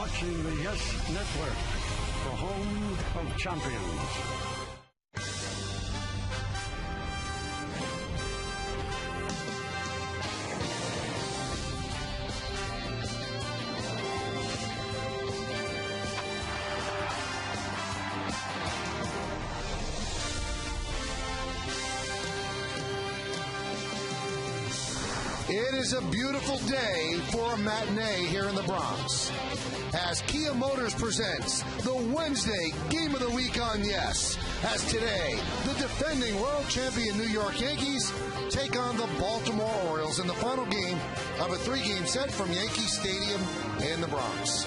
watching the Yes Network, the home of champions. It is a beautiful day for a matinee here in the Bronx, as Kia Motors presents the Wednesday Game of the Week on Yes, as today, the defending world champion New York Yankees take on the Baltimore Orioles in the final game of a three-game set from Yankee Stadium in the Bronx.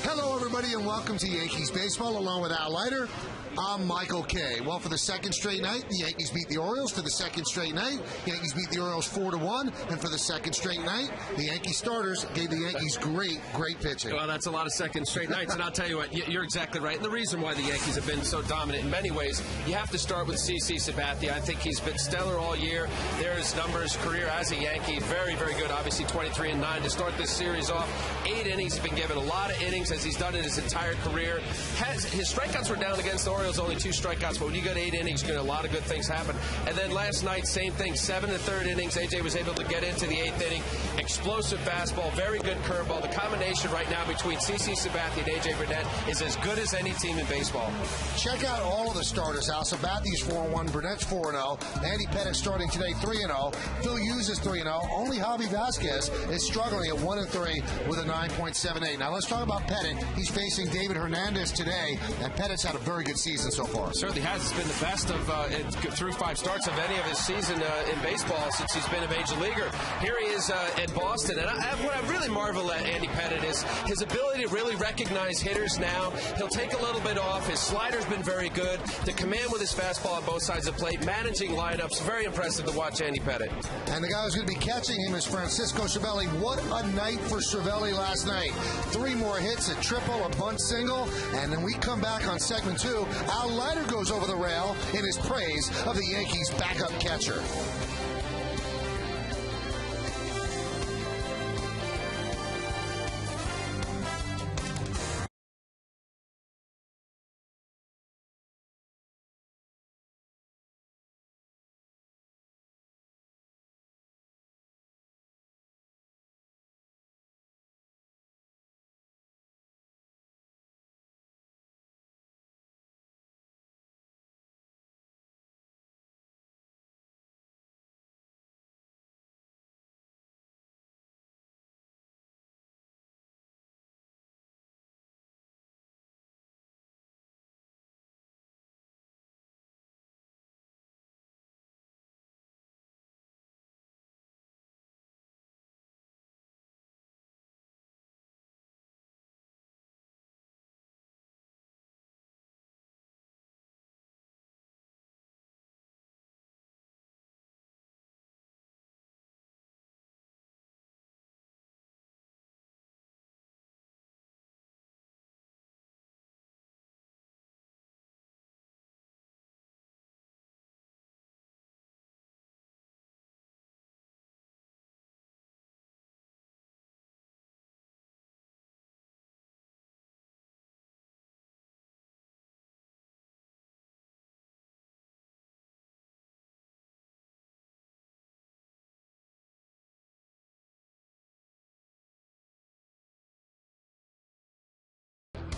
Hello, everybody, and welcome to Yankees Baseball, along with Al Leiter. I'm Michael Kay. Well, for the second straight night, the Yankees beat the Orioles. For the second straight night, the Yankees beat the Orioles 4-1. And for the second straight night, the Yankee starters gave the Yankees great pitching. Well, that's a lot of second straight nights. And I'll tell you what, you're exactly right. And the reason why the Yankees have been so dominant in many ways, you have to start with CC Sabathia. I think he's been stellar all year. There's numbers, career as a Yankee, very, very good. Obviously, 23-9 to start this series off. 8 innings. He's been given a lot of innings, as he's done in his entire career. His strikeouts were down against the Orioles, only 2 strikeouts, but when you got 8 innings, a lot of good things happen. And then last night, same thing, 7 and 3rd innings. AJ was able to get into the 8th inning. Explosive fastball, very good curveball. The combination right now between CC Sabathia and AJ Burnett is as good as any team in baseball. Check out all of the starters, Al. Sabathia's 4-1, Burnett's 4-0, Andy Pettitte starting today 3-0, Phil Hughes is 3-0. Only Javi Vasquez is struggling at 1-3 with a 9.78. Now let's talk about Pettitte. He's facing David Hernandez today, and Pettitte's had a very good season so far. Certainly has. It's been the best of through 5 starts of any of his season in baseball since he's been a major leaguer. Here he is in Boston, and what I really marvel at Andy Pettitte is his ability to really recognize hitters now. He'll take a little bit off. His slider's been very good. The command with his fastball on both sides of the plate, managing lineups, very impressive to watch Andy Pettitte. And the guy who's going to be catching him is Francisco Cervelli. What a night for Cervelli last night. 3 more hits, a triple, a bunt single, and then we come back on segment 2. Al Leiter goes over the rail in his praise of the Yankees' backup catcher.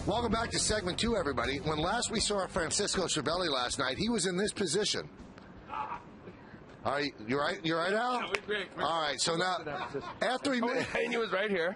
Welcome back to segment 2, everybody. When last we saw Francisco Cervelli last night, he was in this position. All right, you right? You right, Al? Yeah, we're great. All right, so now after he he was right here.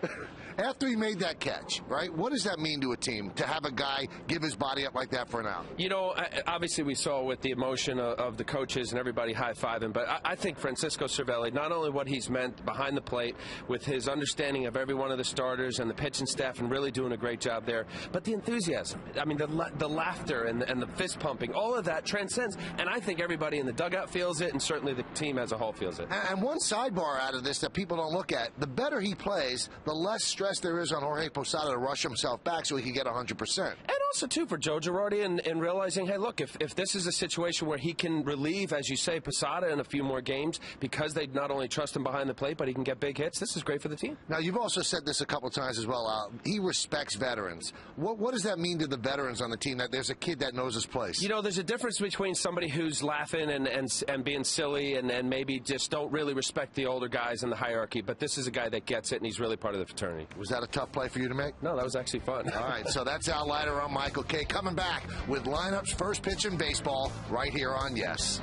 After he made that catch, right? What does that mean to a team to have a guy give his body up like that for an out? You know, obviously we saw with the emotion of the coaches and everybody high-fiving, but I think Francisco Cervelli, not only what he's meant behind the plate with his understanding of every one of the starters and the pitching staff and really doing a great job there, but the enthusiasm. I mean, the laughter and the fist pumping, all of that transcends. And I think everybody in the dugout feels it, and certainly the team as a whole feels it. And one sidebar out of this that people don't look at, the better he plays, the less stress there is on Jorge Posada to rush himself back so he can get 100%. And also, too, for Joe Girardi and realizing, hey, look, if this is a situation where he can relieve, as you say, Posada in a few more games because they not only trust him behind the plate, but he can get big hits, this is great for the team. Now, you've also said this a couple of times as well. He respects veterans. What does that mean to the veterans on the team, that there's a kid that knows his place? You know, there's a difference between somebody who's laughing and being silly and maybe just don't really respect the older guys in the hierarchy, but this is a guy that gets it, and he's really part of the fraternity. Was that a tough play for you to make? No, that was actually fun. All right, so that's Al Leiter. I'm Michael Kay, coming back with lineups, first pitch in baseball, right here on Yes.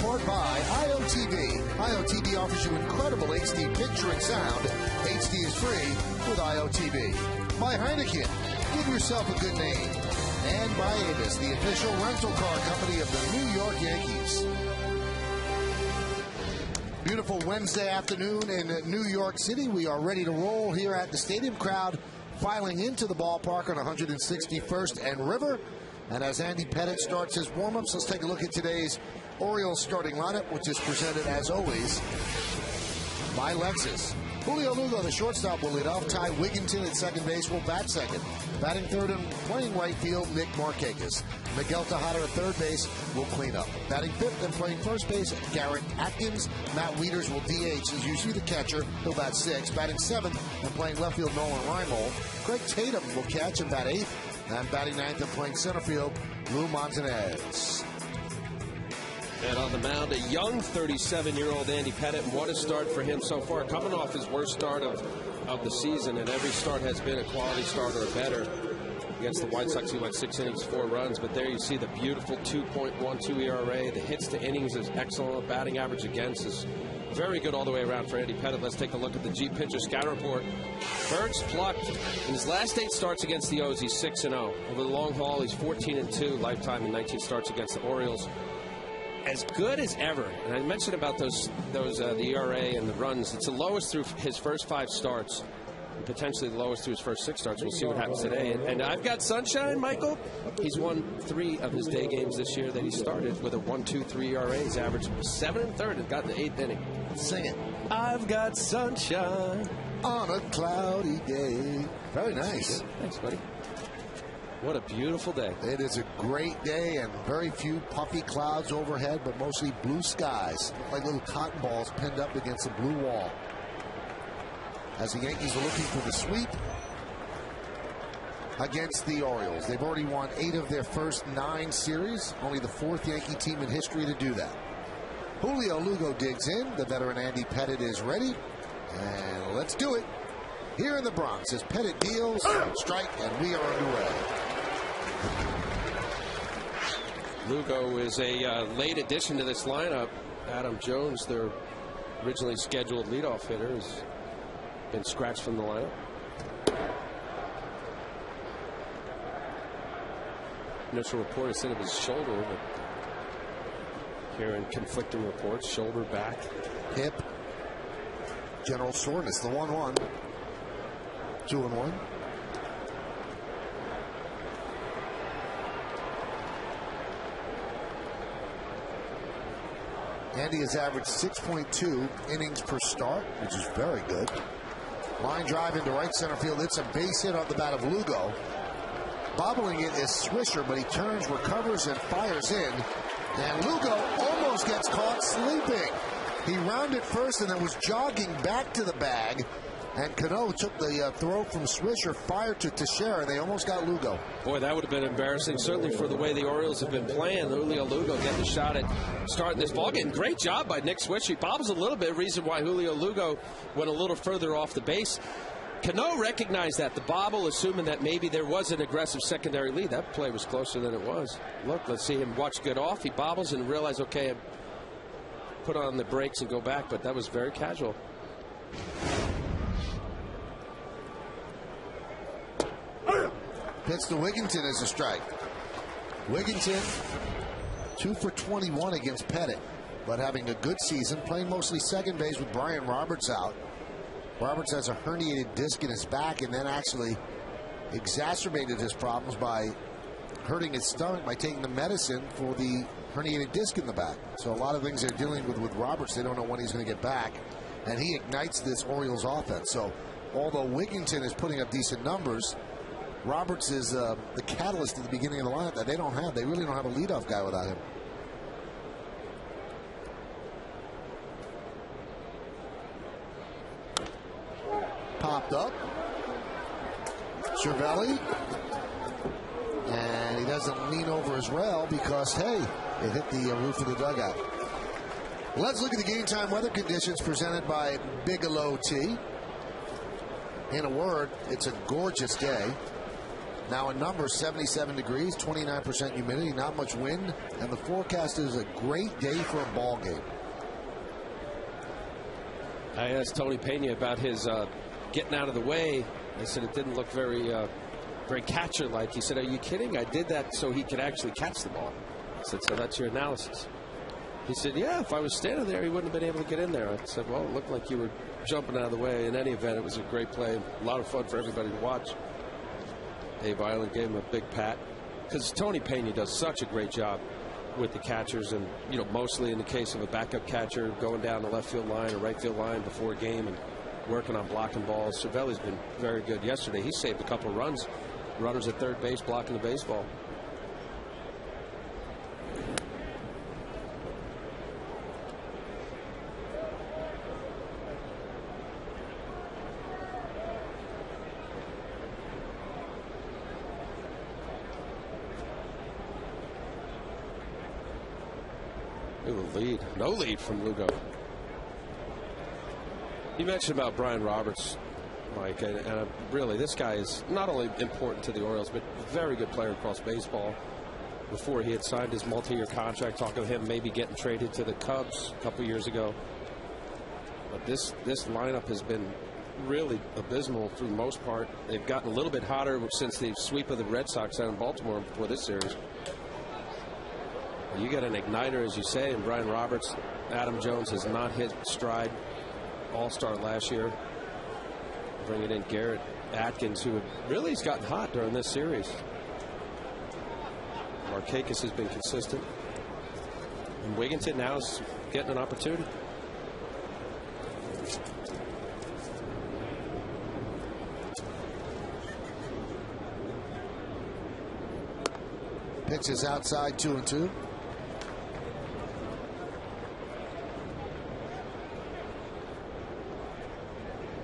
Powered by IOTV. IOTV offers you incredible HD picture and sound. HD is free with IOTV. By Heineken, give yourself a good name. And by Avis, the official rental car company of the New York Yankees. Beautiful Wednesday afternoon in New York City. We are ready to roll here at the stadium. Crowd filing into the ballpark on 161st and River. And as Andy Pettitte starts his warm-ups, let's take a look at today's Orioles starting lineup, which is presented, as always, by Lexus. Julio Lugo, the shortstop, will lead off. Ty Wigginton at second base will bat second. Batting third and playing right field, Nick Markakis. Miguel Tejada at third base will clean up. Batting fifth and playing first base, Garrett Atkins. Matt Wieters will DH. He's usually the catcher. He'll bat sixth. Batting seventh and playing left field, Nolan Reimold. Craig Tatum will catch and bat eighth. And batting ninth and playing center field, Lou Montanez. And on the mound, a young 37-year-old Andy Pettitte. And what a start for him so far. Coming off his worst start of the season, and every start has been a quality start or better. Against the White Sox, he went 6 innings, 4 runs. But there you see the beautiful 2.12 ERA. The hits to innings is excellent. Batting average against is very good all the way around for Andy Pettitte. Let's take a look at the G Pitcher Scout Report. Birds plucked. In his last 8 starts against the O's, he's 6-0. Over the long haul, he's 14-2. Lifetime in 19 starts against the Orioles. As good as ever. And I mentioned about the ERA and the runs. It's the lowest through his first 5 starts. And potentially the lowest through his first 6 starts. We'll see what happens today. And I've got sunshine, Michael. He's won 3 of his day games this year that he started with a 1.23 ERA. He's averaged 7 1/3 and got in the 8th inning. Sing it. I've got sunshine on a cloudy day. Very nice. Thanks, buddy. What a beautiful day. It is a great day and very few puffy clouds overhead, but mostly blue skies, like little cotton balls pinned up against a blue wall. As the Yankees are looking for the sweep against the Orioles. They've already won 8 of their first 9 series, only the 4th Yankee team in history to do that. Julio Lugo digs in. The veteran Andy Pettitte is ready. And let's do it. here in the Bronx as Pettit deals, strike, and we are underway. Lugo is a late addition to this lineup. Adam Jones, their originally scheduled leadoff hitter, has been scratched from the lineup. Initial report said it was shoulder, but hearing conflicting reports, shoulder, back, hip, general soreness. The 1-1, 2-1. Andy has averaged 6.2 innings per start, which is very good. Line drive into right center field. It's a base hit off the bat of Lugo. Bobbling it is Swisher, but he turns, recovers, and fires in. And Lugo almost gets caught sleeping. He rounded first and then was jogging back to the bag. And Cano took the throw from Swisher, fired to Teixeira. They almost got Lugo. Boy, that would have been embarrassing, certainly for the way the Orioles have been playing. Julio Lugo getting a shot at starting this ball game. Great job by Nick Swisher. He bobbles a little bit, reason why Julio Lugo went a little further off the base. Cano recognized that, the bobble, assuming that maybe there was an aggressive secondary lead. That play was closer than it was. Look, let's see him watch get off. He bobbles and realize, okay, put on the brakes and go back, but that was very casual. Pitch to Wigginton as a strike. Wigginton 2 for 21 against Pettit, but having a good season, playing mostly second base with Brian Roberts out. Roberts has a herniated disc in his back and then actually exacerbated his problems by hurting his stomach by taking the medicine for the herniated disc in the back. So a lot of things they're dealing with Roberts. They don't know when he's going to get back, and he ignites this Orioles offense. So although Wigginton is putting up decent numbers, Roberts is the catalyst at the beginning of the lineup that they don't have. They really don't have a leadoff guy without him. Popped up. Cervelli. And he doesn't lean over his rail because, hey, it hit the roof of the dugout. Let's look at the game time weather conditions presented by Bigelow Tea. In a word, it's a gorgeous day. Now in numbers, 77 degrees, 29% humidity, not much wind, and the forecast is a great day for a ball game. I asked Tony Pena about his getting out of the way. I said it didn't look very catcher-like. He said, "Are you kidding? I did that so he could actually catch the ball." I said, "So that's your analysis?" He said, "Yeah, if I was standing there, he wouldn't have been able to get in there." I said, "Well, it looked like you were jumping out of the way. In any event, it was a great play, a lot of fun for everybody to watch." Dave Island gave him a big pat because Tony Pena does such a great job with the catchers, and mostly in the case of a backup catcher going down the left field line or right field line before a game and working on blocking balls. Cervelli's been very good. Yesterday he saved a couple of runs, runners at third base blocking the baseball. Lead. No lead from Lugo. You mentioned about Brian Roberts, Mike, and really this guy is not only important to the Orioles, but a very good player across baseball. Before he had signed his multi-year contract, talking of him maybe getting traded to the Cubs a couple years ago. But this lineup has been really abysmal for the most part. They've gotten a little bit hotter since the sweep of the Red Sox out in Baltimore before this series. You get an igniter, as you say, and Brian Roberts. Adam Jones has not hit stride all-star last year. Bringing in Garrett Atkins, who really has gotten hot during this series. Markakis has been consistent. And Wigginton now is getting an opportunity. Pitch is outside, 2-2.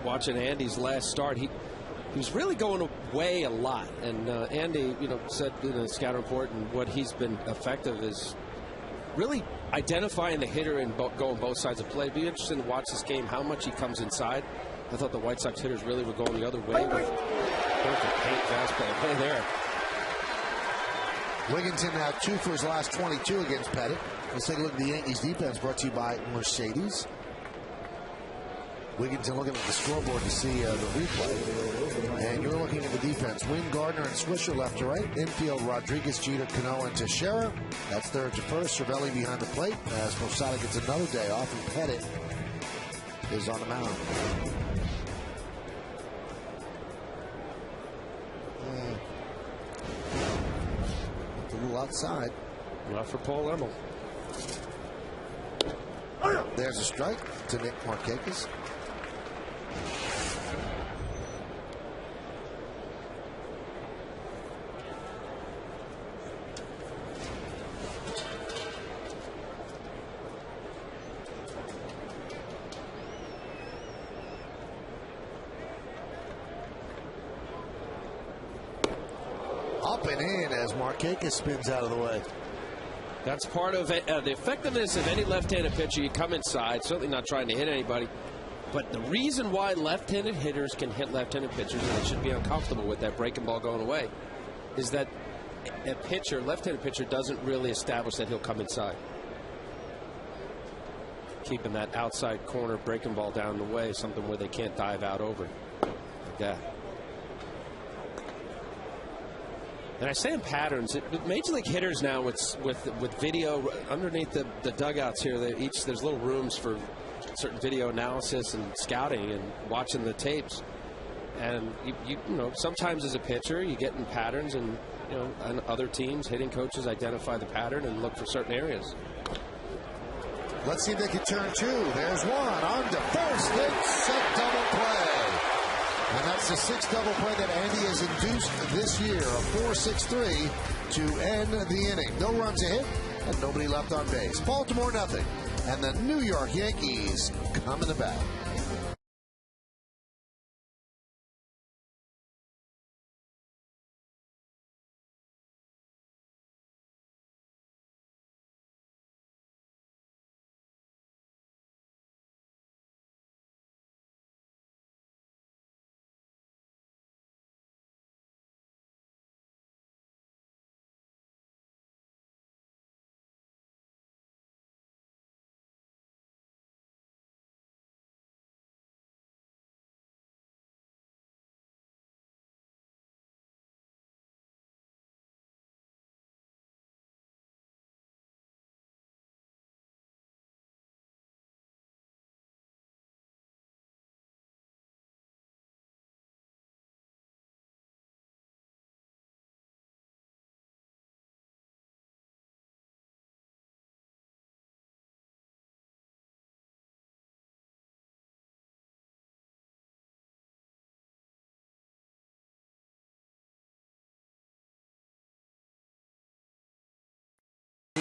Watching Andy's last start, he was really going away a lot, and Andy, said in the scouting report, and what he's been effective is really identifying the hitter and going both sides of play. It'd be interesting to watch this game, how much he comes inside, I thought the White Sox hitters really were going the other way with perfect paint fastball. Play there. Wigginton now 2 for his last 22 against Pettit. Let's take a look at the Yankees defense, brought to you by Mercedes. Wigginton looking at the scoreboard to see the replay. And you're looking at the defense. Wynn, Gardner, and Swisher left to right. Infield, Rodriguez, Jeter, Cano, and Teixeira. That's third to first. Cervelli behind the plate as Posada gets another day off, and Pettit is on the mound. A little outside. Not for Paul Emmel. There's a strike to Nick Markakis. Up and in as Markakis spins out of the way. That's part of it, the effectiveness of any left-handed pitcher. You come inside, certainly not trying to hit anybody. But the reason why left-handed hitters can hit left-handed pitchers, and they should be uncomfortable with that breaking ball going away, is that a pitcher, left-handed pitcher, doesn't really establish that he'll come inside. Keeping that outside corner breaking ball down the way, something where they can't dive out over. Like that. And I say in patterns, Major League hitters now with video underneath the dugouts here, there's little rooms for certain video analysis and scouting and watching the tapes. And you know, sometimes as a pitcher, you get in patterns, and you know, and other teams, hitting coaches identify the pattern and look for certain areas. Let's see if they can turn two. There's one on to first. It's a double play. And that's the 6th double play that Andy has induced this year. A 4-6-3 to end the inning. No runs a hit and nobody left on base. Baltimore nothing. And the New York Yankees coming to bat.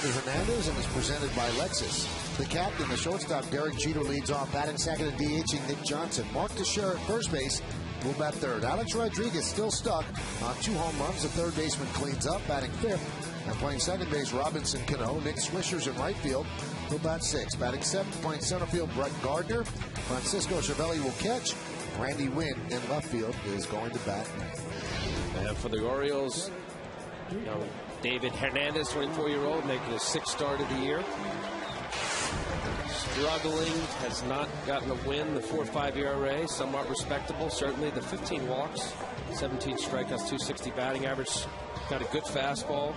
Hernandez, and is presented by Lexus. The captain, the shortstop, Derek Jeter, leads off, batting second and DHing Nick Johnson. Mark Teixeira at first base will bat third. Alex Rodriguez still stuck on 2 home runs. The third baseman cleans up, batting fifth. And playing second base, Robinson Cano. Nick Swisher's in right field. He'll bat sixth. Batting seventh, playing center field, Brett Gardner. Francisco Cervelli will catch. Randy Wynn in left field is going to bat ninth. And for the Orioles, you know, David Hernandez, 24-year-old, making his 6th start of the year. Struggling, has not gotten a win. The 4.5 ERA, somewhat respectable. Certainly the 15 walks, 17 strikeouts, 260 batting average. Got a good fastball.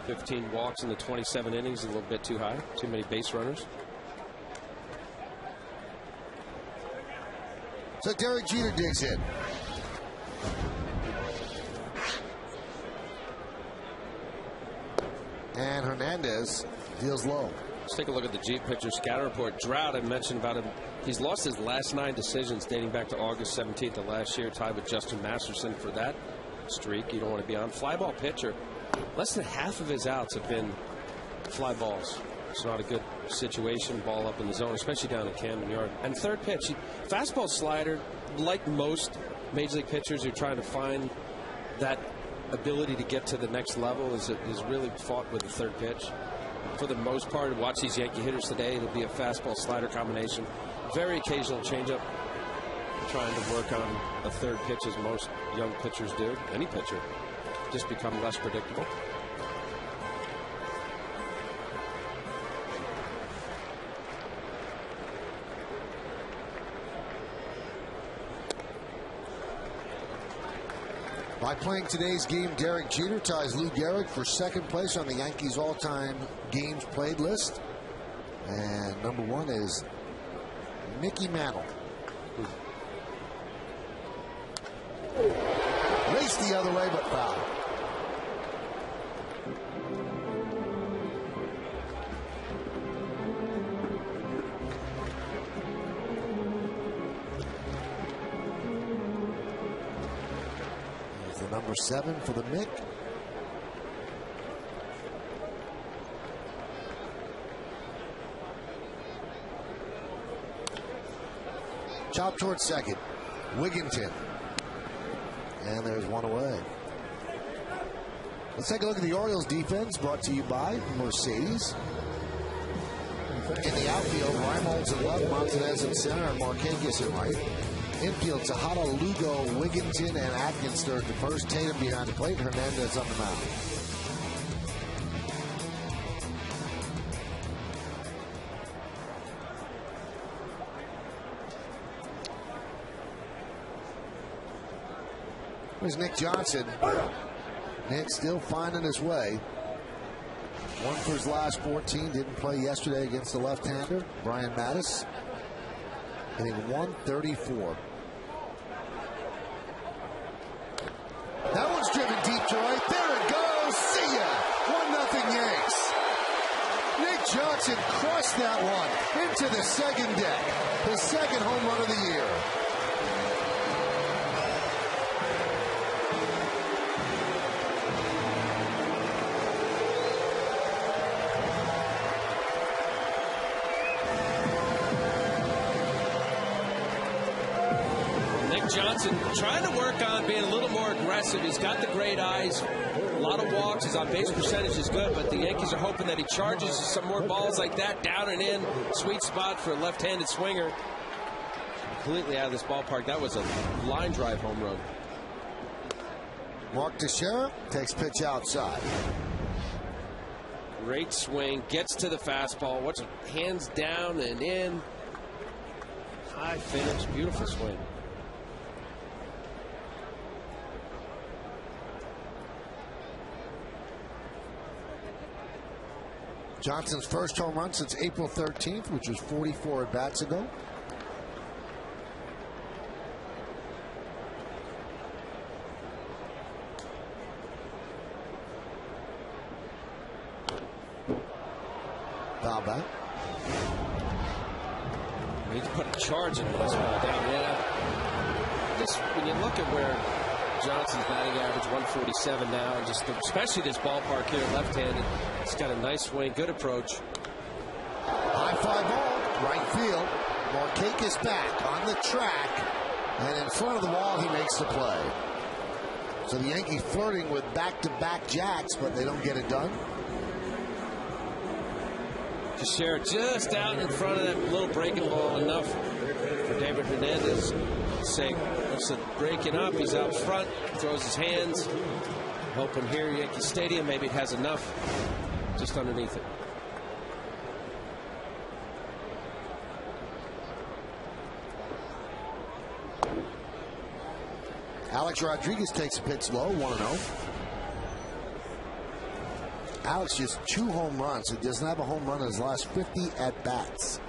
15 walks in the 27 innings, a little bit too high. Too many base runners. So Derek Jeter digs in. And Hernandez deals low. Let's take a look at the Jeep pitcher scatter report. Drought, I mentioned about him. He's lost his last 9 decisions dating back to August 17th of last year, tied with Justin Masterson for that streak. You don't want to be on. Fly ball pitcher. Less than half of his outs have been fly balls. It's not a good situation. Ball up in the zone, especially down at Camden Yard. And third pitch, fastball slider, like most Major League pitchers who are trying to find that ability to get to the next level, is really fought with the third pitch. For the most part, watch these Yankee hitters today. It'll be a fastball slider combination. very occasional changeup. Trying to work on a third pitch as most young pitchers do. Any pitcher. Just become less predictable. By playing today's game, Derek Jeter ties Lou Gehrig for second place on the Yankees all-time games played list. And number one is Mickey Mantle. Raced the other way, but foul. Here's the number 7 for the Mick. Chop towards second. Wigginton. And there's one away. Let's take a look at the Orioles defense, brought to you by Mercedes. In the outfield, Reimolds at left, Montanez in center, and Markakis at right. Infield, Tejada, Lugo, Wigginton, and Atkins third to first. Tatum behind the plate, Hernandez on the mound. There's Nick Johnson. Nick still finding his way. One for his last 14. Didn't play yesterday against the left-hander, Brian Mattis. Hitting 134. That one's driven deep to right. There it goes. See ya. 1-0 Yanks. Nick Johnson crushed that one into the second deck. His second home run of the year. Johnson trying to work on being a little more aggressive. He's got the great eyes, a lot of walks. His on-base percentage is good, but the Yankees are hoping that he charges some more balls like that, down and in. Sweet spot for a left-handed swinger. Completely out of this ballpark. That was a line drive home run. Mark Teixeira takes pitch outside. Great swing, gets to the fastball. Watch it, hands down and in. High finish, beautiful swing. Johnson's first home run since April 13th, which was 44 at-bats ago. Foul back. Need to put a charge in this ball down. Yeah. Just when you look at where Johnson's batting average, 147 now, and just especially this ballpark here, left-handed. He's got a nice swing, good approach. High fly ball, right field. Markakis back on the track, and in front of the wall, he makes the play. So the Yankees flirting with back-to-back jacks, but they don't get it done. Teixeira just out in front of that little breaking ball, enough for David Hernandez. Say, what's the breaking up? He's out front, throws his hands. Hoping here, Yankee Stadium, maybe it has enough just underneath it. Alex Rodriguez takes a pitch low, 1-0. Alex just 2 home runs. He doesn't have a home run in his last 50 at-bats.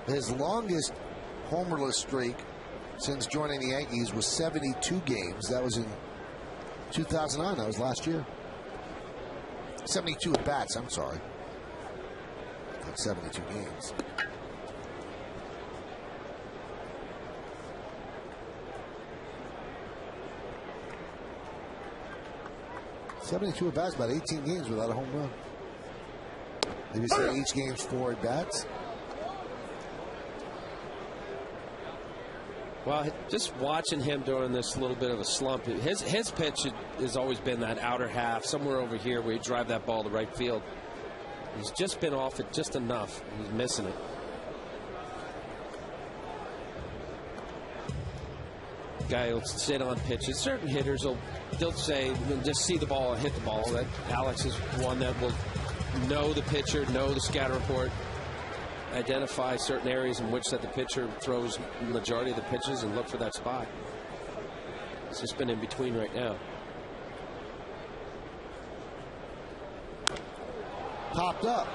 His longest homerless streak since joining the Yankees was 72 games. That was in 2009. That was last year. 72 at-bats, I'm sorry. Not 72 games. .72 at-bats, about 18 games without a home run. Maybe say each game's 4 at-bats. Well, just watching him during this little bit of a slump, his pitch has always been that outer half, somewhere over here where you drive that ball to right field. He's just been off it just enough. He's missing it. Guy will sit on pitches. Certain hitters they'll say, just see the ball and hit the ball. That Alex is one that will know the pitcher, know the scatter report, identify certain areas in which that the pitcher throws the majority of the pitches and look for that spot. It's just been in between right now. Popped up.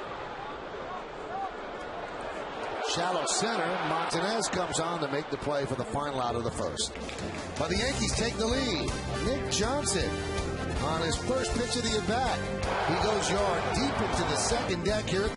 Shallow center. Montanez comes on to make the play for the final out of the first. But the Yankees take the lead. Nick Johnson on his first pitch of the at-bat. He goes yard deep into the second deck here.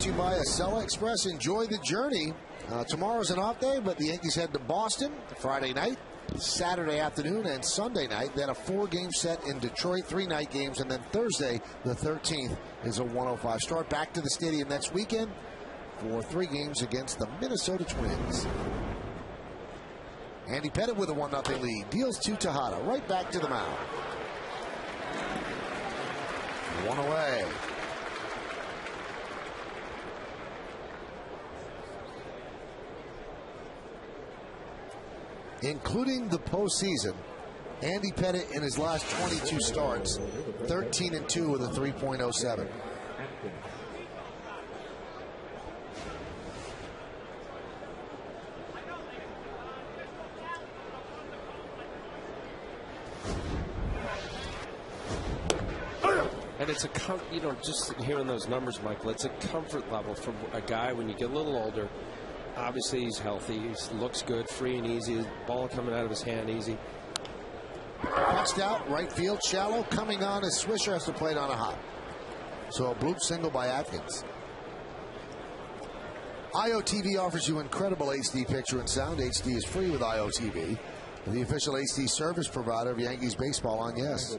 You by Acela Express. Enjoy the journey. Tomorrow's an off day, but the Yankees head to Boston Friday night, Saturday afternoon, and Sunday night. Then a 4-game set in Detroit, 3 night games, and then Thursday, the 13th, is a 1:05 start. Back to the stadium next weekend for 3 games against the Minnesota Twins. Andy Pettitte with a 1-0 lead. Deals to Tejada. Right back to the mound. 1 away. Including the postseason, Andy Pettitte in his last 22 starts, 13-2 with a 3.07. And it's just hearing those numbers, Michael, it's a comfort level for a guy when you get a little older. Obviously, he's healthy. He looks good, free and easy. Ball coming out of his hand easy. Punched out, right field, shallow. Coming on as Swisher has to play it on a hop. So a bloop single by Atkins. IOTV offers you incredible HD picture and sound. HD is free with IOTV, the official HD service provider of Yankees baseball on Yes.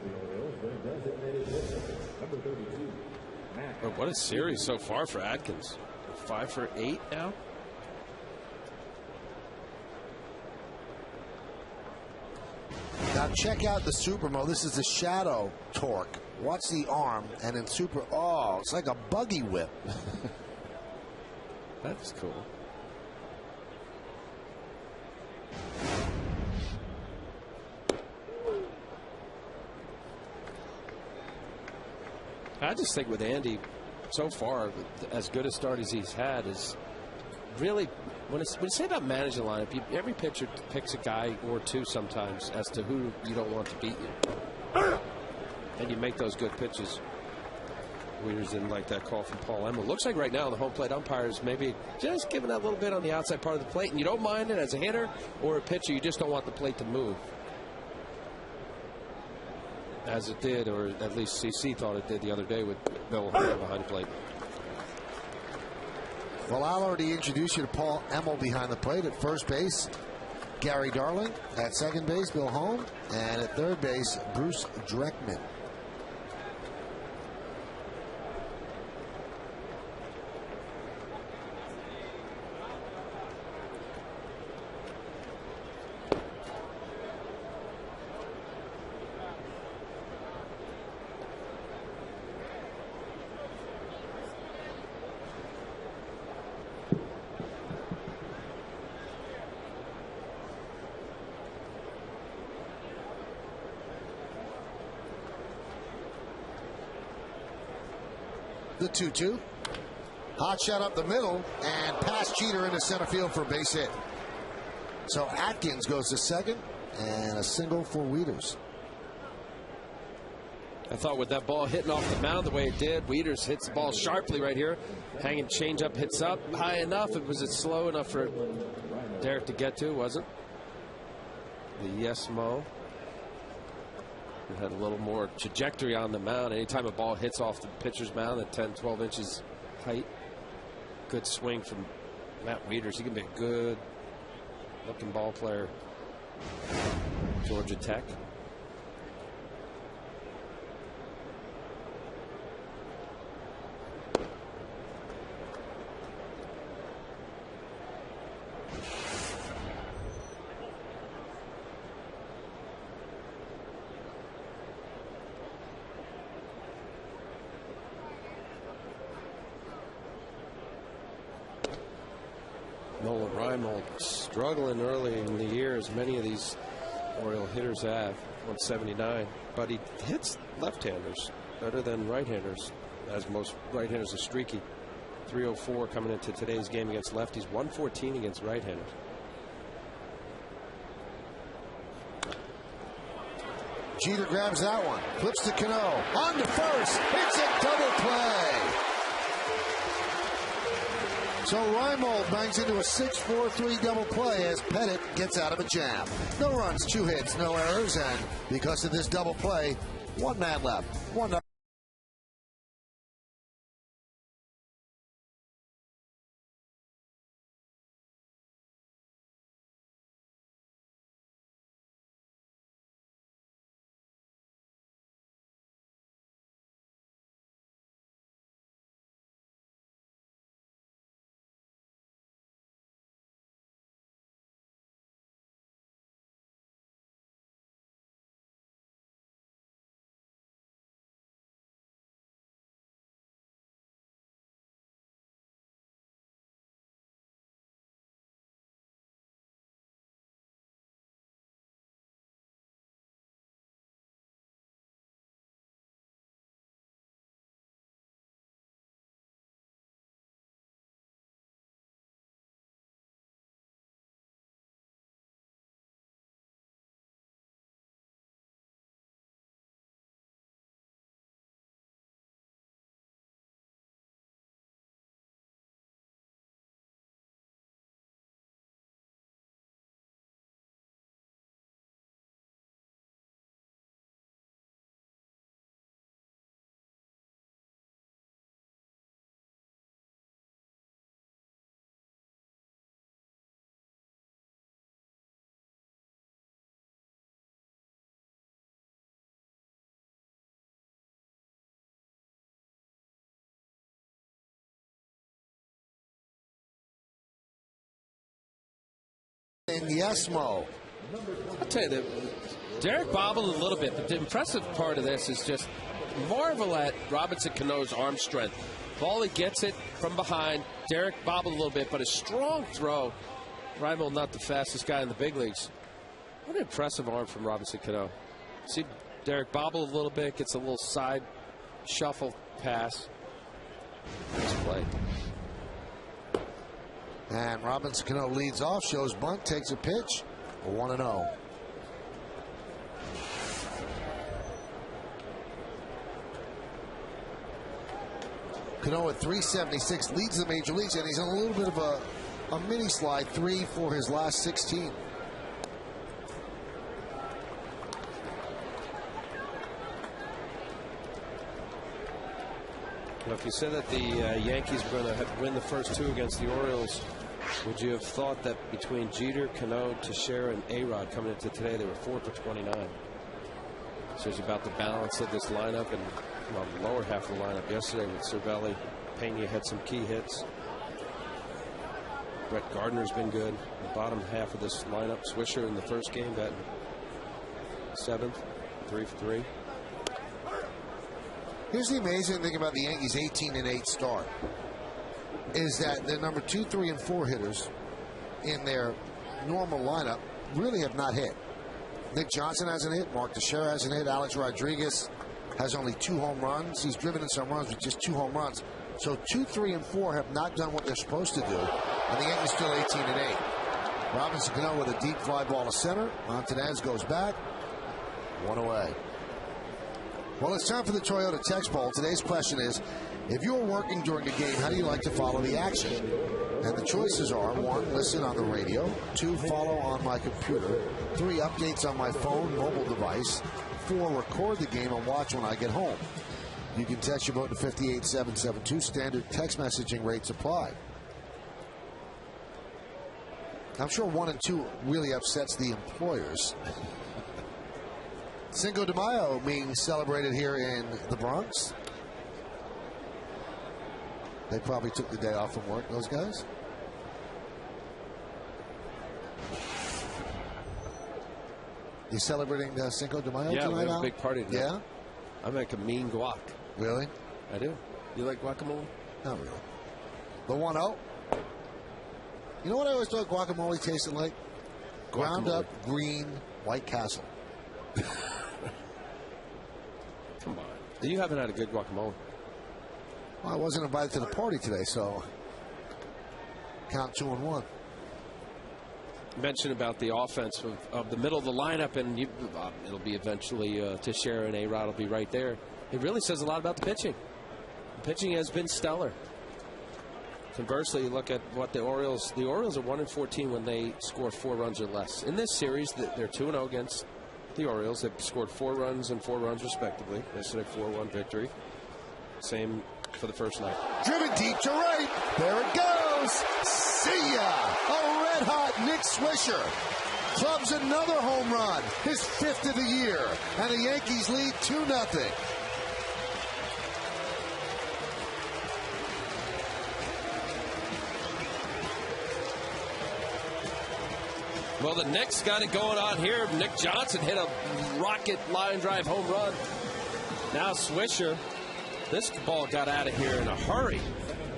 What a series so far for Atkins. 5 for 8 now. Now check out the Supermo. This is the shadow torque. Watch the arm, and in Super, oh, it's like a buggy whip. That's cool. I just think with Andy, so far, as good a start as he's had is really, when you say about managing the lineup, every pitcher picks a guy or two sometimes as to who you don't want to beat you. And you make those good pitches. Weeders didn't like that call from Paul Emmel. Looks like right now the home plate umpires maybe just giving that little bit on the outside part of the plate, and you don't mind it as a hitter or a pitcher. You just don't want the plate to move. As it did, or at least CC thought it did the other day with Bill Hunter behind the plate. Well, I'll already introduce you to Paul Emmel behind the plate at first base. Gary Darling. At second base, Bill Holm. And at third base, Bruce Dreckman. The 2-2. Hot shot up the middle and past Jeter into center field for a base hit. So Atkins goes to second and a single for Wieters. I thought with that ball hitting off the mound the way it did, Wieters hits the ball sharply right here. Hanging changeup hits up high enough. Was it slow enough for Derek to get to? Wasn't the yes mo? It had a little more trajectory on the mound. Anytime a ball hits off the pitcher's mound at 10-12 inches height, good swing from Matt Wieters. He can be a good looking ball player. Georgia Tech. Nolan Reimold struggling early in the year, as many of these Oriole hitters have. 179, but he hits left-handers better than right-handers, as most right-handers are streaky. 304 coming into today's game against lefties, 114 against right-handers. Jeter grabs that one, flips to Cano, on to first, it's a double play. So Reimold bangs into a 6-4-3 double play as Pettit gets out of a jam. No runs, 2 hits, no errors, and because of this double play, 1 man left. 1-0. In Yesmo. I'll tell you that Derek bobbled a little bit, but the impressive part of this is just marvel at Robinson Cano's arm strength. Ball, he gets it from behind. Derek bobbled a little bit, but a strong throw. Reimold not the fastest guy in the big leagues. What an impressive arm from Robinson Cano. See Derek bobble a little bit, gets a little side shuffle pass. Nice play. And Robinson Cano leads off, shows bunt, takes a pitch. 1-0. Cano at 376 leads the major leagues, and he's on a little bit of a mini slide, 3 for his last 16. Well, if you said that the Yankees were going to win the first 2 against the Orioles Would you have thought that between Jeter, Cano, Teixeira, and A-Rod coming into today, they were 4 for 29? So it's about the balance of this lineup, and the lower half of the lineup yesterday with Cervelli. Pena had some key hits. Brett Gardner's been good. The bottom half of this lineup, Swisher in the first game, batting 7th, 3 for 3. Here's the amazing thing about the Yankees' 18-8 start is that the number 2, 3, and 4 hitters in their normal lineup really have not hit. Nick Johnson hasn't hit. Mark Teixeira hasn't hit. Alex Rodriguez has only 2 home runs. He's driven in some runs with just 2 home runs. So 2, 3, and 4 have not done what they're supposed to do. And the Yankees still 18-8. Robinson Cano with a deep fly ball to center. Montanez goes back. 1 away. Well, it's time for the Toyota Text Poll. Today's question is, if you're working during a game, how do you like to follow the action? And the choices are: 1, listen on the radio; 2, follow on my computer; 3, updates on my phone, mobile device; 4, record the game and watch when I get home. You can text your vote to 58772. Standard text messaging rates apply. I'm sure 1 and 2 really upsets the employers. Cinco de Mayo being celebrated here in the Bronx. They probably took the day off from work, those guys. You celebrating Cinco de Mayo tonight? Yeah, we have a big party tonight. Yeah? I make a mean guac. Really? I do. You like guacamole? Not really. The 1-0. You know what I always thought guacamole tasted like? Ground up green White Castle. Come on. You haven't had a good guacamole. Well, I wasn't invited to the party today, so count 2 and 1. Mentioned about the offense of the middle of the lineup, and it'll be eventually Teixeira and A-Rod will be right there. It really says a lot about the pitching. The pitching has been stellar. Conversely, you look at what the Orioles are 1-14 when they score 4 runs or less. In this series, they're 2-0 against the Orioles. They've scored 4 runs and 4 runs respectively. Yesterday, 4-1 victory. Same for the first night. Driven deep to right. There it goes. See ya. A red-hot Nick Swisher clubs another home run, his 5th of the year, and the Yankees lead 2-0. Well, the Knicks got it going on here. Nick Johnson hit a rocket line drive home run. Now Swisher. This ball got out of here in a hurry.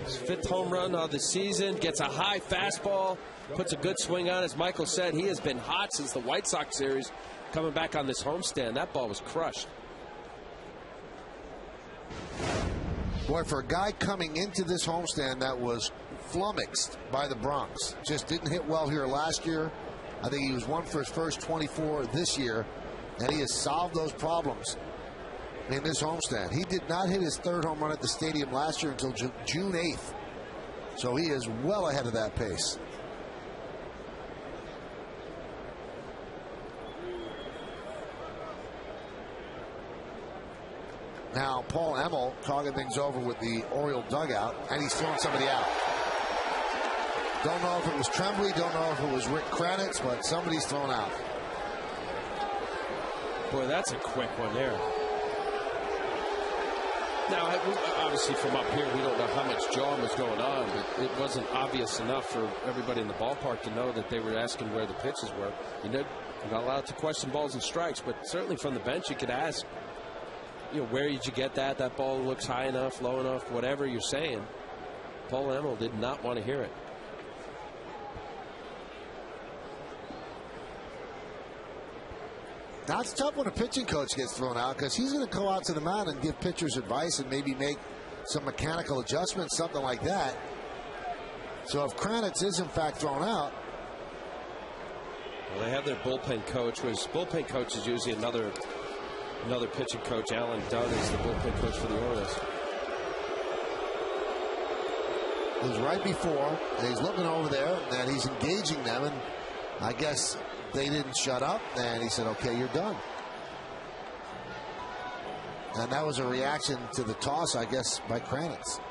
His 5th home run of the season. Gets a high fastball. Puts a good swing on. As Michael said, he has been hot since the White Sox series. Coming back on this homestand. That ball was crushed. Boy, for a guy coming into this homestand that was flummoxed by the Bronx. Just didn't hit well here last year. I think he was 1 for his first 24 this year. And he has solved those problems in this homestand. He did not hit his 3rd home run at the stadium last year until June 8th. So he is well ahead of that pace. Now Paul Emmel talking things over with the Oriole dugout, and he's throwing somebody out. Don't know if it was Tremblay, don't know if it was Rick Kranitz, but somebody's thrown out. Boy, that's a quick one there. Now, obviously from up here, we don't know how much jawing was going on, but it wasn't obvious enough for everybody in the ballpark to know that they were asking where the pitches were. You're not allowed to question balls and strikes, but certainly from the bench you could ask, where did you get that? That ball looks high enough, low enough, whatever you're saying. Paul Emmel did not want to hear it. Now it's tough when a pitching coach gets thrown out because he's going to go out to the mound and give pitchers advice and maybe make some mechanical adjustments, something like that. So if Kranitz is in fact thrown out. Well, they have their bullpen coach. Bullpen coach is usually another pitching coach. Alan Dunn is the bullpen coach for the Orioles. It was right before, and he's looking over there, and he's engaging them, and I guess they didn't shut up, and he said, okay, you're done. And that was a reaction to the toss, I guess, by Kranitz.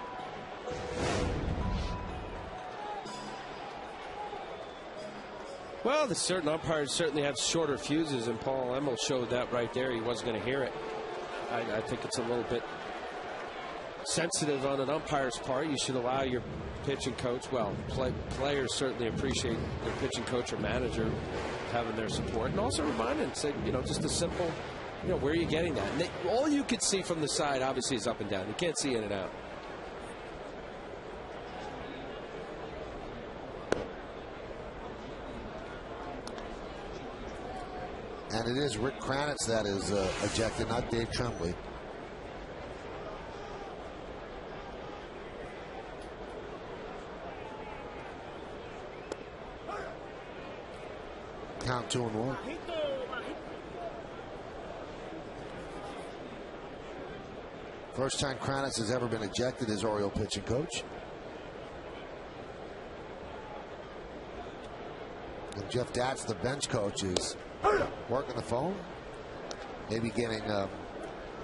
Well, the certain umpires certainly have shorter fuses, and Paul Emmel showed that right there. He wasn't going to hear it. I think it's a little bit sensitive on an umpire's part. You should allow your pitching coach, well, players certainly appreciate their pitching coach or manager having their support, and also remind them, say, just a simple, where are you getting that? And all you could see from the side, obviously, is up and down. You can't see in and out. And it is Rick Kranitz that is ejected, not Dave Tremblay. Count 2-1. First time Kranitz has ever been ejected as Oriole pitching coach. And Jeff Datz, the bench coach, is working the phone. Maybe getting,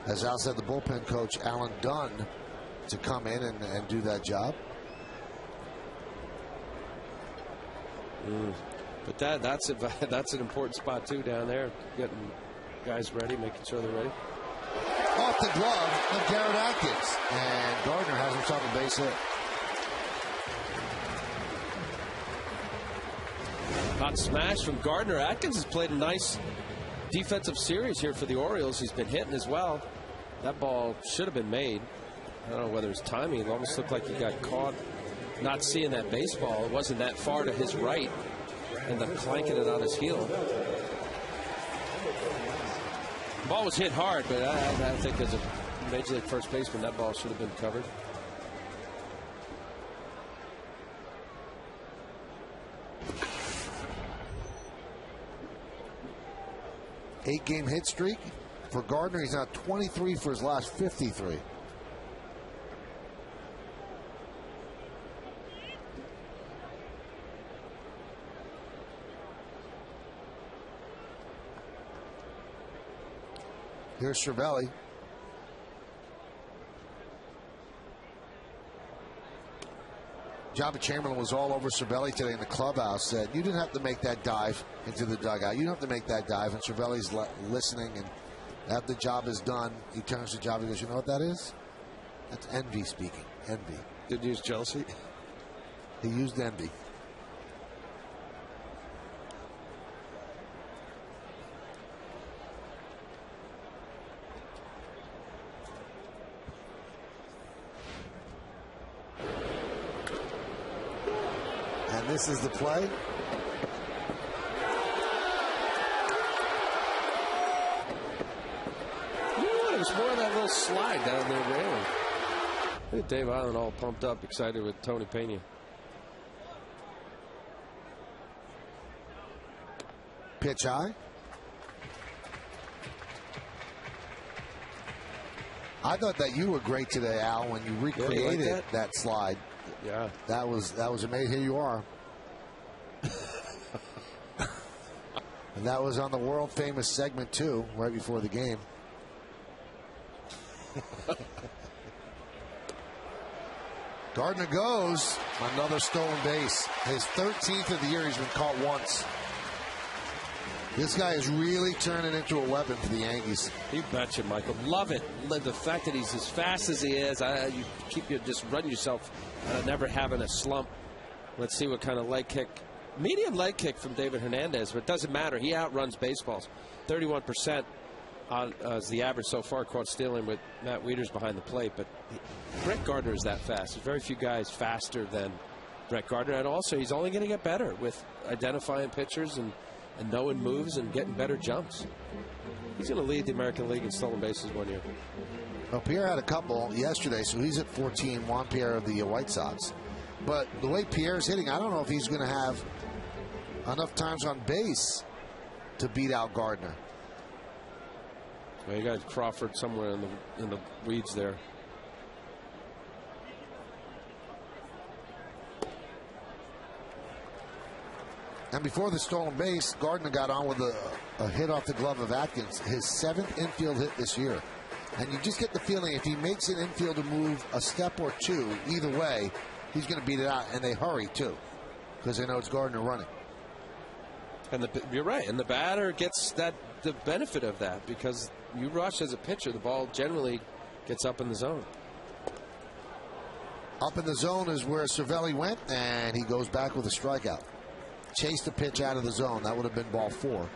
as Al said, the bullpen coach, Alan Dunn, to come in and do that job. But that's an important spot, too, down there. Getting guys ready, making sure they're ready. Off the glove of Garrett Atkins. And Gardner has himself a base hit. Hot smash from Gardner. Atkins has played a nice defensive series here for the Orioles. He's been hitting as well. That ball should have been made. I don't know whether it's timing. It almost looked like he got caught not seeing that baseball. It wasn't that far to his right, and then clanking it on his heel. The ball was hit hard, but I think as a Major League first baseman, that ball should have been covered. Eight-game hit streak for Gardner. He's now 23 for his last 53. Here's Cervelli. Jabba Chamberlain was all over Cervelli today in the clubhouse. Said, you didn't have to make that dive into the dugout. You don't have to make that dive. And Cervelli's listening. And after the job is done, he turns to Jabba and goes, you know what that is? That's envy speaking. Envy. Did he use jealousy? He used envy. This is the play. You know what? It was more of that little slide down there railing. Look at Dave Island all pumped up, excited with Tony Pena. Pitch high. I thought that you were great today, Al, when you recreated that slide. Yeah. That was amazing. Here you are. And that was on the world famous segment too, right before the game. Gardner goes. Another stolen base. His 13th of the year. He's been caught once. This guy is really turning into a weapon for the Yankees. You betcha, Michael. Love it. The fact that he's as fast as he is. You just run yourself out of never having a slump. Let's see what kind of leg kick. Medium leg kick from David Hernandez, but it doesn't matter. He outruns baseballs. 31% is the average so far, caught stealing with Matt Wieters behind the plate. But Brett Gardner is that fast. There's very few guys faster than Brett Gardner. And also, he's only going to get better with identifying pitchers and knowing moves and getting better jumps. He's going to lead the American League in stolen bases one year. Well, Pierre had a couple yesterday, so he's at 14. Juan Pierre of the White Sox. But the way Pierre's hitting, I don't know if he's going to have enough times on base to beat out Gardner. Well, you got Crawford somewhere in the weeds there. And before the stolen base, Gardner got on with a hit off the glove of Atkins, his 7th infield hit this year. And you just get the feeling if he makes an infielder move a step or two, either way, he's going to beat it out. And they hurry, too, because they know it's Gardner running. And you're right, and the batter gets the benefit of that, because you rush as a pitcher, the ball generally gets up in the zone. Up in the zone is where Cervelli went, and he goes back with a strikeout. Chased the pitch out of the zone. That would have been ball 4.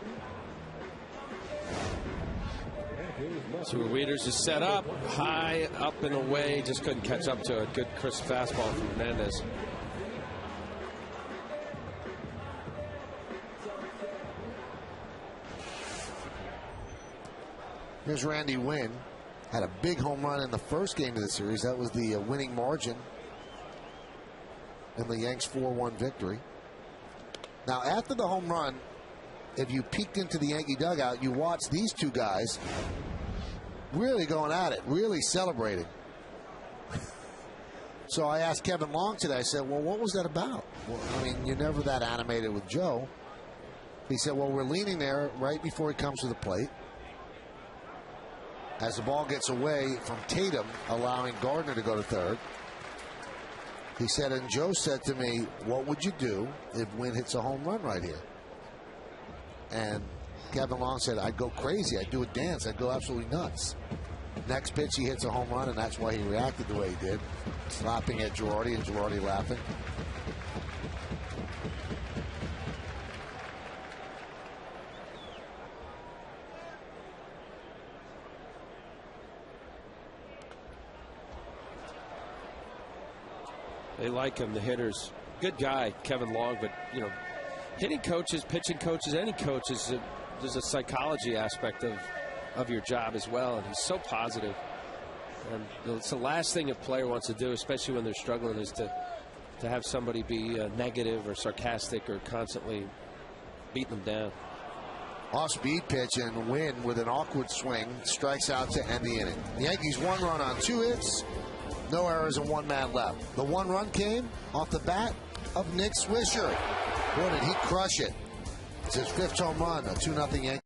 So Wieters is set up, high up and away, just couldn't catch up to a good crisp fastball from Hernandez. Here's Randy Wynn. Had a big home run in the first game of the series. That was the winning margin in the Yanks 4-1 victory. Now, after the home run, if you peeked into the Yankee dugout, you watched these two guys really going at it, really celebrating. So I asked Kevin Long today, I said, well, what was that about? Well, I mean, you're never that animated with Joe. He said, well, we're leaning there right before he comes to the plate. As the ball gets away from Tatum, allowing Gardner to go to third. He said, and Joe said to me, what would you do if Wynn hits a home run right here? And Kevin Long said, I'd go crazy. I'd do a dance. I'd go absolutely nuts. Next pitch, he hits a home run, and that's why he reacted the way he did. Slapping at Girardi, and Girardi laughing. They like him, the hitters. Good guy, Kevin Long, but, you know, hitting coaches, pitching coaches, any coaches, there's a psychology aspect of your job as well, and he's so positive. And it's the last thing a player wants to do, especially when they're struggling, is to have somebody be negative or sarcastic or constantly beating them down. Off-speed pitch, and Wynn with an awkward swing strikes out to end the inning. The Yankees 1 run on 2 hits. No errors and 1 man left. The 1 run came off the bat of Nick Swisher. Boy, did he crush it. It's his 5th home run, a 2-0 Yankees.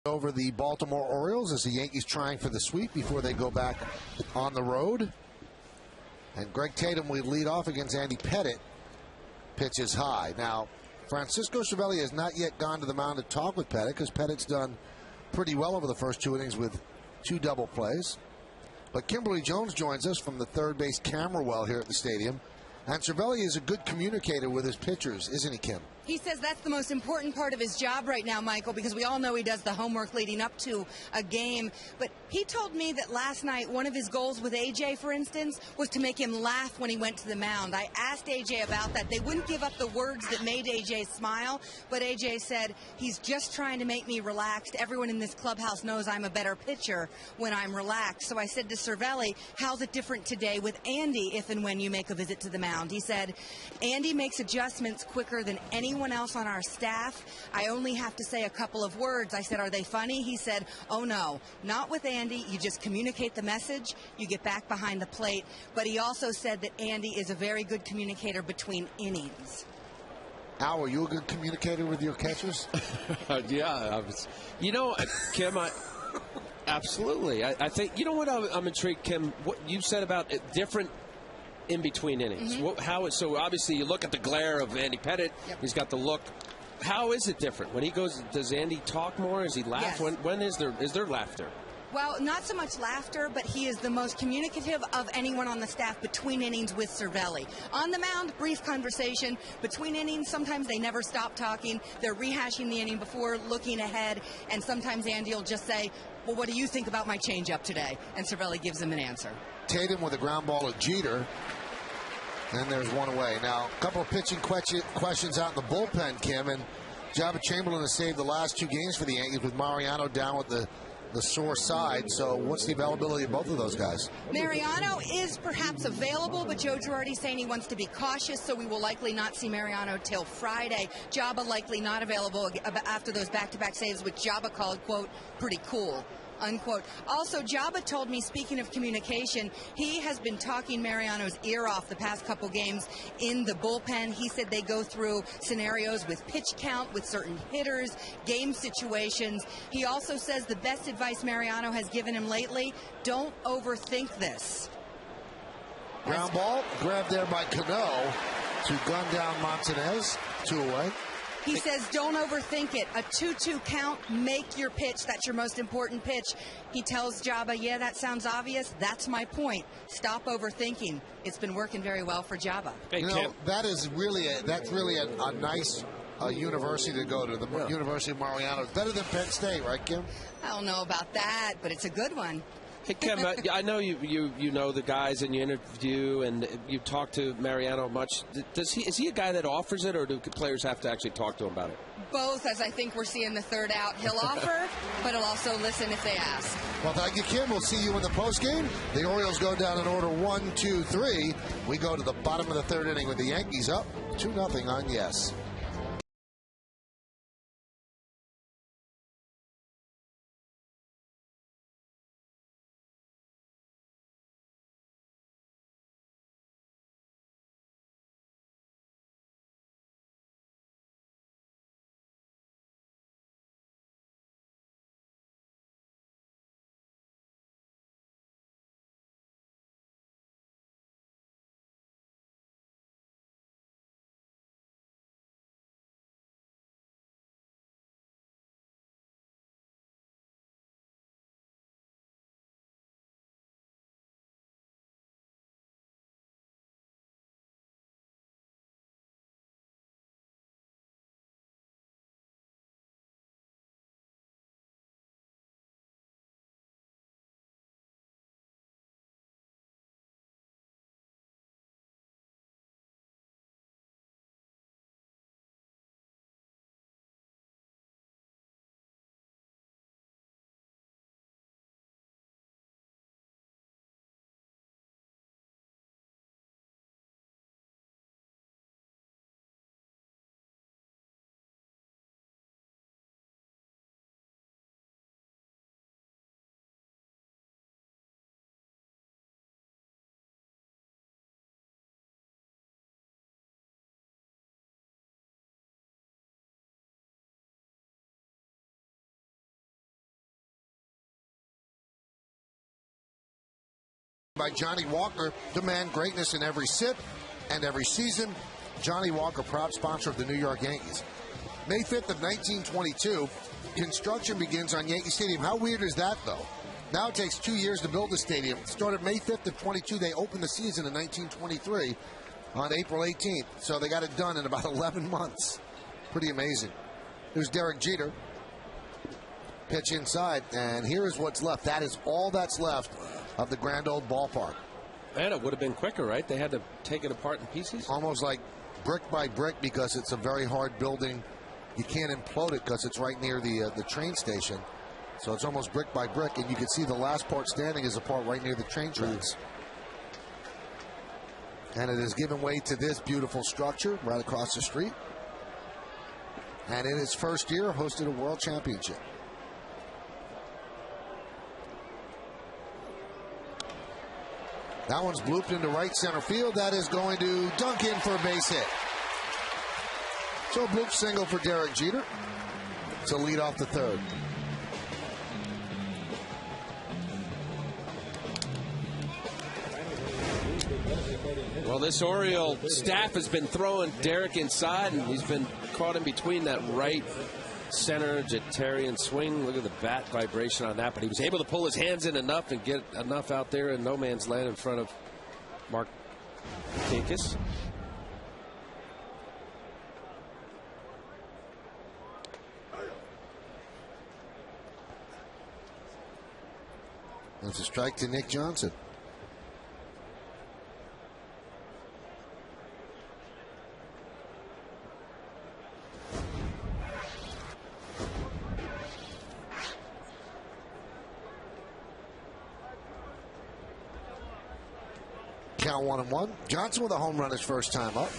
Over the Baltimore Orioles as the Yankees trying for the sweep before they go back on the road. And Greg Tatum will lead off against Andy Pettit. Pitches high. Now, Francisco Cervelli has not yet gone to the mound to talk with Pettit, because Pettit's done pretty well over the first 2 innings with 2 double plays. But Kimberly Jones joins us from the third base camera well here at the stadium. And Cervelli is a good communicator with his pitchers, isn't he, Kim? He says that's the most important part of his job right now, Michael, because we all know he does the homework leading up to a game. But he told me that last night one of his goals with AJ, for instance, was to make him laugh when he went to the mound. I asked AJ about that. They wouldn't give up the words that made AJ smile, but AJ said, he's just trying to make me relaxed. Everyone in this clubhouse knows I'm a better pitcher when I'm relaxed. So I said to Cervelli, how's it different today with Andy if and when you make a visit to the mound? He said, Andy makes adjustments quicker than anyone else on our staff. I only have to say a couple of words. I said, are they funny? He said, oh no, not with Andy. You just communicate the message, you get back behind the plate. But he also said that Andy is a very good communicator between innings. Al, are you a good communicator with your catchers? Yeah, you know, Kim, absolutely. I think, you know what, I'm intrigued, Kim, what you said about different in between innings. So obviously you look at the glare of Andy Pettitte. Yep. He's got the look. How is it different when he goes? Does Andy talk more? Does he laugh? Yes. When is there laughter? Well, not so much laughter, but he is the most communicative of anyone on the staff between innings with Cervelli. On the mound, brief conversation. Between innings, sometimes they never stop talking. They're rehashing the inning before, looking ahead, and sometimes Andy will just say, well, what do you think about my changeup today? And Cervelli gives him an answer. Tatum with a ground ball to Jeter. And there's one away. Now, a couple of pitching questions out in the bullpen, Kim. And Jabba Chamberlain has saved the last two games for the Yankees with Mariano down with the sore side. So what's the availability of both of those guys? Mariano is perhaps available, but Joe Girardi's saying he wants to be cautious, so we will likely not see Mariano till Friday. Jabba likely not available after those back-to-back saves, which Jabba called, quote, pretty cool, unquote. Also, Jabba told me, speaking of communication, he has been talking Mariano's ear off the past couple games in the bullpen. He said they go through scenarios with pitch count, with certain hitters, game situations. He also says the best advice Mariano has given him lately, don't overthink this. Ground ball, grabbed there by Cano to gun down Montanez, 2 away. He says, don't overthink it. A 2-2 count, make your pitch. That's your most important pitch. He tells Jabba, yeah, that sounds obvious. That's my point. Stop overthinking. It's been working very well for Jabba. Hey, you know, that's really a nice university to go to, the University of Mariano. Better than Penn State, right, Kim? I don't know about that, but it's a good one. Hey, Kim, I know you know the guys and you interview and you talk to Mariano much. Is he a guy that offers it, or do players have to actually talk to him about it? Both, as I think we're seeing the third out. He'll offer, but he'll also listen if they ask. Well, thank you, Kim. We'll see you in the postgame. The Orioles go down in order 1, 2, 3. We go to the bottom of the third inning with the Yankees up 2-0 on Yes. By Johnny Walker, demand greatness in every sip and every season. Johnny Walker, proud sponsor of the New York Yankees. May 5th of 1922, construction begins on Yankee Stadium. How weird is that, though? Now it takes 2 years to build the stadium. It started May 5th of 22. They opened the season in 1923 on April 18th. So they got it done in about 11 months. Pretty amazing. Here's Derek Jeter. Pitch inside, and here is what's left. That is all that's left of the grand old ballpark. And it would have been quicker, right? They had to take it apart in pieces. Almost like brick by brick, because it's a very hard building. You can't implode it because it's right near the train station. So it's almost brick by brick, and you can see the last part standing is a part right near the train tracks. And it has given way to this beautiful structure right across the street. And in its first year, hosted a world championship. That one's blooped into right center field. That is going to dunk in for a base hit. So a bloop single for Derek Jeter to lead off the third. Well, this Oriole staff has been throwing Derek inside, and he's been caught in between that right center Jeterian swing. Look at the bat vibration on that, but he was able to pull his hands in enough and get enough out there in no man's land in front of YANKEES. That's a strike to Nick Johnson. Count 1-1. Johnson with a home run his first time up.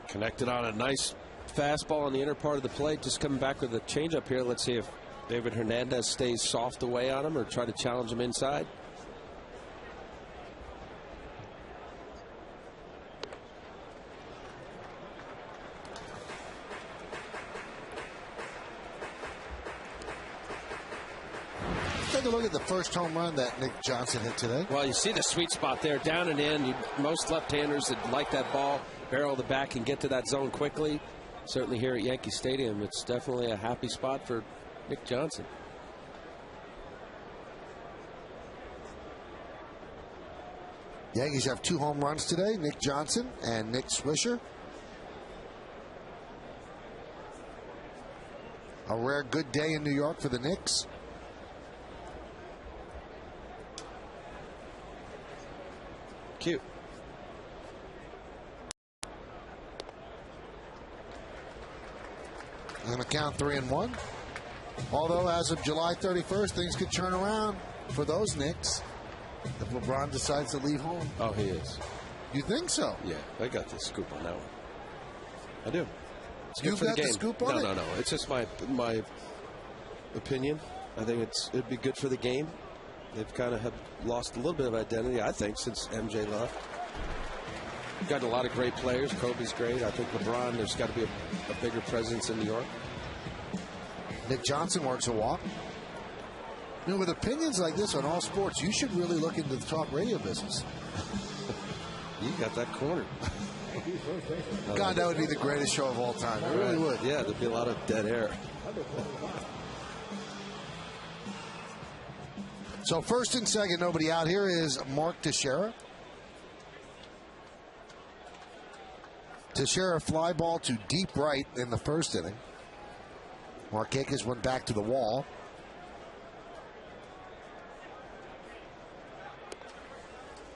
Connected on a nice fastball on the inner part of the plate. Just coming back with a changeup here. Let's see if David Hernandez stays soft away on him or try to challenge him inside. Take a look at the first home run that Nick Johnson hit today. Well, you see the sweet spot there, down and in. Most left-handers that like that ball barrel the back and get to that zone quickly. Certainly here at Yankee Stadium, it's definitely a happy spot for Nick Johnson. Yankees have 2 home runs today, Nick Johnson and Nick Swisher. A rare good day in New York for the Knicks. Cute. And a count 3-1. Although as of July 31st, things could turn around for those Knicks if LeBron decides to leave home. Oh, he is. You think so? Yeah, I got the scoop on that one. I do. It's good You've for got the game. the scoop on it? No. It's just my opinion. I think it'd be good for the game. They've kind of have lost a little bit of identity, I think, since MJ left. We've got a lot of great players. Kobe's great. I think LeBron, there's got to be a bigger presence in New York. Nick Johnson works a walk. You know, with opinions like this on all sports, you should really look into the talk radio business. You got that cornered. God, that would be the greatest show of all time. It really would. Yeah, there'd be a lot of dead air. So first and second, nobody out. Here is Mark Teixeira. Teixeira fly ball to deep right in the first inning. YANKEES went back to the wall.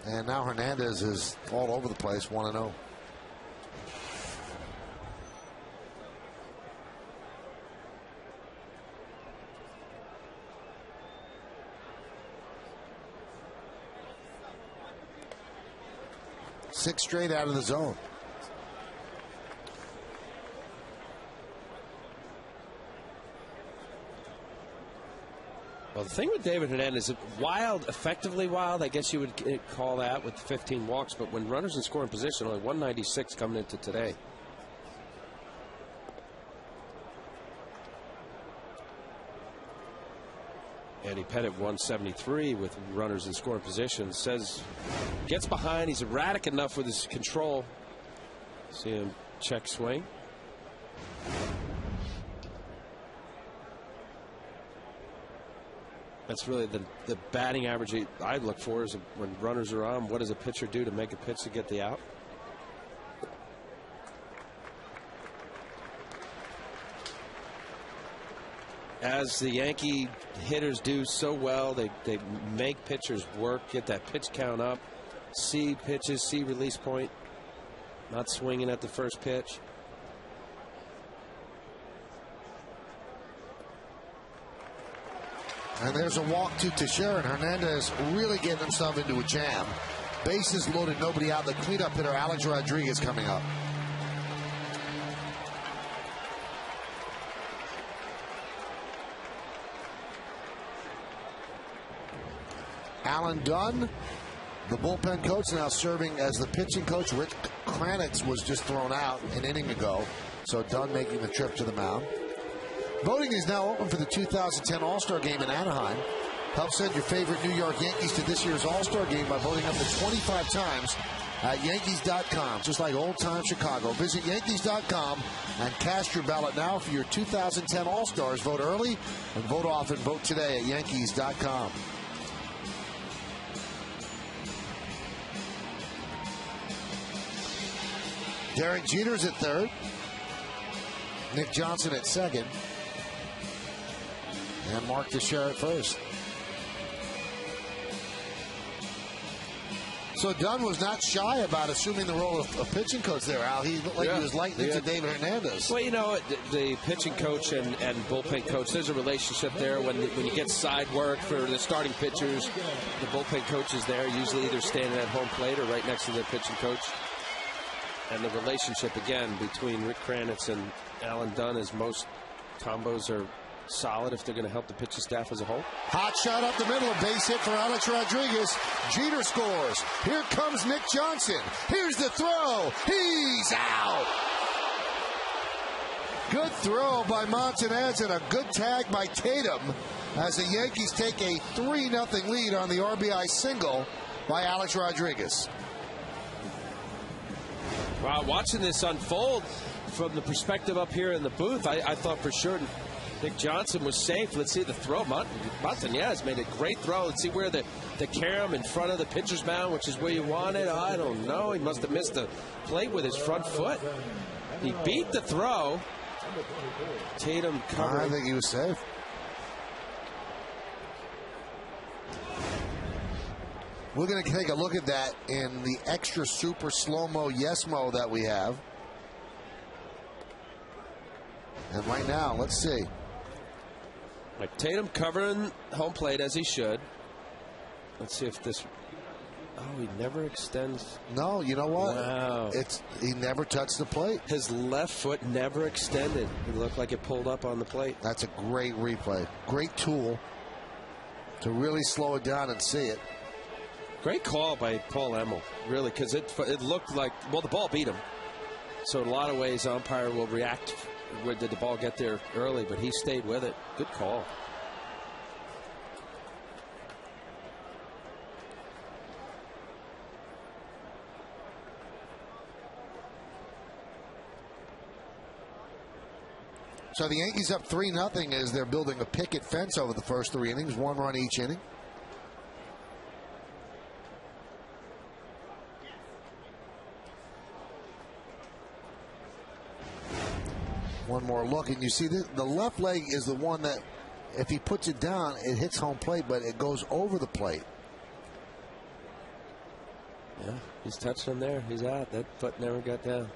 And now Hernandez is all over the place, 1-0. Six straight out of the zone. Well, the thing with David Hernandez is wild, effectively wild. I guess you would call that with 15 walks. But when runners in scoring position, only 196 coming into today. Andy Pettit 173 with runners in scoring position. Says gets behind. He's erratic enough with his control. See him check swing. That's really the batting average I look for is when runners are on, what does a pitcher do to make a pitch to get the out? As the Yankee hitters do so well, they make pitchers work, get that pitch count up, see pitches, see release point, not swinging at the first pitch. And there's a walk to Teixeira, and Hernandez really getting himself into a jam. Bases loaded, nobody out. The cleanup hitter, Alex Rodriguez, coming up. Alan Dunn, the bullpen coach, now serving as the pitching coach. Rick Kranitz was just thrown out an inning ago, so Dunn making the trip to the mound. Voting is now open for the 2010 All-Star Game in Anaheim. Help send your favorite New York Yankees to this year's All-Star Game by voting up to 25 times at Yankees.com, just like old-time Chicago. Visit Yankees.com and cast your ballot now for your 2010 All-Stars. Vote early and vote often. Vote today at Yankees.com. Derek Jeter's at third. Nick Johnson at second. And Mark Teixeira at first. So Dunn was not shy about assuming the role of pitching coach there, Al. He looked like he was lightning to David Hernandez. Well, you know, the pitching coach and bullpen coach, there's a relationship there. When you get side work for the starting pitchers, the bullpen coach is there, usually either standing at home plate or right next to the pitching coach. And the relationship, again, between Rick Kranitz and Alan Dunn is most combos are solid if they're going to help the pitching staff as a whole. Hot shot up the middle, a base hit for Alex Rodriguez. Jeter scores. Here comes Nick Johnson. Here's the throw. He's out. Good throw by Montanez and a good tag by Tatum as the Yankees take a 3-0 lead on the RBI single by Alex Rodriguez. Wow, watching this unfold from the perspective up here in the booth, I thought for sure Nick Johnson was safe. Let's see the throw. Montanez made a great throw. Let's see where the carom in front of the pitcher's mound, which is where you want it. I don't know. He must have missed the plate with his front foot. He beat the throw. Tatum covered. I think he was safe. We're going to take a look at that in the extra super slow-mo yes-mo that we have. And right now, let's see. Like Tatum covering home plate as he should. Let's see if this... Oh, he never extends. No, you know what? Wow. He never touched the plate. His left foot never extended. It looked like it pulled up on the plate. That's a great replay. Great tool to really slow it down and see it. Great call by Paul Emmel, really, because it looked like, well, the ball beat him. So in a lot of ways, umpire will react. Where did the ball get there early? But he stayed with it. Good call. So the Yankees up 3-0 as they're building a picket fence over the first 3 innings, 1 run each inning. One more look, and you see the left leg is the one that, if he puts it down, it hits home plate, but it goes over the plate. Yeah, he's touched him there. He's out. That foot never got down.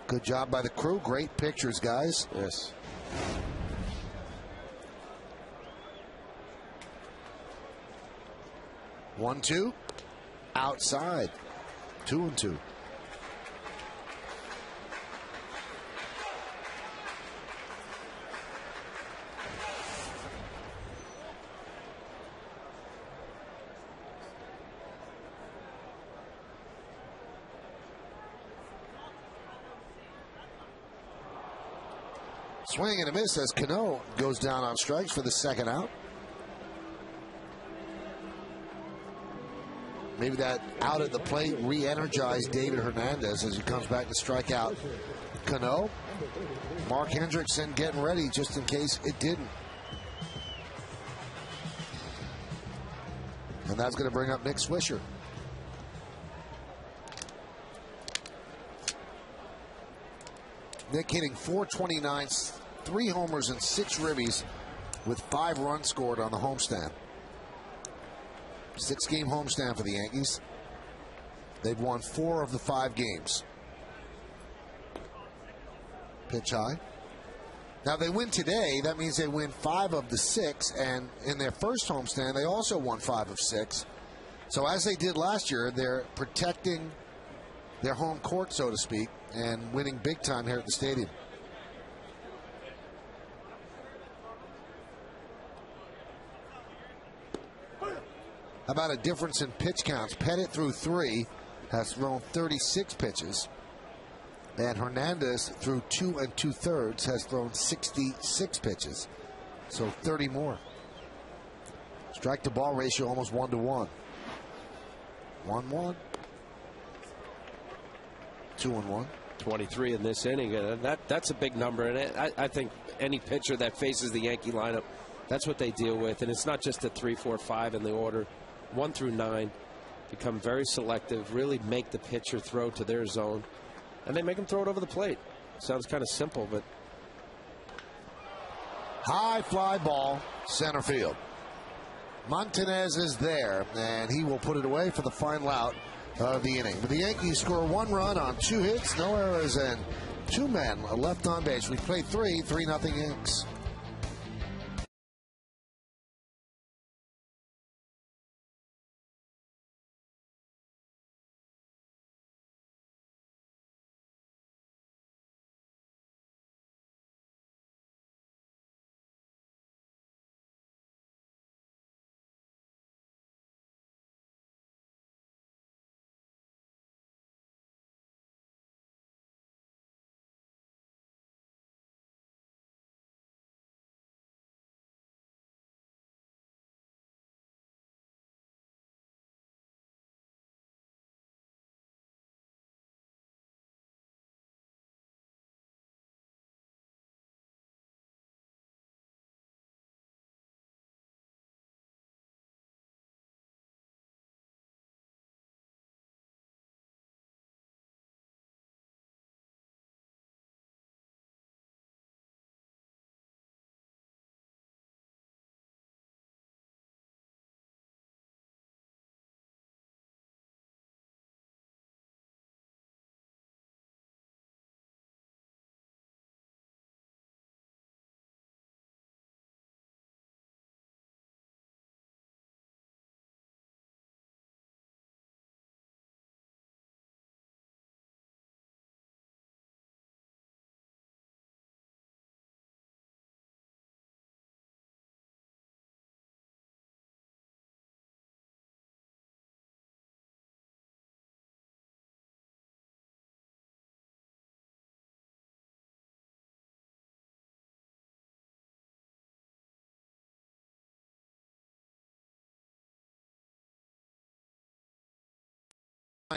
Good job by the crew. Great pictures, guys. Yes. One, two. Outside. 2-2. Swing and a miss as Cano goes down on strikes for the second out. maybe that out at the plate re-energized David Hernandez as he comes back to strike out Cano. Mark Hendrickson getting ready just in case it didn't. And that's going to bring up Nick Swisher. Nick hitting .429, 3 homers and 6 ribbies with 5 runs scored on the homestand. 6-game homestand for the Yankees. They've won 4 of the 5 games. Pitch high. Now they win today. That means they win 5 of the 6. And in their first homestand, they also won 5 of 6. So as they did last year, they're protecting their home court, so to speak, and winning big time here at the stadium. How about a difference in pitch counts? Pettit through 3 has thrown 36 pitches. And Hernandez through 2 2/3 has thrown 66 pitches. So 30 more. Strike to ball ratio almost 1-to-1. 1-1. 2-1. 23 in this inning. That's a big number. And I think any pitcher that faces the Yankee lineup, that's what they deal with. And it's not just a 3, 4, 5 in the order. 1 through 9 become very selective, really make the pitcher throw to their zone, and they make him throw it over the plate. Sounds kind of simple, but high fly ball, center field. Montanez is there, and he will put it away for the final out of the inning. But the Yankees score 1 run on 2 hits, no errors, and 2 men left on base. We played 3-0 Yanks.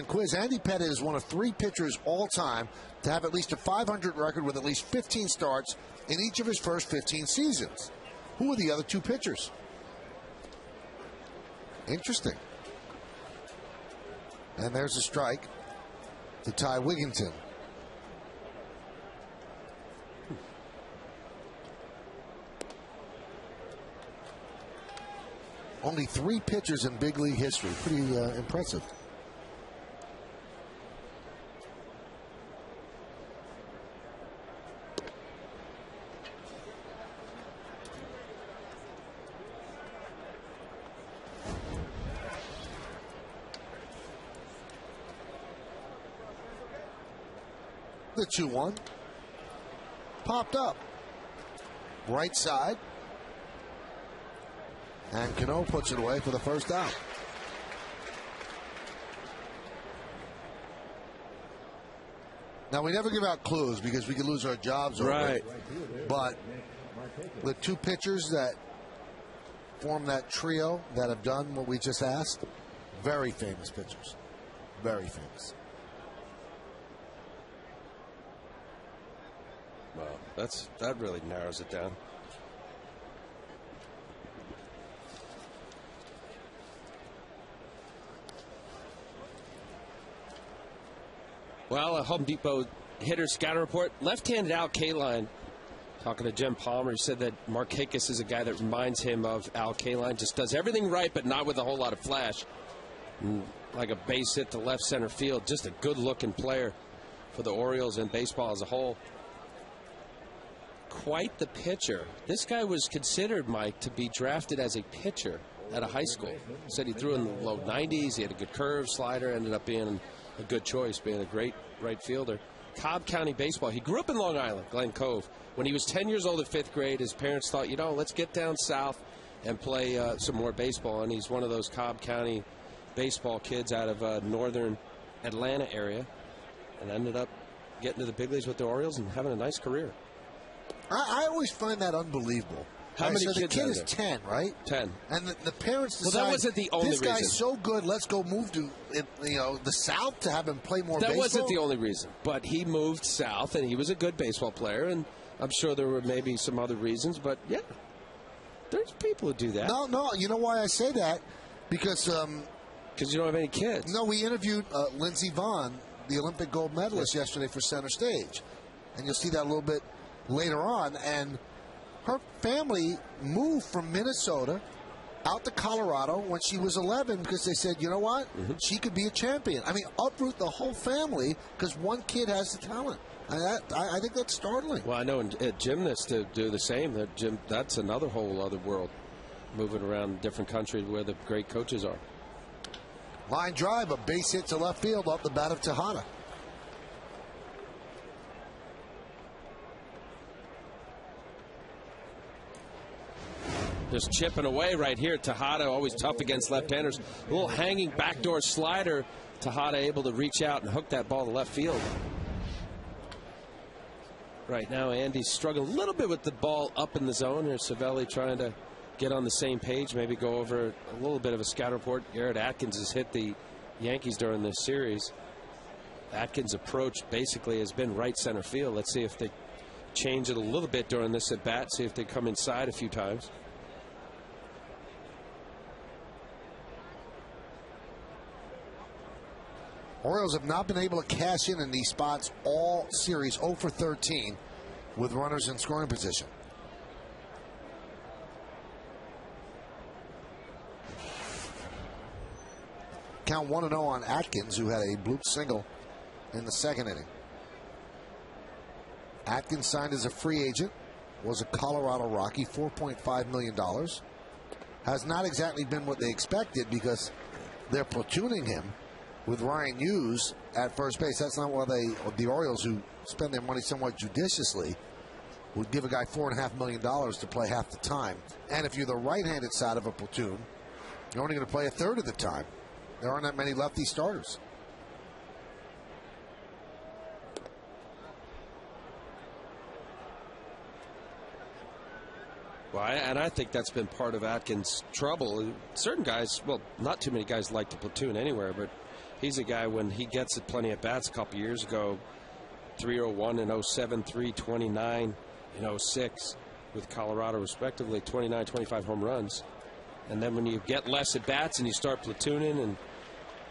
Quiz. Andy Pettit is one of 3 pitchers all time to have at least a .500 record with at least 15 starts in each of his first 15 seasons. Who are the other 2 pitchers? Interesting. And there's a strike to Ty Wigginton. Only 3 pitchers in big league history. Pretty impressive. The 2-1 popped up right side, and Cano puts it away for the first out. Now we never give out clues because we could lose our jobs over it. But the 2 pitchers that form that trio that have done what we just asked, Very famous pitchers. Very famous. Wow, that really narrows it down. Well, a Home Depot hitter scouting report. Left-handed Al Kaline. Talking to Jim Palmer, he said that Markakis is a guy that reminds him of Al Kaline. Just does everything right, but not with a whole lot of flash. Like a base hit to left center field. Just a good-looking player for the Orioles and baseball as a whole. Quite the pitcher. This guy was considered, Mike, to be drafted as a pitcher at a high school. Said he threw in the low 90s. He had a good curve, slider, ended up being a good choice, being a great right fielder. Cobb County baseball. He grew up in Long Island, Glen Cove. When he was 10 years old at 5th grade, his parents thought, let's get down south and play some more baseball. And he's one of those Cobb County baseball kids out of northern Atlanta area, and ended up getting to the big leagues with the Orioles and having a nice career. I always find that unbelievable. How many so kids the kid are is there? 10, right? 10. And the parents decide, that wasn't the only this guy's reason. so good, let's go move to the South to have him play more That baseball? wasn't the only reason. But he moved south, and he was a good baseball player, and I'm sure there were maybe some other reasons, but yeah, there's people who do that. No, you know why I say that? Because you don't have any kids. No, we interviewed Lindsey Vonn, the Olympic gold medalist, yesterday for Center Stage. And you'll see that a little bit later on. And her family moved from Minnesota out to Colorado when she was 11 because they said, you know what? She could be a champion. I mean, uproot the whole family because one kid has the talent. I think that's startling. Well, I know gymnasts do the same. That's another whole other world, moving around different countries where the great coaches are. Line drive, a base hit to left field off the bat of Tejada. Just chipping away right here. Tejada always tough against left-handers. A little hanging backdoor slider. Tejada able to reach out and hook that ball to left field. Right now, Andy's struggling a little bit with the ball up in the zone. Here's Savelli trying to get on the same page, maybe go over a little bit of a scout report. Garrett Atkins has hit the Yankees during this series. Atkins' approach basically has been right center field. Let's see if they change it a little bit during this at bat, see if they come inside a few times. Orioles have not been able to cash in these spots all series, 0 for 13 with runners in scoring position. Count 1-0 on Atkins, who had a bloop single in the second inning. Atkins signed as a free agent, was a Colorado Rocky, $4.5 million. Has not exactly been what they expected because they're platooning him with Ryan Hughes at first base. That's not why the Orioles, who spend their money somewhat judiciously, would give a guy $4.5 million to play half the time. And if you're the right-handed side of a platoon, you're only going to play a third of the time. There aren't that many lefty starters. Well, and I think that's been part of Atkins' trouble. Certain guys, well, not too many guys like to platoon anywhere, but he's a guy, when he gets plenty at bats a couple years ago, 301 in 07, 329 in 06 with Colorado, respectively, 29, 25 home runs. And then when you get less at bats and you start platooning, and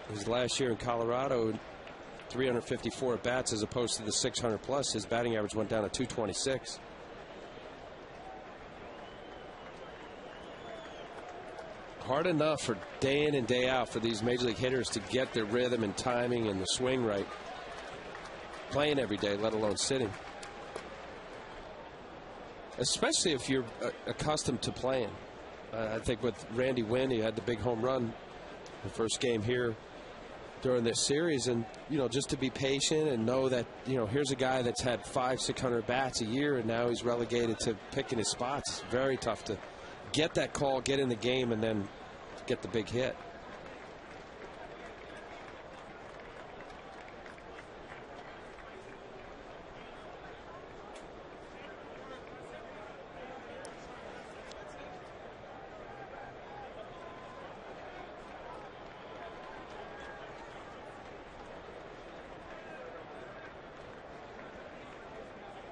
his last year in Colorado, 354 at bats as opposed to the 600 plus, his batting average went down to 226. Hard enough for day in and day out for these major league hitters to get their rhythm and timing and the swing right. Playing every day, let alone sitting. Especially if you're accustomed to playing. I think with Randy Wynn, he had the big home run the first game here during this series, and just to be patient and know that here's a guy that's had 500-600 bats a year, and now he's relegated to picking his spots. It's very tough to get that call, get in the game, and then get the big hit.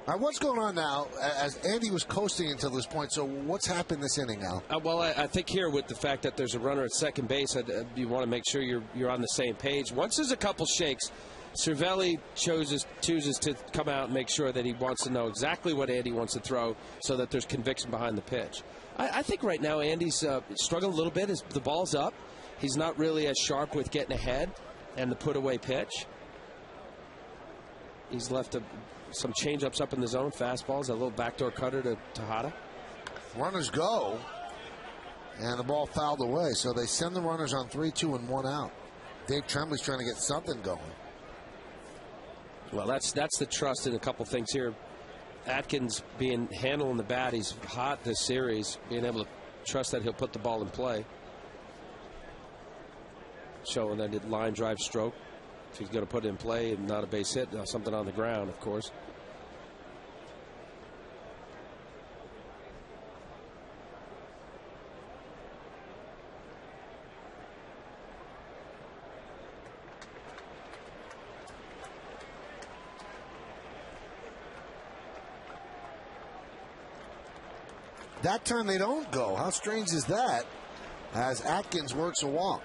All right, what's going on now? As Andy was coasting until this point, so what's happened this inning now? Well, I think here with the fact that there's a runner at second base, you want to make sure you're on the same page. Once there's a couple shakes, Cervelli chooses to come out and make sure that he wants to know exactly what Andy wants to throw so that there's conviction behind the pitch. I think right now Andy's struggling a little bit. The ball's up. He's not really as sharp with getting ahead and the put-away pitch. He's left some change-ups up in the zone, fastballs, a little backdoor cutter to Tejada. Runners go, and the ball fouled away, so they send the runners on 3-2 and 1 out. Dave Tremblay's trying to get something going. Well, that's the trust in a couple things here. Atkins handling the bat, he's hot this series, being able to trust that he'll put the ball in play. Showing that it line drive stroke. If he's going to put it in play and not a base hit, something on the ground, of course. That time they don't go. How strange is that? As Atkins works a walk.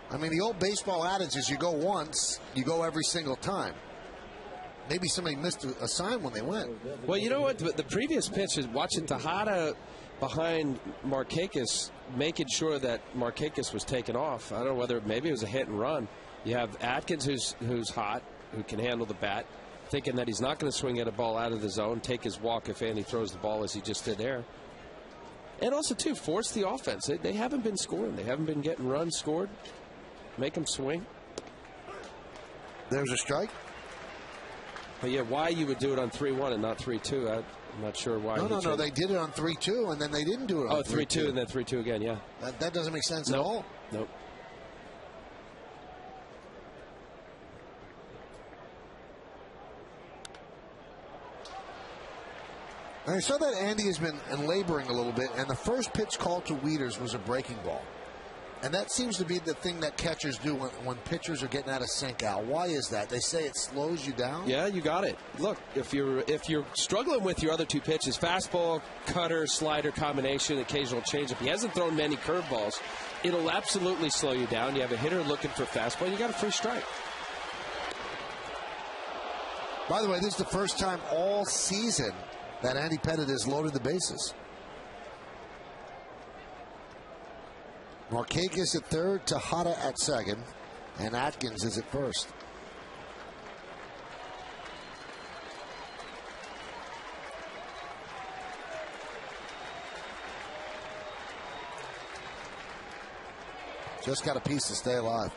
I mean, the old baseball adage is you go once, you go every single time. Maybe somebody missed a sign when they went. Well, you know what? The previous pitch is watching Tejada behind Markakis, making sure that Markakis was taken off. I don't know whether maybe it was a hit and run. You have Atkins who's hot, who can handle the bat, thinking that he's not going to swing at a ball out of the zone, take his walk if Andy throws the ball as he just did there. And also, too, force the offense. They haven't been scoring. They haven't been getting runs scored. Make them swing. There's a strike. But yeah, why you would do it on 3-1 and not 3-2, I'm not sure why. No, they did it on 3-2, and then they didn't do it on 3-2. 3-2 and then 3-2 again, yeah. That doesn't make sense at all. Nope. And I saw that Andy has been laboring a little bit, and the first pitch called to Wieters was a breaking ball. And that seems to be the thing that catchers do when pitchers are getting out of sync, Al. Why is that? They say it slows you down? Yeah, you got it. Look, if you're struggling with your other two pitches, fastball, cutter, slider combination, occasional changeup, he hasn't thrown many curveballs, it'll absolutely slow you down. You have a hitter looking for fastball, you got a free strike. By the way, this is the first time all season that Andy Pettitte has loaded the bases. Markakis at third, Tejada at second, and Atkins is at first. Just got a piece to stay alive.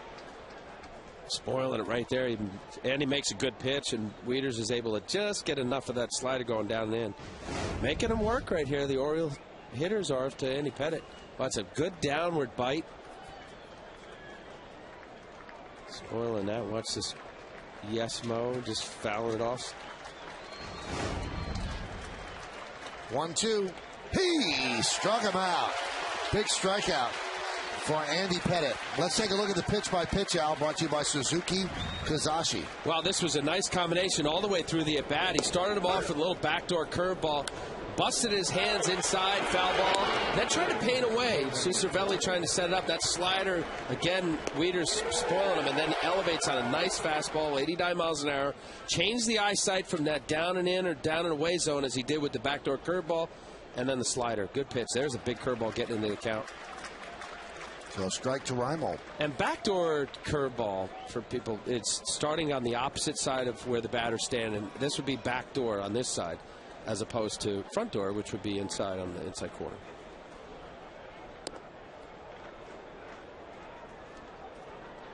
Spoiling it right there. Andy makes a good pitch, and Wieters is able to just get enough of that slider going down and in. Making him work right here, the Orioles hitters are to Andy Pettitte. Well, it's a good downward bite. Spoiling that. Watch this. Yes, Mo just fouling it off. 1-2. He struck him out. Big strikeout for Andy Pettitte. Let's take a look at the pitch-by-pitch, Al, brought to you by Suzuki Kazashi. Wow, this was a nice combination all the way through the at-bat. He started him off with a little backdoor curveball. Busted his hands inside, foul ball. Then tried to paint away. See Cervelli trying to set it up. That slider, again, Wieters spoiling him, and then elevates on a nice fastball, 89 miles an hour. Changed the eyesight from that down and in or down and away zone as he did with the backdoor curveball, and then the slider. Good pitch. There's a big curveball getting into the count. So strike to Reimold. And backdoor curveball for people, it's starting on the opposite side of where the batter's standing. This would be backdoor on this side, as opposed to front door, which would be inside on the inside corner.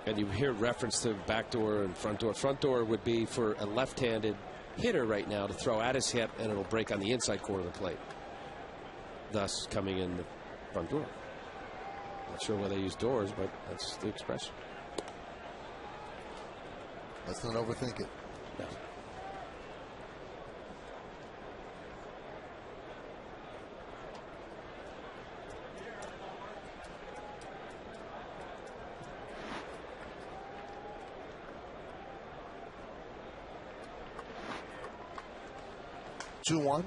And you hear reference to back door and front door. Front door would be for a left-handed hitter right now to throw at his hip, and it'll break on the inside corner of the plate, thus coming in the front door. Not sure why they use doors, but that's the expression. Let's not overthink it. No. 2-1.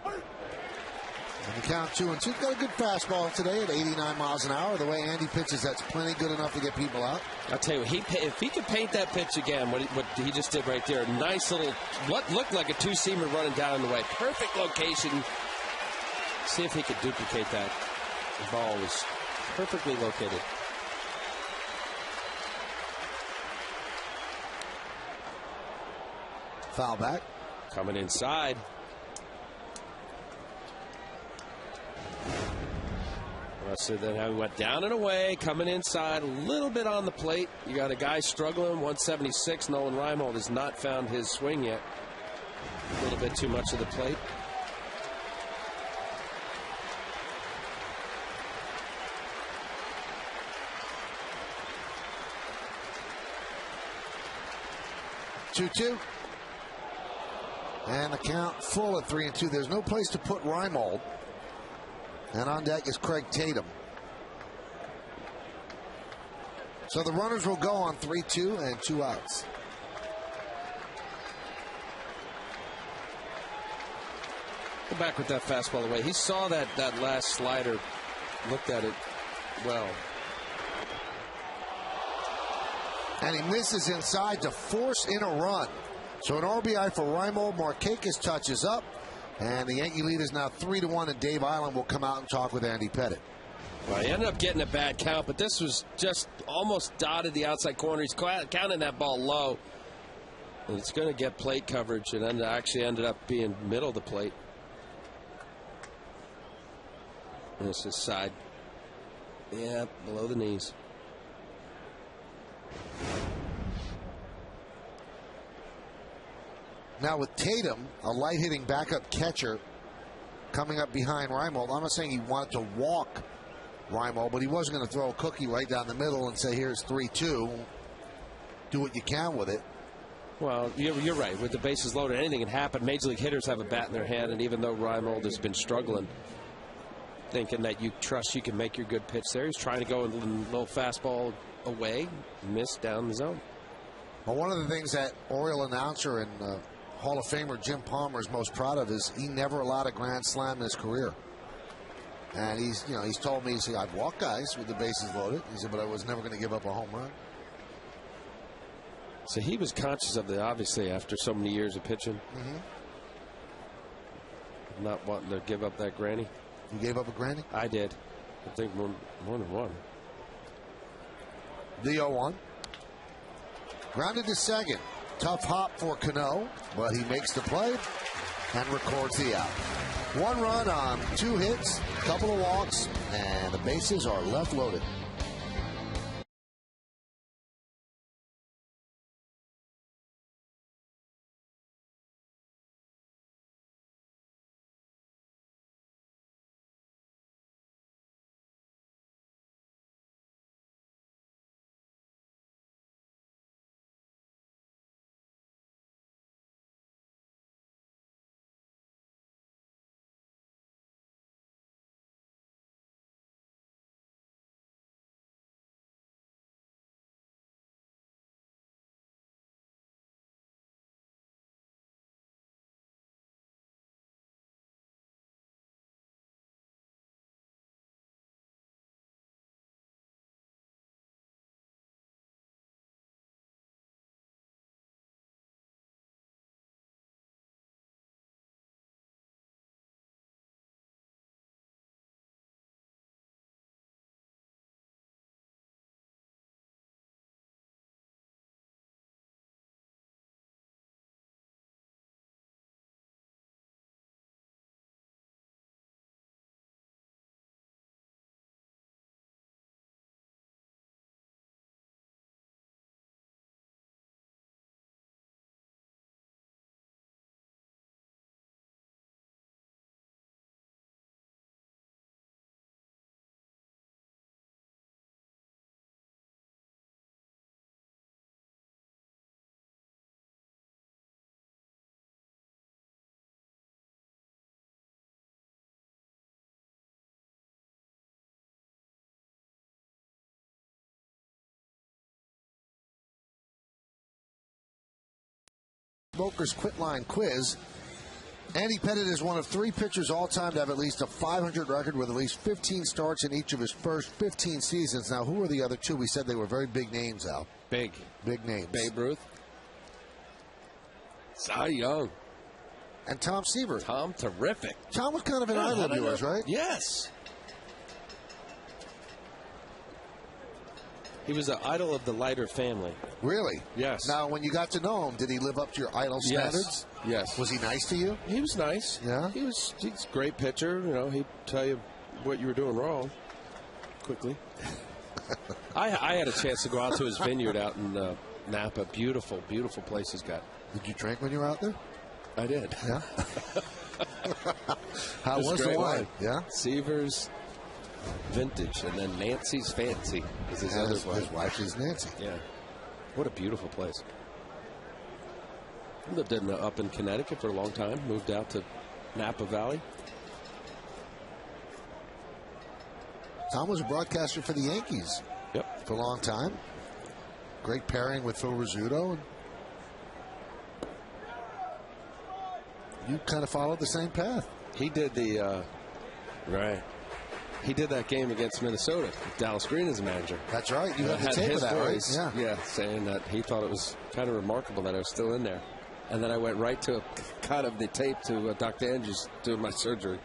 And the count 2-2. Got a good fastball today at 89 miles an hour. The way Andy pitches, that's plenty good enough to get people out. I'll tell you, if he could paint that pitch again, what he just did right there, nice little, what looked like a two-seamer running down the way. Perfect location. See if he could duplicate that. The ball was perfectly located. Foul back. Coming inside. So then he went down and away, coming inside, a little bit on the plate. You got a guy struggling, 176. Nolan Reimold has not found his swing yet. A little bit too much of the plate. Two-two. And the count full at 3-2. There's no place to put Reimold. And on deck is Craig Tatum. So the runners will go on 3-2 and 2 outs. Go back with that fastball away. He saw that last slider, looked at it well. And he misses inside to force in a run. So an RBI for Reimold. Markakis touches up. And the Yankee lead is now 3-1, and Dave Island will come out and talk with Andy Pettitte. Well, he ended up getting a bad count, but this was just almost dotted the outside corner. He's counting that ball low. And it's going to get plate coverage, and actually ended up being middle of the plate. And this is side. Yeah, below the knees. Now with Tatum, a light-hitting backup catcher coming up behind Reimold. I'm not saying he wanted to walk Reimold, but he wasn't going to throw a cookie right down the middle and say, here's 3-2. Do what you can with it. Well, you're right. With the bases loaded, anything can happen. Major league hitters have a bat in their hand, and even though Reimold has been struggling, thinking that you trust you can make your good pitch there, he's trying to go a little fastball away, missed down the zone. Well, one of the things that Oriole announcer and Hall of Famer Jim Palmer is most proud of is he never allowed a grand slam in his career. And he's told me, I've walked guys with the bases loaded. He said, but I was never going to give up a home run. So he was conscious of it, obviously, after so many years of pitching. Not wanting to give up that granny. You gave up a granny? I did. I think more than one. The 0-1. Grounded to second. Tough hop for Cano, but he makes the play and records the out. 1 run on 2 hits, couple of walks, and the bases are left loaded. Smokers Quit Line Quiz. Andy Pettitte is one of 3 pitchers all-time to have at least a .500 record with at least 15 starts in each of his first 15 seasons. Now, who are the other 2? We said they were very big names, Al. Big names. Babe Ruth. Cy Young. And Tom Seaver. Tom, terrific. Tom was kind of an idol of yours, right? Yes. He was an idol of the Leiter family. Really? Yes. Now, when you got to know him, did he live up to your idol standards? Yes. Was he nice to you? He was nice. Yeah? He's a great pitcher. You know, he'd tell you what you were doing wrong quickly. I had a chance to go out to his vineyard out in Napa. Beautiful, beautiful place he's got. Did you drink when you were out there? I did. Yeah. How was the wine? Yeah. Seaver's Vintage, and then Nancy's Fancy is his other wife. His wife is Nancy. Yeah. What a beautiful place. Lived up in Connecticut for a long time. Moved out to Napa Valley. Tom was a broadcaster for the Yankees. Yep. For a long time. Great pairing with Phil Rizzuto. You kind of followed the same path. He did the right. He did that game against Minnesota with Dallas Green as a manager. That's right. You had the tape his of that, voice, right? Yeah, saying that he thought it was kind of remarkable that I was still in there. And then I went right to a cut of the tape to Dr. Andrews doing my surgery.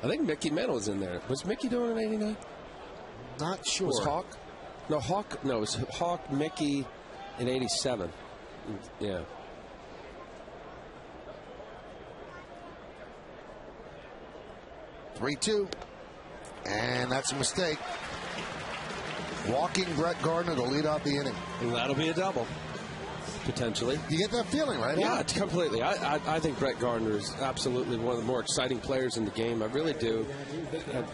I think Mickey Mantle was in there. Was Mickey doing it in '89? Not sure. Was Hawk? No, Hawk. No, it was Hawk, Mickey in '87. Yeah. 3-2. And that's a mistake. Walking Brett Gardner to lead off the inning. And that'll be a double, potentially. You get that feeling, right? Yeah, completely. I think Brett Gardner is absolutely one of the more exciting players in the game. I really do.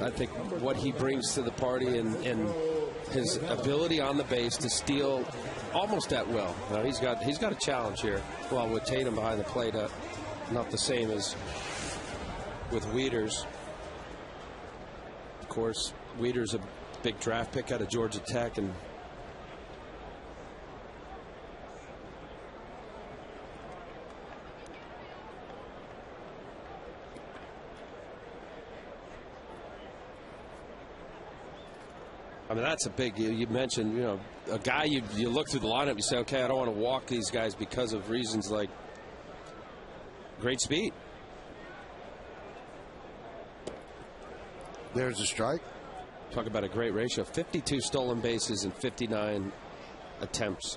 I think what he brings to the party and his ability on the base to steal almost at will. Now, he's got a challenge here. Well, with Tatum behind the plate, not the same as with Wieters. Of course, Wieters a big draft pick out of Georgia Tech, and I mean, that's a big. You mentioned, a guy you look through the lineup, you say, okay, I don't want to walk these guys because of reasons like great speed. There's a strike. Talk about a great ratio. 52 stolen bases and 59 attempts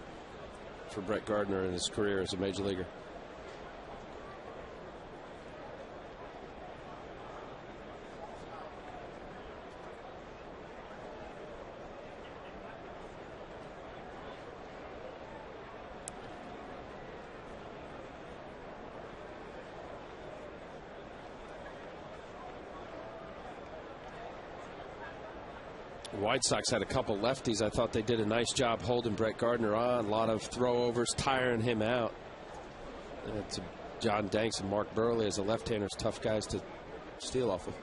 for Brett Gardner in his career as a major leaguer. White Sox had a couple lefties. I thought they did a nice job holding Brett Gardner on. A lot of throwovers, tiring him out. It's John Danks and Mark Burley as the left-handers, tough guys to steal off of.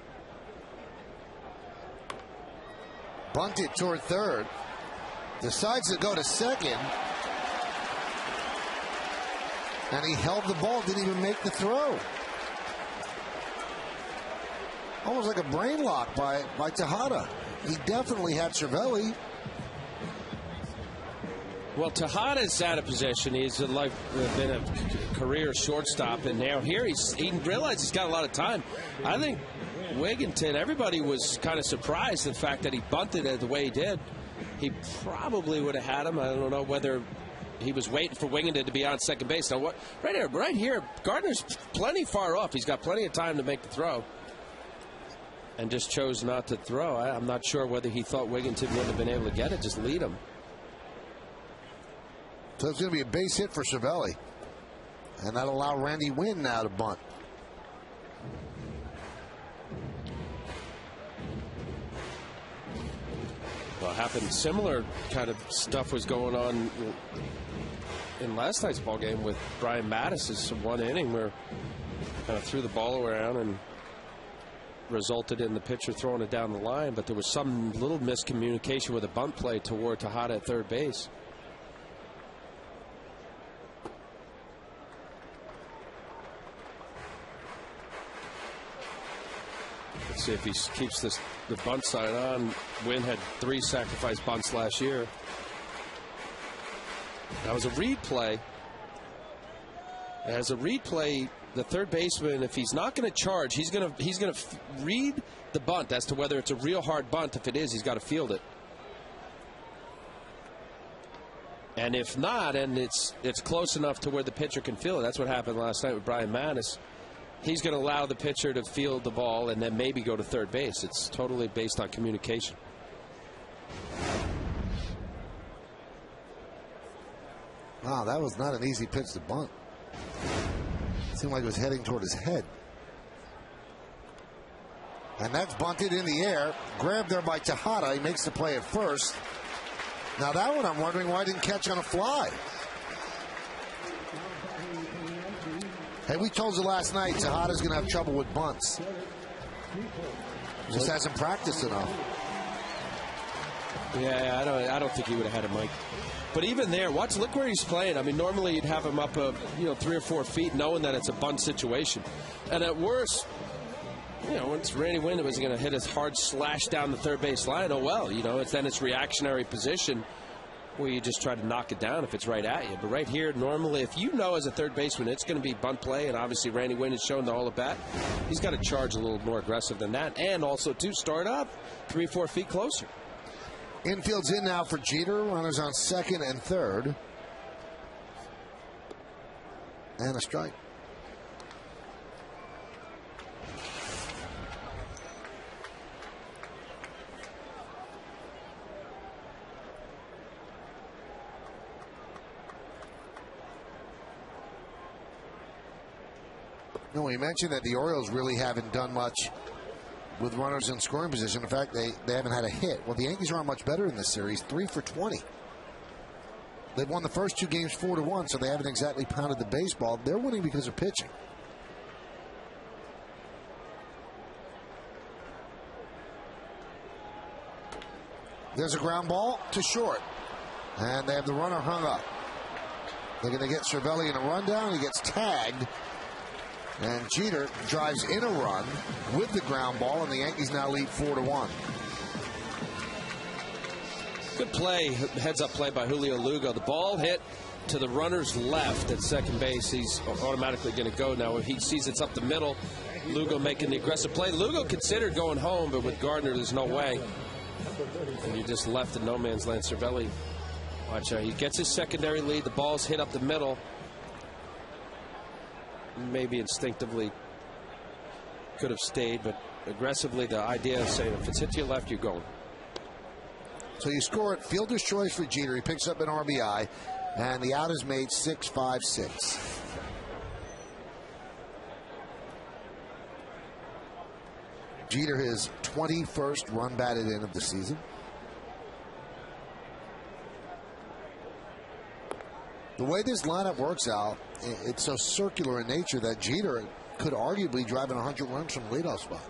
Bunted toward third. Decides to go to second. And he held the ball, didn't even make the throw. Almost like a brain lock by Tejada. He definitely had Cervelli. Well, Tejada's out of position. He's been a career shortstop, and now here he realized he's got a lot of time. I think Wigginton, everybody was kind of surprised at the fact that he bunted it the way he did. He probably would have had him. I don't know whether he was waiting for Wigginton to be on second base. Now, right here, Gardner's plenty far off. He's got plenty of time to make the throw. And just chose not to throw. I'm not sure whether he thought Wigginton wouldn't have been able to get it. Just lead him. So it's going to be a base hit for Cervelli. And that'll allow Randy Wynn now to bunt. Well, happened similar kind of stuff was going on in last night's ball game with Brian Mattis's one inning where kind of threw the ball around and resulted in the pitcher throwing it down the line, but there was some little miscommunication with a bunt play toward Tejada at third base. See if he keeps the bunt side on. Wynn had 3 sacrifice bunts last year. That was a read play. As a read play, the third baseman, if he's not going to charge, he's going to read the bunt as to whether it's a real hard bunt. If it is, he's got to field it. And if not, and it's close enough to where the pitcher can field it, that's what happened last night with Brian Mattis. He's going to allow the pitcher to field the ball and then maybe go to third base. It's totally based on communication. Wow, that was not an easy pitch to bunt. It seemed like it was heading toward his head. And that's bunted in the air. Grabbed there by Tejada. He makes the play at first. Now that one I'm wondering why it didn't catch on a fly. Hey, we told you last night Tejada's going to have trouble with bunts. Just hasn't practiced enough. Yeah, I don't think he would have had it, Mike. But even there, look where he's playing. I mean, normally you'd have him up, 3 or 4 feet, knowing that it's a bunt situation. And at worst, once Randy Wynn was going to hit his hard slash down the third base line, it's reactionary position where you just try to knock it down if it's right at you. But right here, normally, if you know as a third baseman it's going to be bunt play, and obviously Randy Wynn has shown the all at bat, he's got to charge a little more aggressive than that, and also to start up 3 or 4 feet closer. Infield's in now for Jeter. Runners on second and third. And a strike. No, we mentioned that the Orioles really haven't done much with runners in scoring position. In fact, they haven't had a hit. Well, the Yankees aren't much better in this series, 3 for 20. They've won the first 2 games 4-1, so they haven't exactly pounded the baseball. They're winning because of pitching. There's a ground ball to short. And they have the runner hung up. They're going to get Cervelli in a rundown. He gets tagged. And Jeter drives in a run with the ground ball, and the Yankees now lead 4-1. Good play, heads-up play by Julio Lugo. The ball hit to the runner's left at second base. He's automatically going to go now. If he sees it's up the middle, Lugo making the aggressive play. Lugo considered going home, but with Gardner, there's no way. And you just left in no man's land. Cervelli, watch out. He gets his secondary lead. The ball's hit up the middle. Maybe instinctively could have stayed, but aggressively the idea is saying if it's hit to your left, you're going. So you score it, fielder's choice for Jeter. He picks up an RBI, and the out is made 6-5-6. Jeter his 21st run batted in of the season. The way this lineup works out, it's so circular in nature that Jeter could arguably drive in 100 runs from the leadoff spot.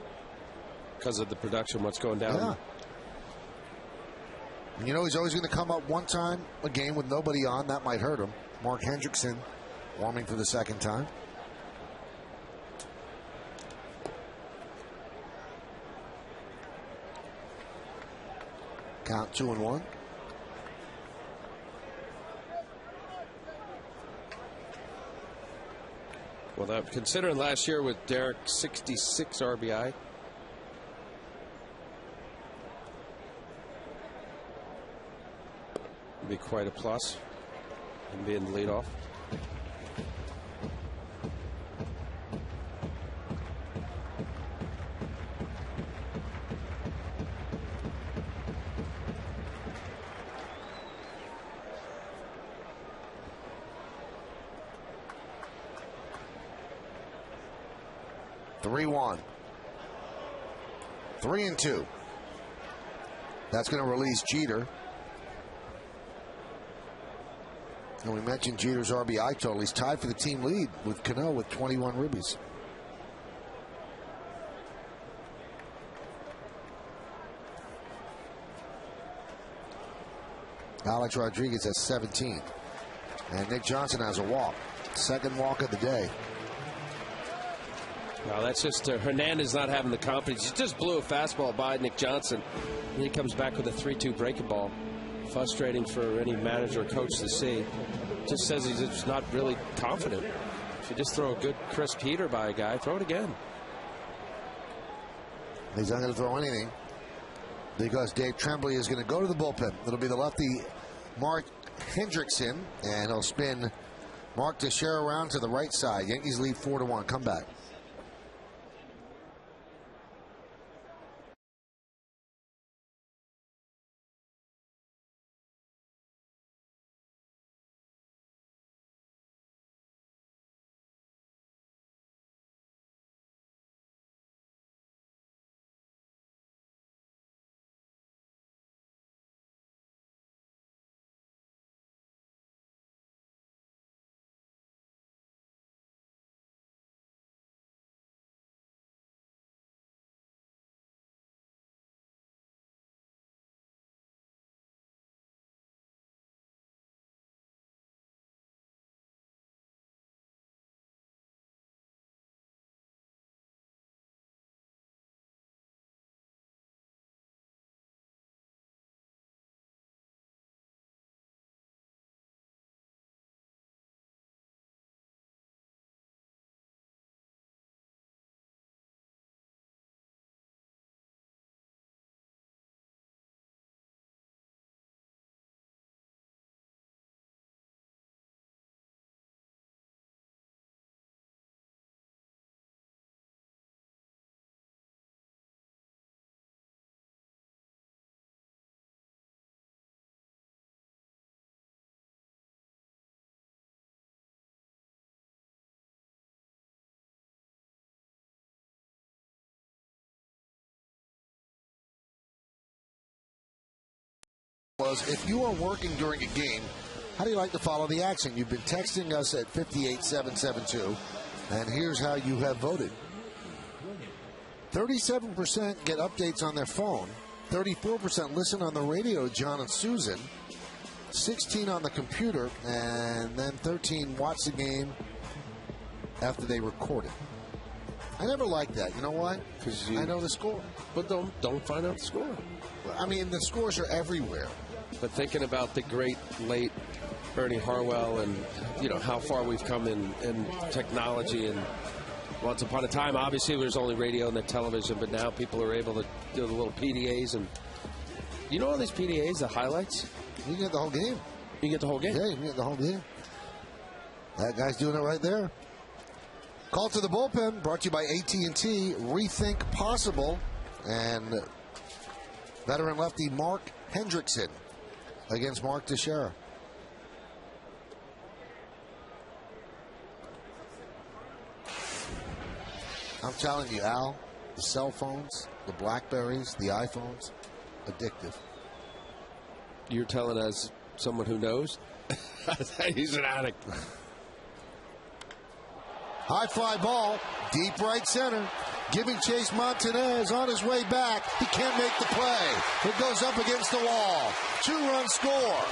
Because of the production, what's going down. Yeah. And he's always going to come up one time a game with nobody on. That might hurt him. Mark Hendrickson warming for the second time. Count 2-1. Well, considering last year with Derek 66 RBI. Would be quite a plus in being the leadoff. (3-1). 3-2. That's going to release Jeter. And we mentioned Jeter's RBI total. He's tied for the team lead with Cano with 21 ribbies. Alex Rodriguez has 17. And Nick Johnson has a walk. Second walk of the day. Well, that's just Hernandez not having the confidence. He just blew a fastball by Nick Johnson. And he comes back with a 3-2 breaking ball. Frustrating for any manager or coach to see. Just says he's just not really confident. If you just throw a good crisp heater by a guy, throw it again. He's not going to throw anything because Dave Tremblay is going to go to the bullpen. It'll be the lefty Mark Hendrickson, and he'll spin Mark Teixeira around to the right side. Yankees lead 4-1. Come back. Was if you are working during a game, how do you like to follow the action? You've been texting us at 58772, and here's how you have voted. 37% get updates on their phone, 34% listen on the radio, John and Susan, 16 on the computer, and then 13 watch the game after they record it. I never liked that. You know why? Because I know the score. But don't find out the score. I mean, the scores are everywhere. But thinking about the great late Ernie Harwell and, you know, how far we've come in technology, and once upon a time, obviously, there was only radio and the television, but now people are able to do the little PDAs. And you know all these PDAs, the highlights? You can get the whole game. You can get the whole game? Yeah, you can get the whole game. That guy's doing it right there. Call to the bullpen, brought to you by AT&T. Rethink possible. And veteran lefty Mark Hendrickson against Mark Teixeira. I'm telling you, Al, the cell phones, the Blackberries, the iPhones, addictive. You're telling us someone who knows? He's an addict. High fly ball, deep right center. Giving chase Montanez on his way back. He can't make the play. It goes up against the wall. 2-run score.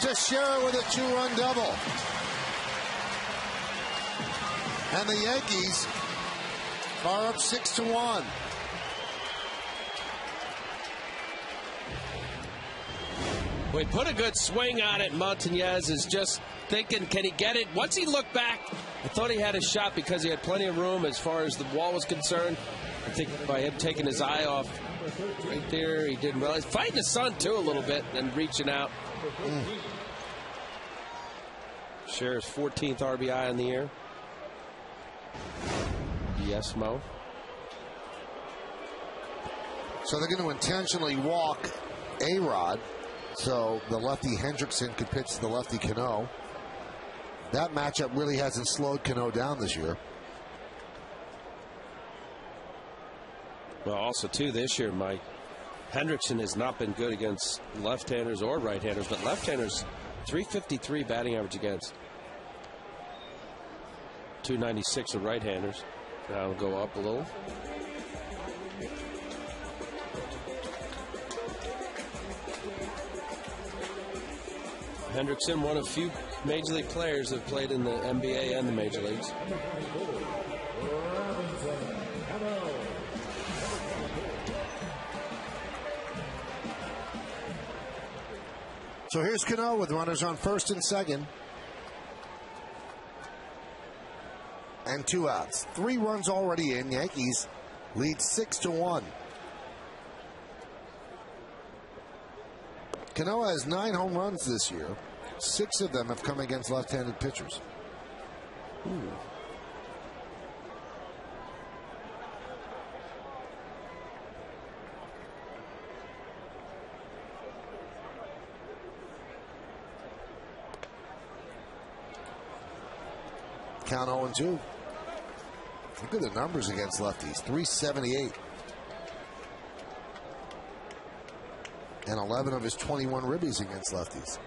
Teixeira with a 2-run double. And the Yankees are up 6-1. We put a good swing on it. Montanez is just thinking, can he get it? Once he looked back, I thought he had a shot because he had plenty of room as far as the wall was concerned. I think by him taking his eye off right there, he didn't realize. Fighting the sun, too, a little bit and reaching out. Shares 14th RBI in the year. Yes, Mo. So they're going to intentionally walk A-Rod, so the lefty Hendrickson could pitch the lefty Cano. That matchup really hasn't slowed Cano down this year. Well, also, too, this year, Mike, Hendrickson has not been good against left-handers or right-handers, but left-handers, 353 batting average against. 296 of right-handers. Now it'll go up a little. Hendrickson, one of few Major League players that have played in the NBA and the Major Leagues. So here's Cano with runners on first and second. And 2 outs. 3 runs already in. Yankees lead 6-1. Cano has 9 home runs this year. 6 of them have come against left-handed pitchers. Ooh. Count 0-2. Look at the numbers against lefties. 378. And 11 of his 21 ribbies against lefties.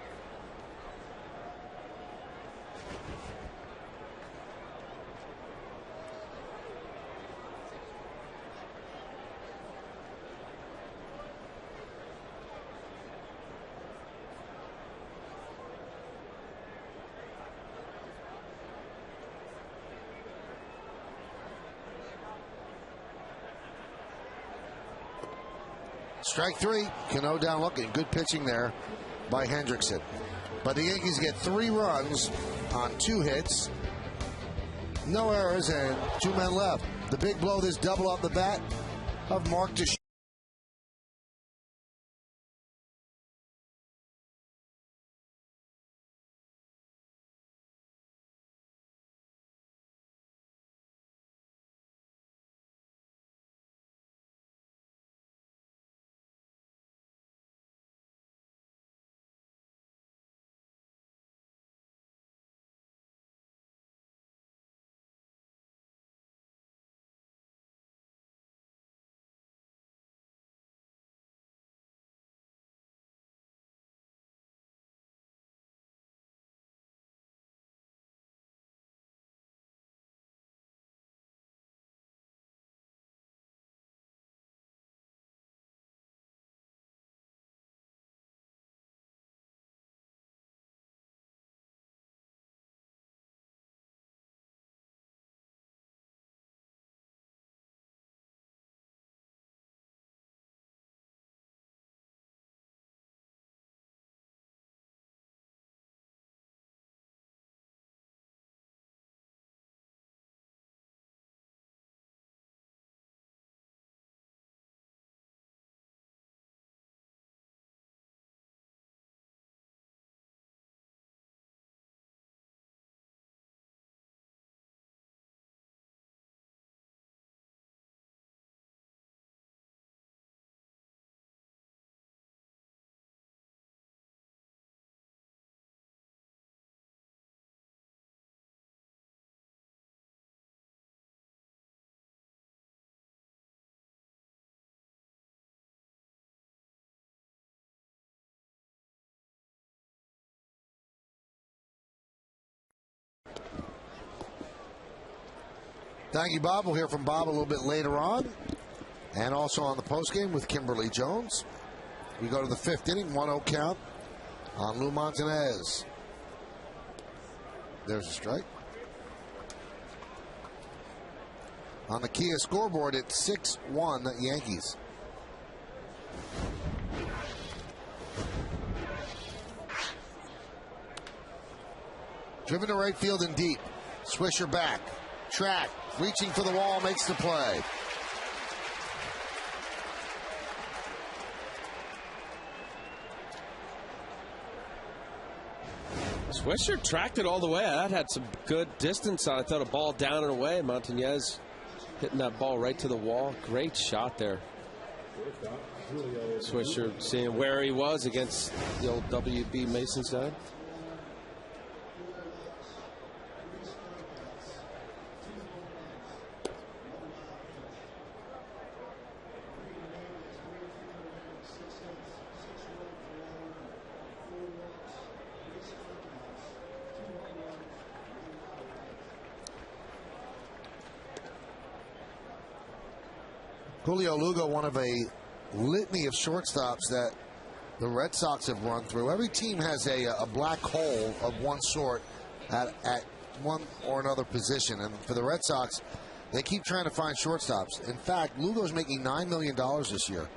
Strike 3. Cano down looking. Good pitching there by Hendrickson. But the Yankees get 3 runs on 2 hits. No errors and 2 men left. The big blow, this double off the bat of Mark Deshaun. Thank you, Bob. We'll hear from Bob a little bit later on. And also on the postgame with Kimberly Jones. We go to the 5th inning, 1-0 count on Lou Montanez. There's a strike. On the Kia scoreboard, it's 6-1 Yankees. Driven to right field and deep. Swisher back. Track. Reaching for the wall, makes the play. Swisher tracked it all the way. That had some good distance. I thought a ball down and away. Montanez hitting that ball right to the wall. Great shot there. Swisher seeing where he was against the old W.B. Mason side. Julio Lugo, one of a litany of shortstops that the Red Sox have run through. Every team has a black hole of one sort at one or another position. And for the Red Sox, they keep trying to find shortstops. In fact, Lugo's making $9 million this year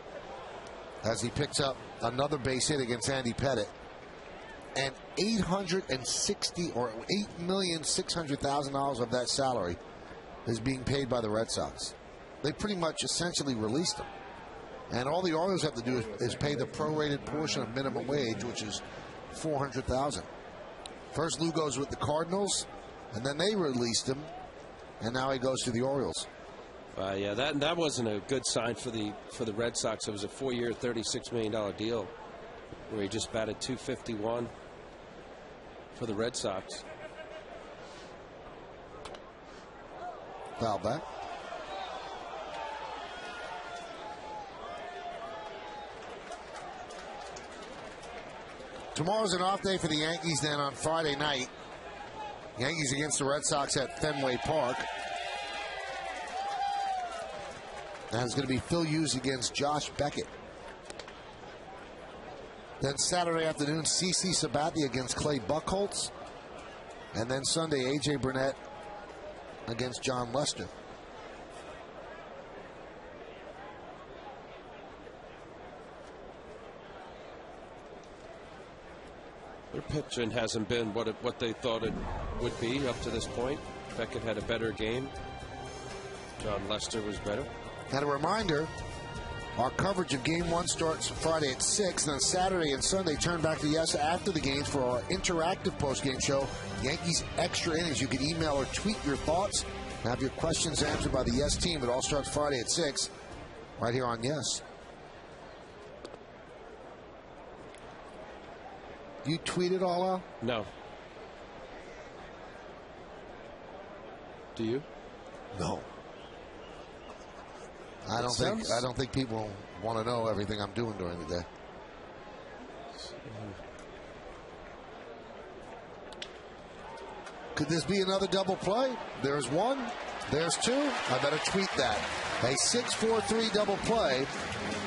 as he picks up another base hit against Andy Pettit. and $860 or $8,600,000 of that salary is being paid by the Red Sox. They pretty much essentially released him. And all the Orioles have to do is pay the prorated portion of minimum wage, which is $400,000. First Lou goes with the Cardinals, and then they released him, and now he goes to the Orioles. Yeah, that wasn't a good sign for the Red Sox. It was a 4-year, $36 million deal where he just batted .251 for the Red Sox. Foul back. Tomorrow's an off day for the Yankees. Then on Friday night, Yankees against the Red Sox at Fenway Park. And it's going to be Phil Hughes against Josh Beckett. Then Saturday afternoon, CC Sabathia against Clay Buchholz. And then Sunday, A.J. Burnett against John Lester. Their pitching hasn't been what they thought it would be up to this point. Beckett had a better game. John Lester was better. And a reminder, our coverage of Game 1 starts Friday at 6, and then Saturday and Sunday turn back to Yes after the games for our interactive post-game show, Yankees Extra Innings. You can email or tweet your thoughts and have your questions answered by the Yes team. It all starts Friday at 6, right here on Yes. You tweet it all out? No. Do you? No. I don't think people want to know everything I'm doing during the day. Could this be another double play? There's one. There's two. I better tweet that. A 6-4-3 double play.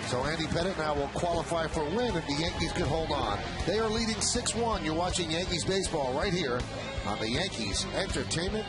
So Andy Pettitte now will qualify for a win if the Yankees could hold on. They are leading 6-1. You're watching Yankees baseball right here on the Yankees Entertainment.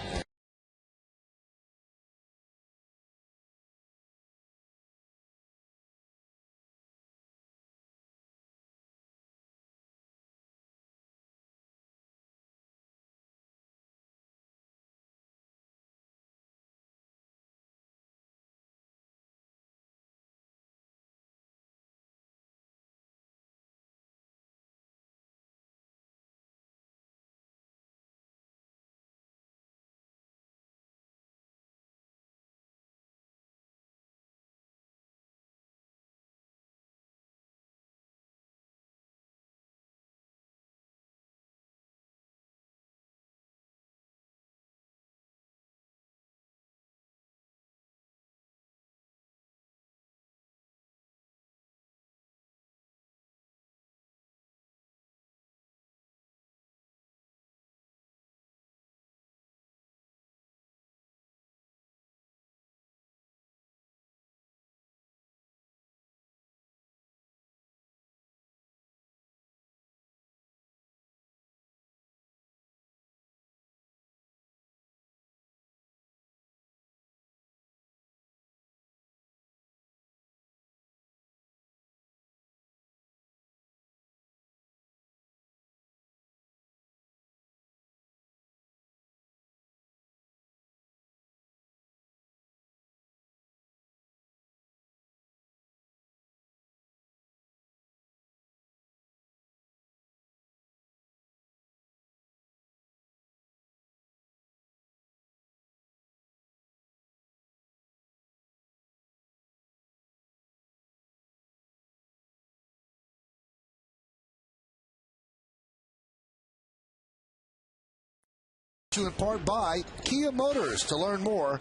In part by Kia Motors. To learn more,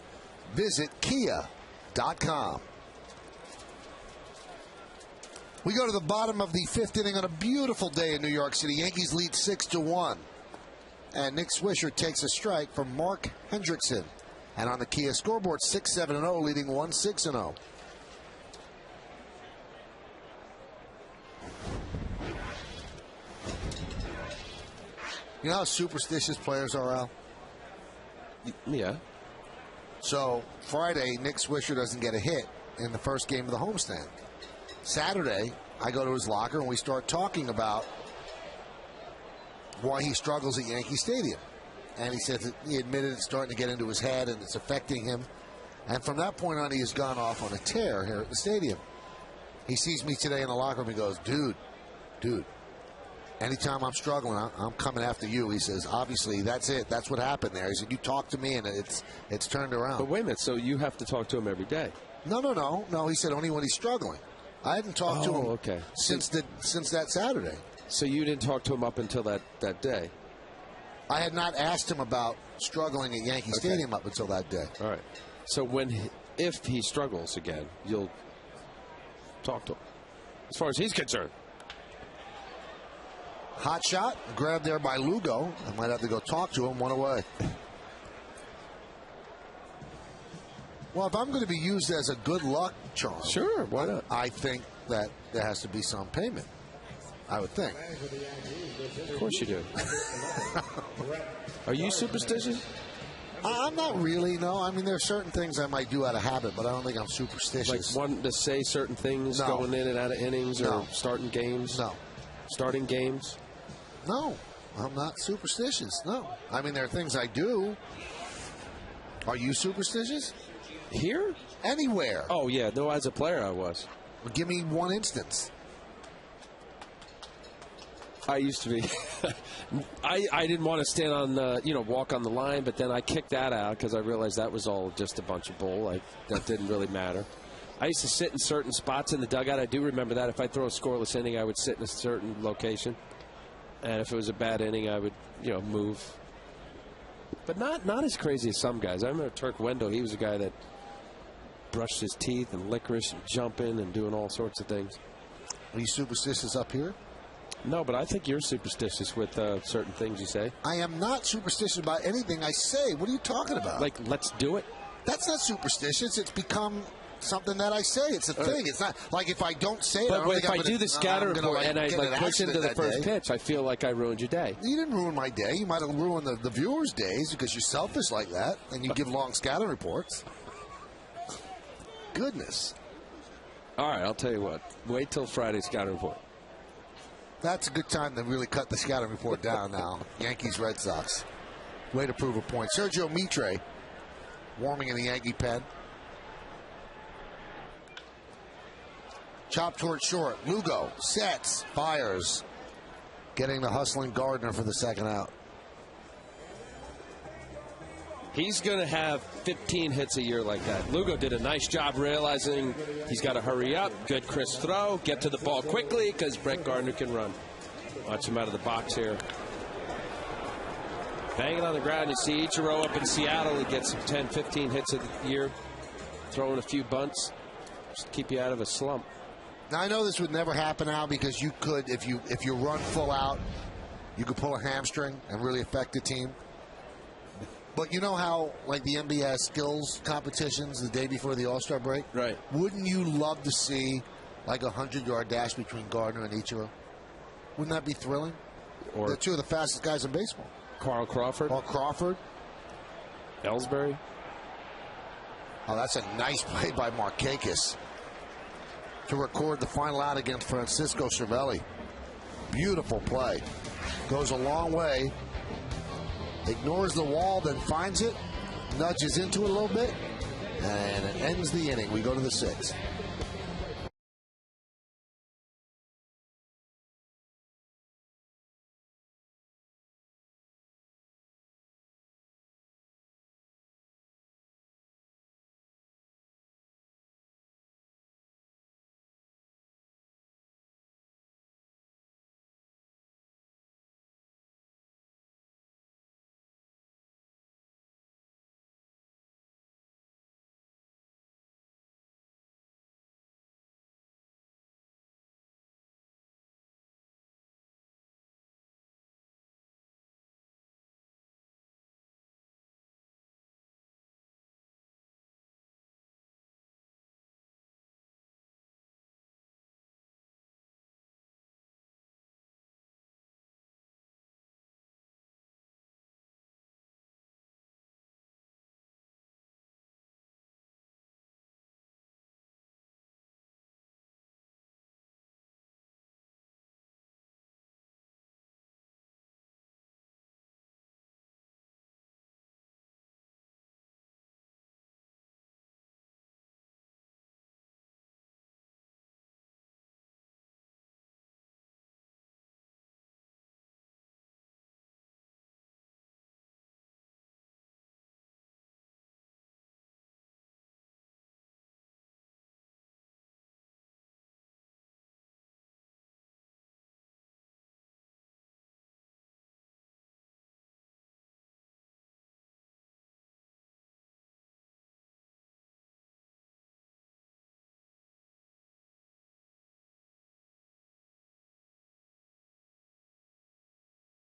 visit kia.com. We go to the bottom of the 5th inning on a beautiful day in New York City. Yankees lead 6-1. And Nick Swisher takes a strike from Mark Hendrickson. And on the Kia scoreboard, 6-7-0, leading 1-6-0. You know how superstitious players are, Al? Yeah. So Friday, Nick Swisher doesn't get a hit in the first game of the homestand. Saturday, I go to his locker and we start talking about why he struggles at Yankee Stadium. And he said that he admitted it's starting to get into his head and it's affecting him. And from that point on, he has gone off on a tear here at the stadium. He sees me today in the locker room. He goes, dude, anytime I'm struggling, I'm coming after you. He says, obviously, that's it. That's what happened there. He said, you talk to me, and it's turned around. But wait a minute. So you have to talk to him every day? No. He said only when he's struggling. I hadn't talked to him since that Saturday. So you didn't talk to him up until that day? I had not asked him about struggling at Yankee Stadium up until that day. All right. So if he struggles again, you'll talk to him, as far as he's concerned. Hot shot, grabbed there by Lugo. I might have to go talk to him. One away. Well, if I'm going to be used as a good luck charm, sure, why not? I think that there has to be some payment. I would think. Of course you do. Are you superstitious? I'm not really, no. I mean, there are certain things I might do out of habit, but I don't think I'm superstitious. Like wanting to say certain things going in and out of innings or starting games? No. Starting games? No. I'm not superstitious, no. I mean, there are things I do. Are you superstitious? Here? Anywhere. Oh, yeah. No, as a player, I was. Well, give me one instance. I used to be. I didn't want to stand on, walk on the line, but then I kicked that out because I realized that was all just a bunch of bull. That didn't really matter. I used to sit in certain spots in the dugout. I do remember that. If I throw a scoreless inning, I would sit in a certain location. And if it was a bad inning, I would, move. But not as crazy as some guys. I remember Turk Wendell. He was a guy that brushed his teeth and licorice and jumping and doing all sorts of things. Are you superstitious up here? No, but I think you're superstitious with certain things you say. I am not superstitious about anything I say. What are you talking about? Like, let's do it? That's not superstitious. It's become something that I say. It's a thing. It's not like if I don't say it. But if I do the scatter report and I push into the first day. pitch, I feel like I ruined your day. You didn't ruin my day. You might have ruined the viewers' days because you're selfish like that and you give long scatter reports. Goodness. All right, I'll tell you what. Wait till Friday's scatter report. That's a good time to really cut the scouting report down now. Yankees, Red Sox. Way to prove a point. Sergio Mitre warming in the Yankee pen. Chop towards short. Lugo sets, fires. Getting the hustling Gardner for the second out. He's going to have 15 hits a year like that. Lugo did a nice job realizing he's got to hurry up, good crisp throw, get to the ball quickly because Brett Gardner can run. Watch him out of the box here. Banging on the ground. You see Ichiro up in Seattle. He gets 10, 15 hits a year, throwing a few bunts. Just keep you out of a slump. Now, I know this would never happen now because you could, if you run full out, you could pull a hamstring and really affect the team. But you know how, like, the NBA has skills competitions the day before the All-Star break? Right. Wouldn't you love to see, like, a 100-yard dash between Gardner and Ichiro? Wouldn't that be thrilling? Or they're two of the fastest guys in baseball. Carl Crawford. Ellsbury. Oh, that's a nice play by Markakis to record the final out against Francisco Cervelli. Beautiful play. Goes a long way. Ignores the wall, then finds it, nudges into it a little bit, and it ends the inning. We go to the 6th.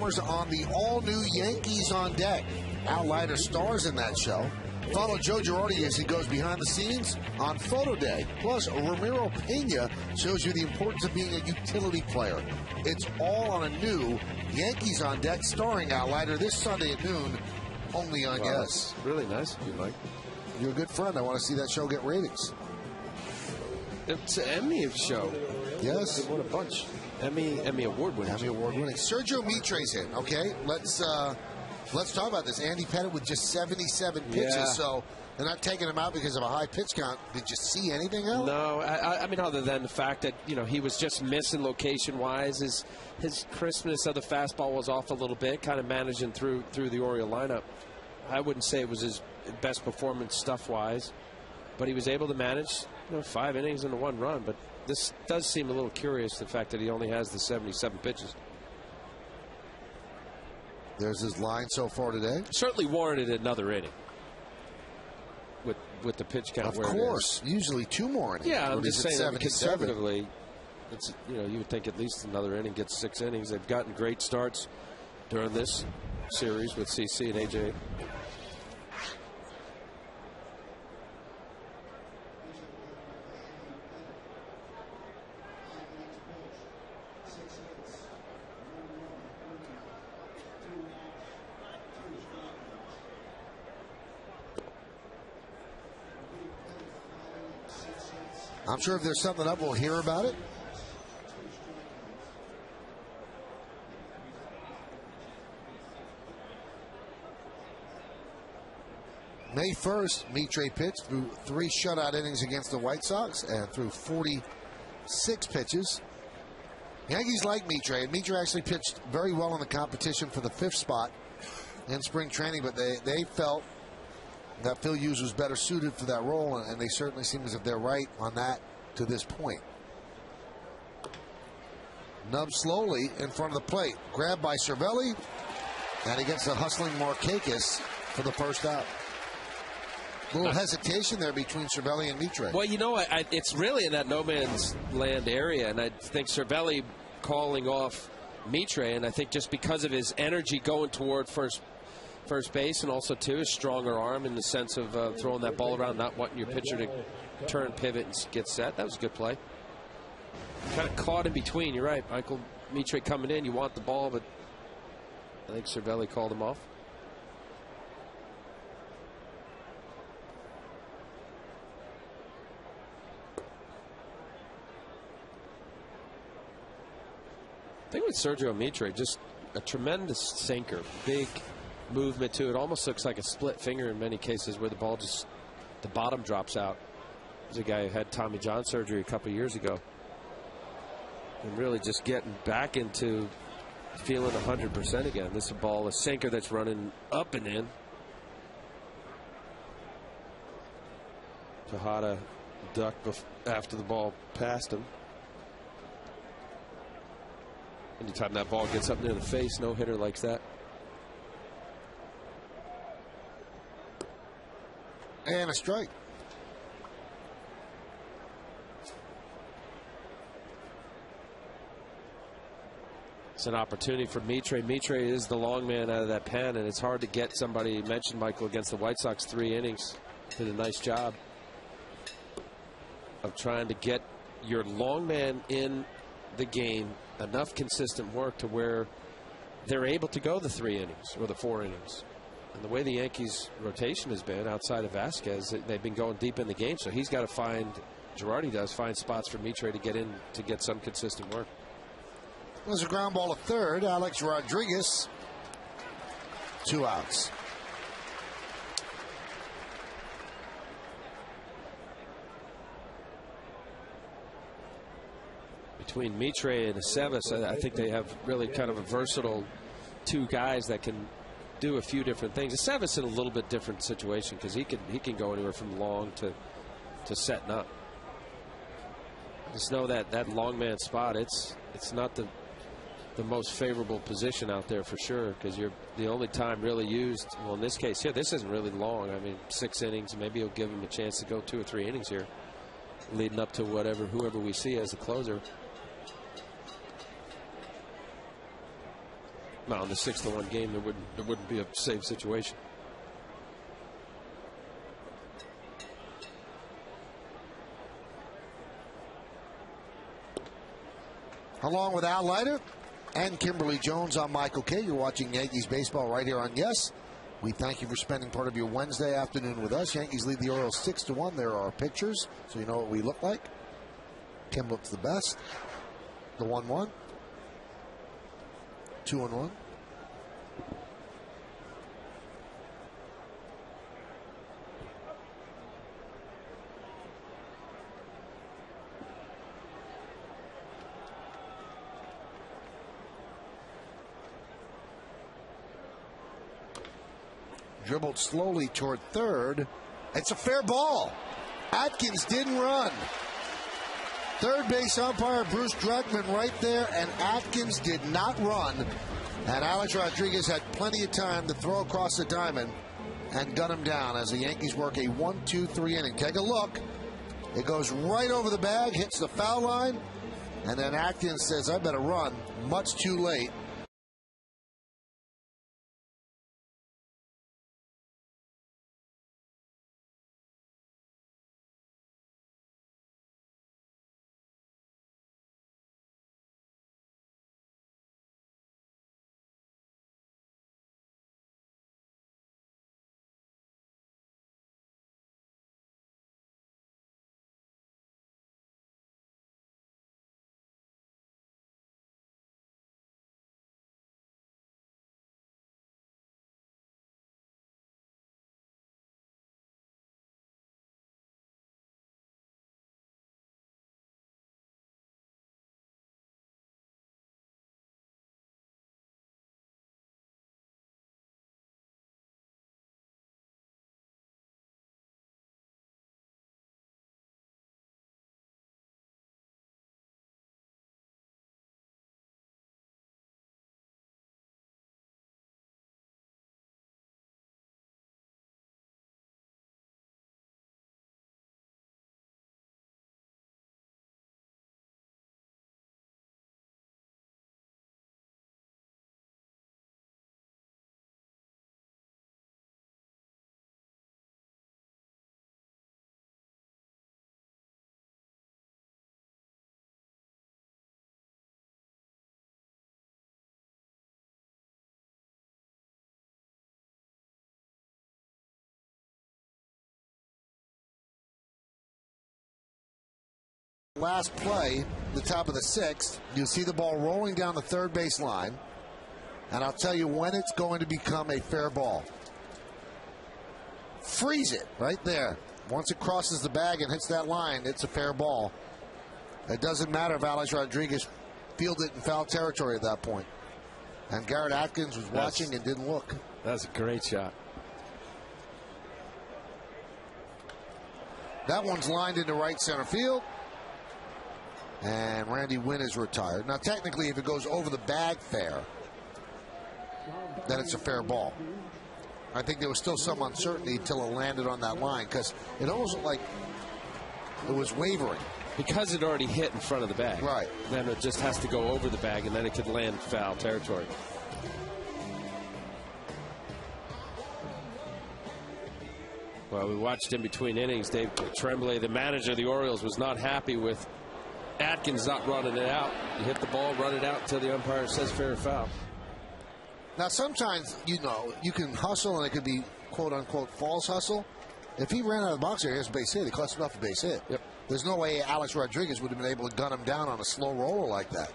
On the all-new Yankees on Deck. Al Leiter stars in that show. Follow Joe Girardi as he goes behind the scenes on Photo Day. Plus, Ramiro Pena shows you the importance of being a utility player. It's all on a new Yankees on Deck starring Al Leiter this Sunday at noon, only on Yes. Really nice of you, Mike. You're a good friend. I want to see that show get ratings. It's an Emmy show. Yes. They won a bunch. Emmy award winning. Emmy award winning. Sergio Mitre's in. Okay, let's talk about this. Andy Pettit with just 77 pitches. Yeah. So they're not taking him out because of a high pitch count. Did you see anything else? No, I mean, other than the fact that he was just missing location wise. His crispness of the fastball was off a little bit, kind of managing through the Oriole lineup. I wouldn't say it was his best performance stuff wise, but he was able to manage 5 innings and 1 run. But this does seem a little curious, the fact that he only has the 77 pitches. There's his line so far today. Certainly warranted another inning with the pitch count. Of course, usually 2 more innings. Yeah, I'm just saying that 77. conservatively, it's, you would think at least another inning, gets 6 innings. They've gotten great starts during this series with CC and AJ. I'm sure if there's something up, we'll hear about it. May 1st, Mitre pitched through 3 shutout innings against the White Sox and threw 46 pitches. Yankees like Mitre, and Mitre actually pitched very well in the competition for the 5th spot in spring training, but they felt that Phil Hughes was better suited for that role, and they certainly seem as if they're right on that to this point. Nub slowly in front of the plate. Grabbed by Cervelli, and he gets the hustling Markakis for the first out. A little hesitation there between Cervelli and Mitre. Well, it's really in that no man's land area, and I think Cervelli calling off Mitre, and I think just because of his energy going toward first base, and also too his stronger arm in the sense of throwing that ball around, not wanting your pitcher to turn, pivot, and get set. That was a good play. Kind of caught in between. You're right, Michael. Mitre coming in, you want the ball, but I think Cervelli called him off. I think with Sergio Mitre, just a tremendous sinker, big movement to it. Almost looks like a split finger in many cases, where the ball just, the bottom drops out. There's a guy who had Tommy John surgery a couple years ago, and really just getting back into feeling 100% again. This is a sinker that's running up and in. Tejada ducked after the ball passed him. Anytime that ball gets up near the face, no hitter likes that. And a strike. It's an opportunity for Mitre. Mitre is the long man out of that pen, and it's hard to get somebody. You mentioned, Michael, against the White Sox, 3 innings. Did a nice job of trying to get your long man in the game, enough consistent work to where they're able to go the 3 innings or the 4 innings. And the way the Yankees rotation has been outside of Vasquez, they've been going deep in the game, so he's got to find, Girardi does, find spots for Mitre to get in to get some consistent work. There's a ground ball to third. Alex Rodriguez, 2 outs. Between Mitre and Aceves, I think they have really kind of a versatile 2 guys that can do a few different things. Aceves in a little bit different situation because he can go anywhere from long to setting up. Just know that long man spot, it's not the most favorable position out there for sure, because you're the only time really used. Well, in this case here, this isn't really long. I mean, 6 innings. Maybe you'll give him a chance to go 2 or 3 innings here, leading up to whoever we see as the closer. Well, in the 6-1 game, there wouldn't be a save situation. Along with Al Leiter and Kimberly Jones, I'm Michael Kay. You're watching Yankees baseball right here on Yes. We thank you for spending part of your Wednesday afternoon with us. Yankees lead the Orioles 6-1. There are our pictures, so you know what we look like. Kim looks the best. The 1-1. 2-1. Dribbled slowly toward third. It's a fair ball. Atkins didn't run. Third base umpire Bruce Druckman right there, and Atkins did not run. And Alex Rodriguez had plenty of time to throw across the diamond and gun him down as the Yankees work a 1-2-3 inning. Take a look. It goes right over the bag, hits the foul line, and then Atkins says, I better run. Much too late. Last play, the top of the sixth, you'll see the ball rolling down the third base line, and I'll tell you when it's going to become a fair ball. Freeze it right there. Once it crosses the bag and hits that line, it's a fair ball. It doesn't matter if Alex Rodriguez fielded it in foul territory at that point. And Garrett Atkins was watching and didn't look. That's a great shot. That one's lined into right center field. And Randy Wynn is retired. Now, technically, if it goes over the bag fair, then it's a fair ball. I think there was still some uncertainty until it landed on that line because it almost looked like it was wavering. Because it already hit in front of the bag. Right. Then it just has to go over the bag, and then it could land foul territory. Well, we watched in between innings. Dave Tremblay, the manager of the Orioles, was not happy with Atkins not running it out. You hit the ball, run it out until the umpire says fair or foul. Now, sometimes, you know, you can hustle and it could be quote-unquote false hustle. If he ran out of the box here, here's a base hit. He cost him off a base hit. Yep. There's no way Alex Rodriguez would have been able to gun him down on a slow roller like that.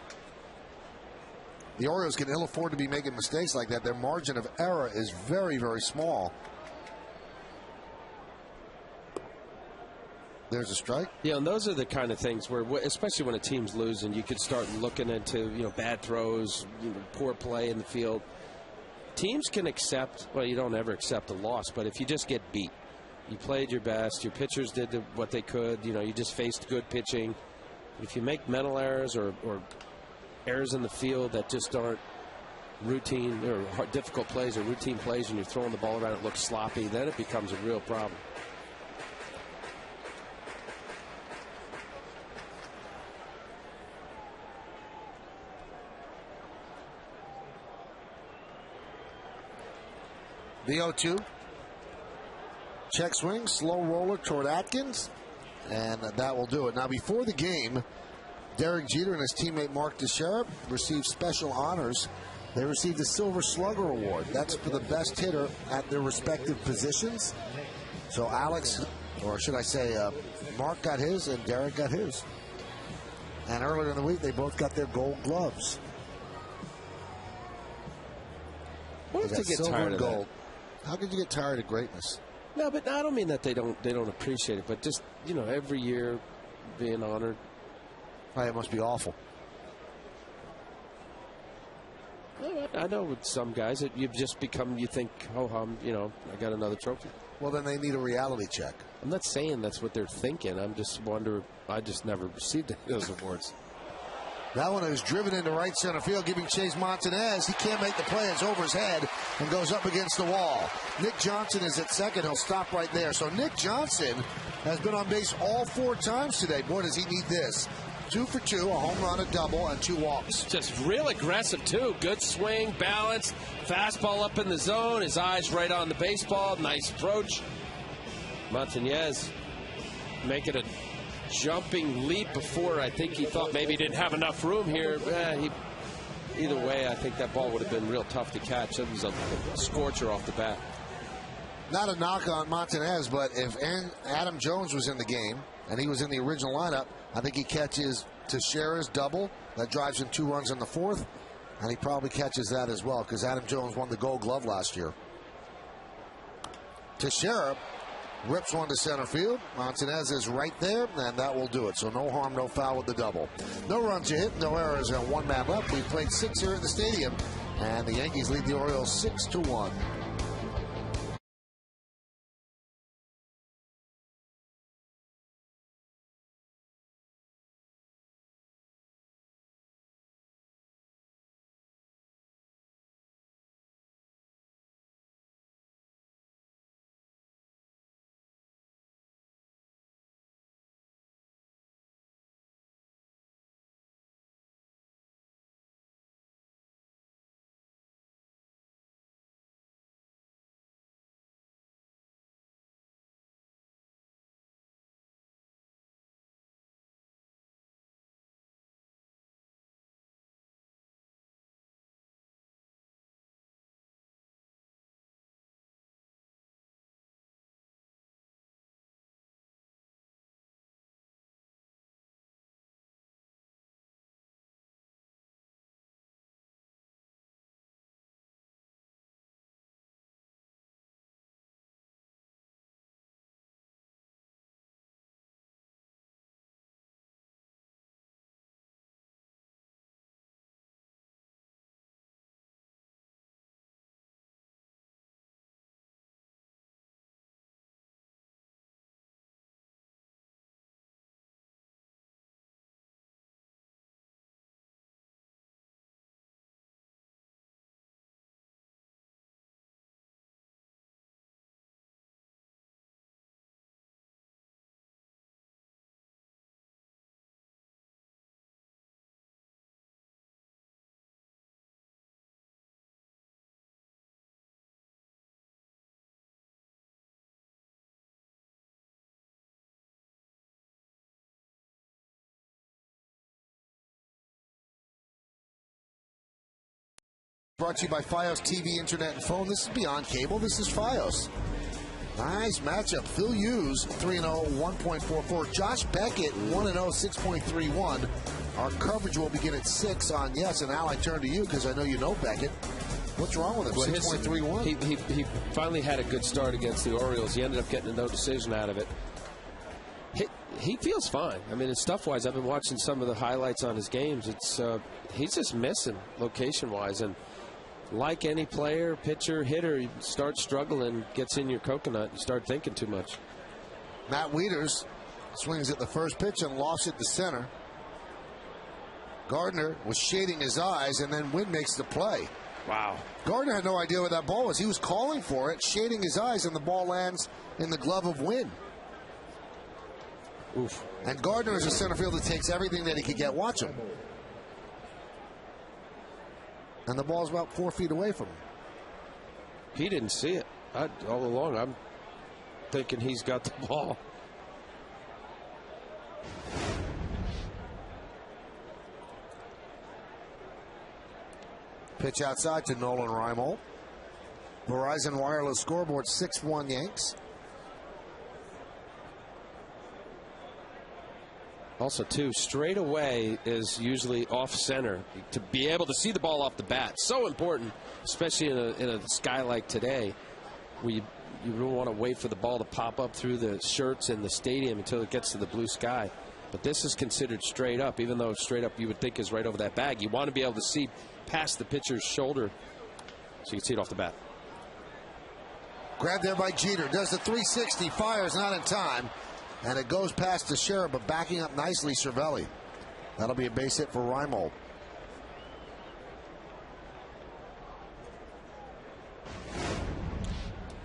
The Orioles can ill afford to be making mistakes like that. Their margin of error is very, very small. There's a strike. Yeah, and those are the kind of things where, especially when a team's losing, you could start looking into, bad throws, poor play in the field. Teams can accept, well, you don't ever accept a loss, but if you just get beat, you played your best, your pitchers did what they could, you just faced good pitching. If you make mental errors or errors in the field that just aren't routine or difficult plays or routine plays and you're throwing the ball around, it looks sloppy, then it becomes a real problem. The 0-2. Check swing, slow roller toward Atkins, and that will do it. Now, before the game, Derek Jeter and his teammate Mark Teixeira received special honors. They received the Silver Slugger Award. That's for the best hitter at their respective positions. So Alex, or should I say, Mark got his and Derek got his. And earlier in the week, they both got their gold gloves. What if they get tired of gold? How could you get tired of greatness? No, but I don't mean that they don't appreciate it, but just, you know, every year being honored. It must be awful. I know with some guys that you just become, you think, oh, I got another trophy. Well, then they need a reality check. I'm not saying that's what they're thinking. I'm just wondering. I just never received those awards. That one is driven into right center field, giving Chase Montanez. He can't make the play. It's over his head and goes up against the wall. Nick Johnson is at second. He'll stop right there. So Nick Johnson has been on base all 4 times today. Boy, does he need this. 2 for 2, a home run, a double, and 2 walks. Just real aggressive, too. Good swing, balance, fastball up in the zone. His eyes right on the baseball. Nice approach. Montanez making a jumping leap before. I think he thought maybe he didn't have enough room here. Either way, I think that ball would have been real tough to catch. It was a scorcher off the bat. Not a knock on Montanez, but if Adam Jones was in the game and he was in the original lineup, I think he catches Teixeira's double. That drives in 2 runs in the 4th, and he probably catches that as well because Adam Jones won the Gold Glove last year. Teixeira rips one to center field. Montanez is right there, and that will do it. So no harm, no foul with the double. No runs to hit, no errors, and 1 man left. We've played 6 here at the stadium, and the Yankees lead the Orioles 6-1. Brought to you by Fios TV, Internet, and Phone. This is Beyond Cable. This is Fios. Nice matchup. Phil Hughes, 3-0, 1.44. Josh Beckett, 1-0, 6.31. Our coverage will begin at 6 on Yes. And Al, I turn to you because I know you know Beckett. What's wrong with him? Well, 6.31? He finally had a good start against the Orioles. He ended up getting a no decision out of it. He feels fine. I mean, stuff-wise, I've been watching some of the highlights on his games. He's just missing location-wise. And like any player, pitcher, hitter, you start struggling, gets in your coconut, you start thinking too much. Matt Wieters swings at the first pitch and lofts it to center. Gardner was shading his eyes, and then Wynn makes the play. Wow. Gardner had no idea where that ball was. He was calling for it, shading his eyes, and the ball lands in the glove of Wynn. Oof. And Gardner is a center fielder that takes everything that he could get. Watch him. And the ball's about 4 feet away from him. He didn't see it. All along, I'm thinking he's got the ball. Pitch outside to Nolan Reimold. Verizon Wireless scoreboard 6-1 Yanks. Also, too, straight away is usually off center. To be able to see the ball off the bat, so important, especially in a sky like today, where you don't want to wait for the ball to pop up through the shirts in the stadium until it gets to the blue sky. But this is considered straight up, even though straight up you would think is right over that bag. You want to be able to see past the pitcher's shoulder so you can see it off the bat. Grabbed there by Jeter. Does the 360. Fires not in time. And it goes past Teixeira, but backing up nicely, Cervelli. That'll be a base hit for Reimold.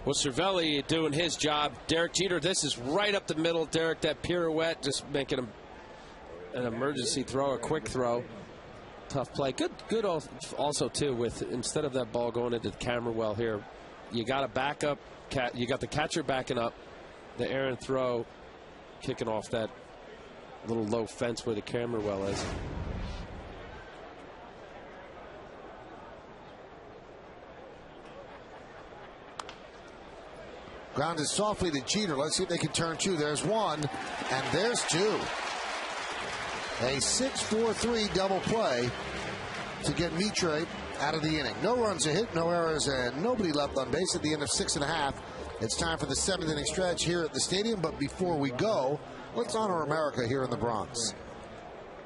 Well, Cervelli doing his job. Derek Jeter, this is right up the middle. Derek, that pirouette, just making an emergency throw, a quick throw. Tough play. Good also, too, with instead of that ball going into the camera well here, you got a backup. You got the catcher backing up, the errant throw, kicking off that little low fence where the camera well is. Grounded softly to Jeter. Let's see if they can turn two. There's one, and there's two. A 6-4-3 double play to get Mitre out of the inning. No runs a hit, no errors, and nobody left on base at the end of 6.5. It's time for the 7th inning stretch here at the stadium, but before we go, let's honor America here in the Bronx.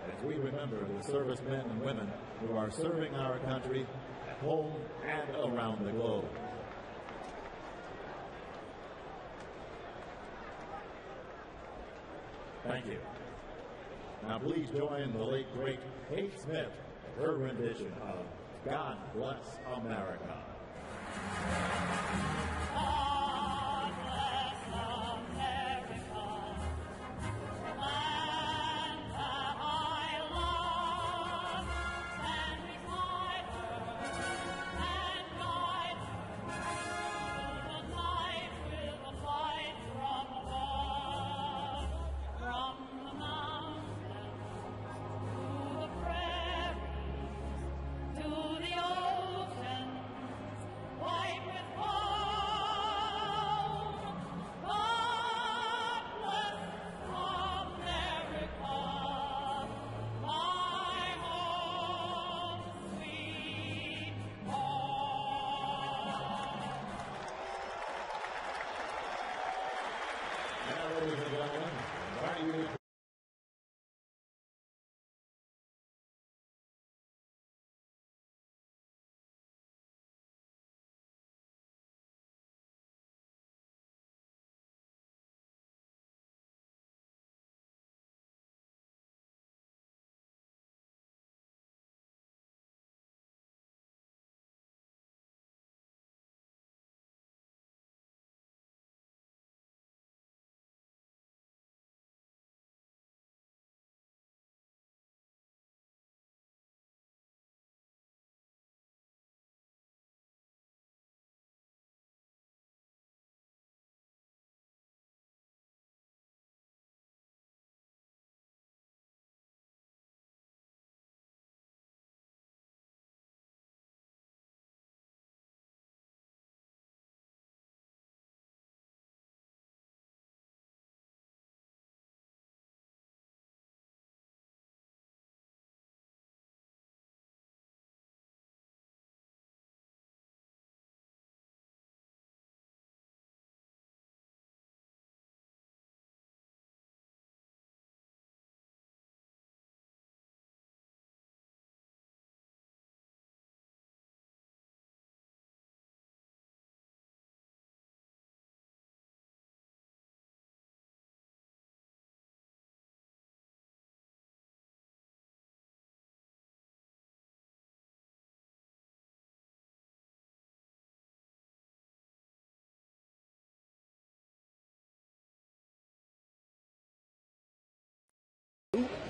As we remember the servicemen and women who are serving our country at home and around the globe. Thank you. Now please join the late, great Kate Smith, her rendition of God Bless America.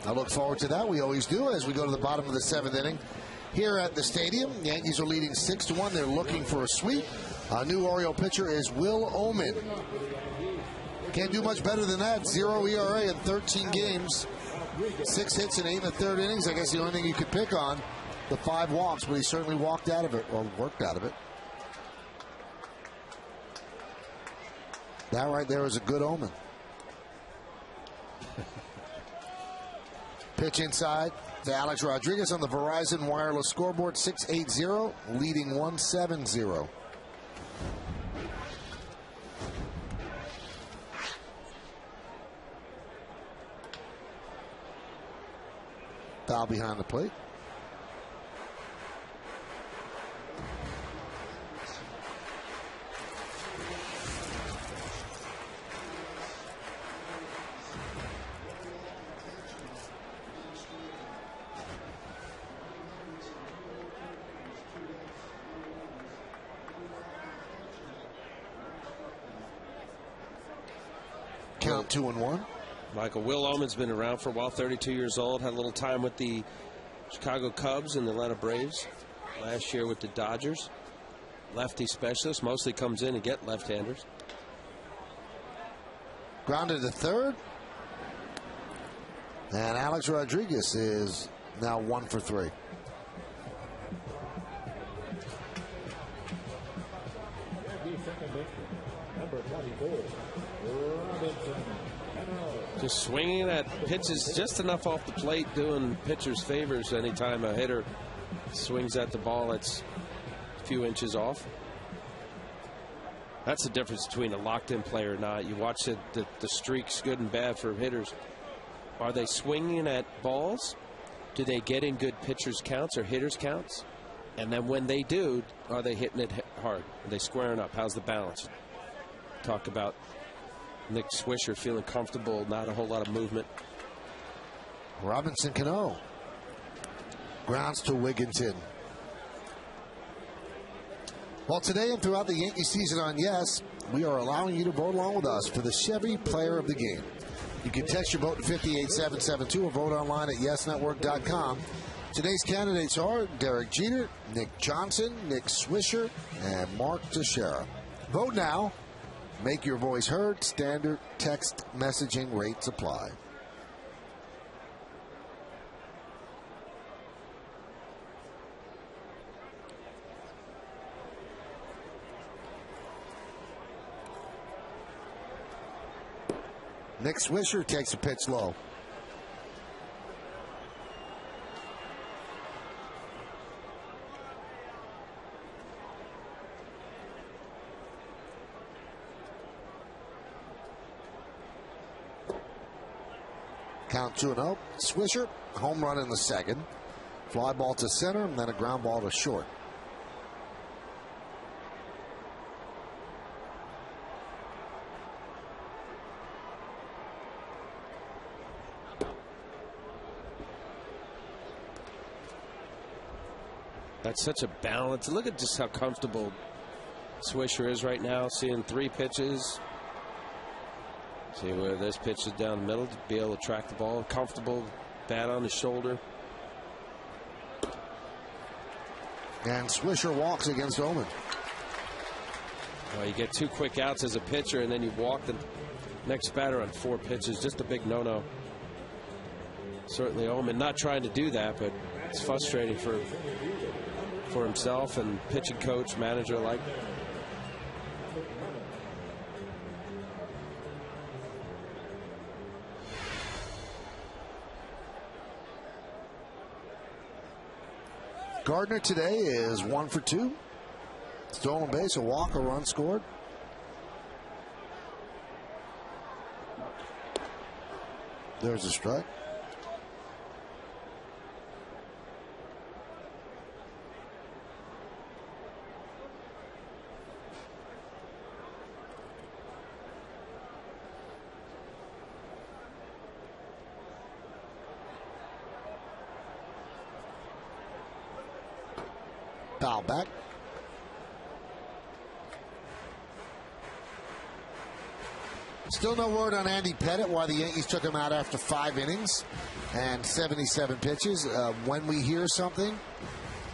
I look forward to that. We always do as we go to the bottom of the 7th inning. here at the stadium. Yankees are leading 6-1. They're looking for a sweep. A new Oriole pitcher is Will Omen. Can't do much better than that. 0 ERA in 13 games. 6 hits in 8 in the third innings. I guess the only thing you could pick on, the 5 walks, but he certainly walked out of it, or worked out of it. That right there is a good omen. Pitch inside to Alex Rodriguez on the Verizon Wireless scoreboard, 6-8-0, leading 1-7-0. Foul behind the plate. Count 2-1. Michael, Will Omen's been around for a while, 32 years old, had a little time with the Chicago Cubs and the Atlanta Braves. Last year with the Dodgers. Lefty specialist, mostly comes in and get left-handers. Grounded to third. And Alex Rodriguez is now 1 for 3. Just swinging at pitches just enough off the plate, doing pitchers favors anytime a hitter swings at the ball that's a few inches off. That's the difference between a locked-in player or not. You watch the streaks, good and bad for hitters. Are they swinging at balls? Do they get in good pitchers counts or hitters counts? And then when they do, are they hitting it hard? Are they squaring up? How's the balance? Talk about Nick Swisher feeling comfortable, not a whole lot of movement. Robinson Cano grounds to Wigginton. Well, today and throughout the Yankee season on Yes, we are allowing you to vote along with us for the Chevy Player of the Game. You can text your vote to 58772 or vote online at yesnetwork.com. Today's candidates are Derek Jeter, Nick Johnson, Nick Swisher, and Mark Teixeira. Vote now. Make your voice heard. Standard text messaging rates apply. Nick Swisher takes a pitch low. Count 2-0. Swisher, home run in the second. Fly ball to center, and then a ground ball to short. That's such a balance. Look at just how comfortable Swisher is right now, seeing 3 pitches. See where this pitch is down the middle to be able to track the ball. Comfortable, bat on his shoulder. And Swisher walks against Omen. Well, you get 2 quick outs as a pitcher, and then you walk the next batter on 4 pitches. Just a big no-no. Certainly Omen not trying to do that, but it's frustrating for himself and pitching coach, manager alike. Gardner today is 1 for 2. Stolen base, a walk, a run scored. There's a strike. Foul back. Still no word on Andy Pettitte, why the Yankees took him out after 5 innings and 77 pitches. When we hear something,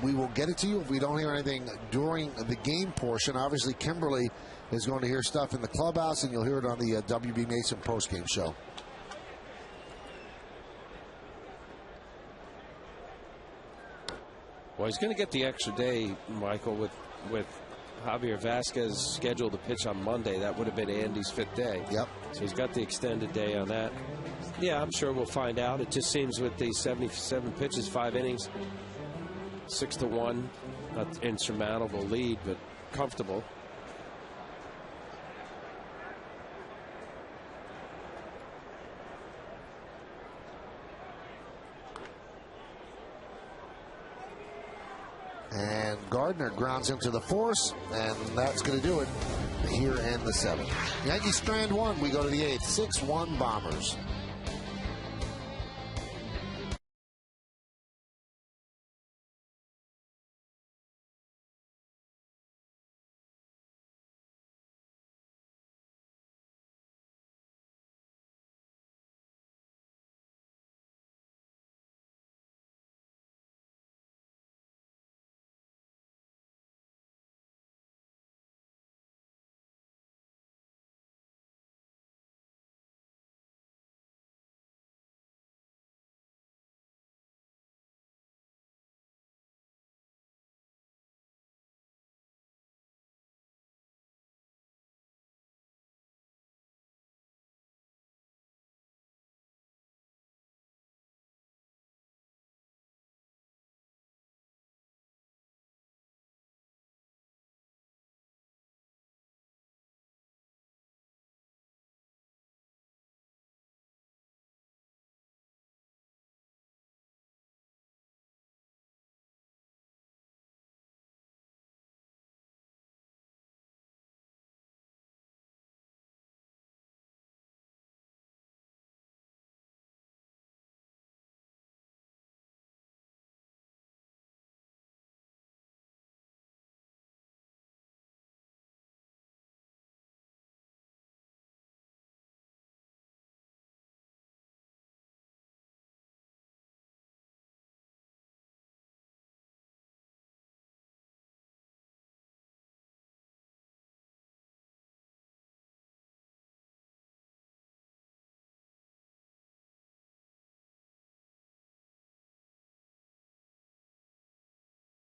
we will get it to you if we don't hear anything during the game portion. Obviously, Kimberly is going to hear stuff in the clubhouse, and you'll hear it on the WB Mason postgame show. Well, he's going to get the extra day, Michael, with Javier Vasquez scheduled to pitch on Monday. That would have been Andy's 5th day. Yep. So he's got the extended day on that. Yeah, I'm sure we'll find out. It just seems with the 77 pitches, 5 innings, 6-1, not insurmountable lead, but comfortable. And Gardner grounds into the force, and that's going to do it here in the 7th. Yankees strand 1. We go to the 8th. 6-1 Bombers.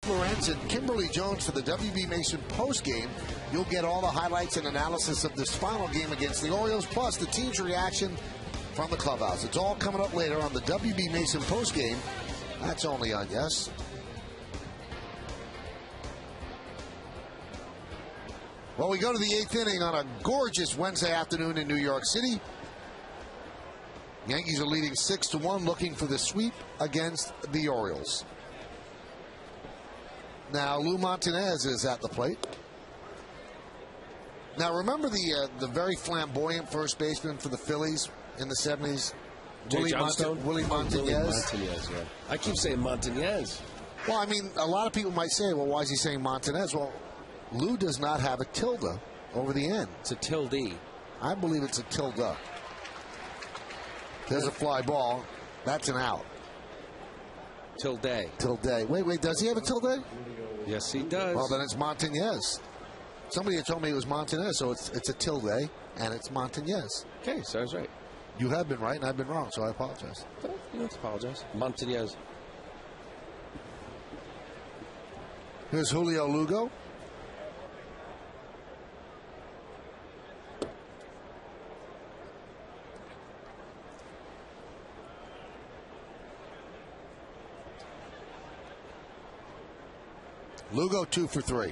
Lawrence and Kimberly Jones for the WB Mason postgame. You'll get all the highlights and analysis of this final game against the Orioles, plus the team's reaction from the clubhouse. It's all coming up later on the WB Mason postgame. That's only on Yes. Well, we go to the 8th inning on a gorgeous Wednesday afternoon in New York City. Yankees are leading 6-1, looking for the sweep against the Orioles. Now, Lou Montanez is at the plate. Now, remember the very flamboyant first baseman for the Phillies in the 70s? Willie Montanez. Willie Montanez, yeah. I keep saying Montanez. Well, I mean, a lot of people might say, well, why is he saying Montanez? Well, Lou does not have a tilde over the end. It's a tilde. I believe it's a tilde. There's a fly ball. That's an out. Tilde. Tilde. Wait, does he have a tilde? Yes, he does. Well, then it's Montanez. Somebody had told me it was Montanez, so it's a tilde, and it's Montanez. Okay, so I was right. You have been right, and I've been wrong, so I apologize. You don't have to apologize. Montanez. Here's Julio Lugo. Lugo 2 for 3.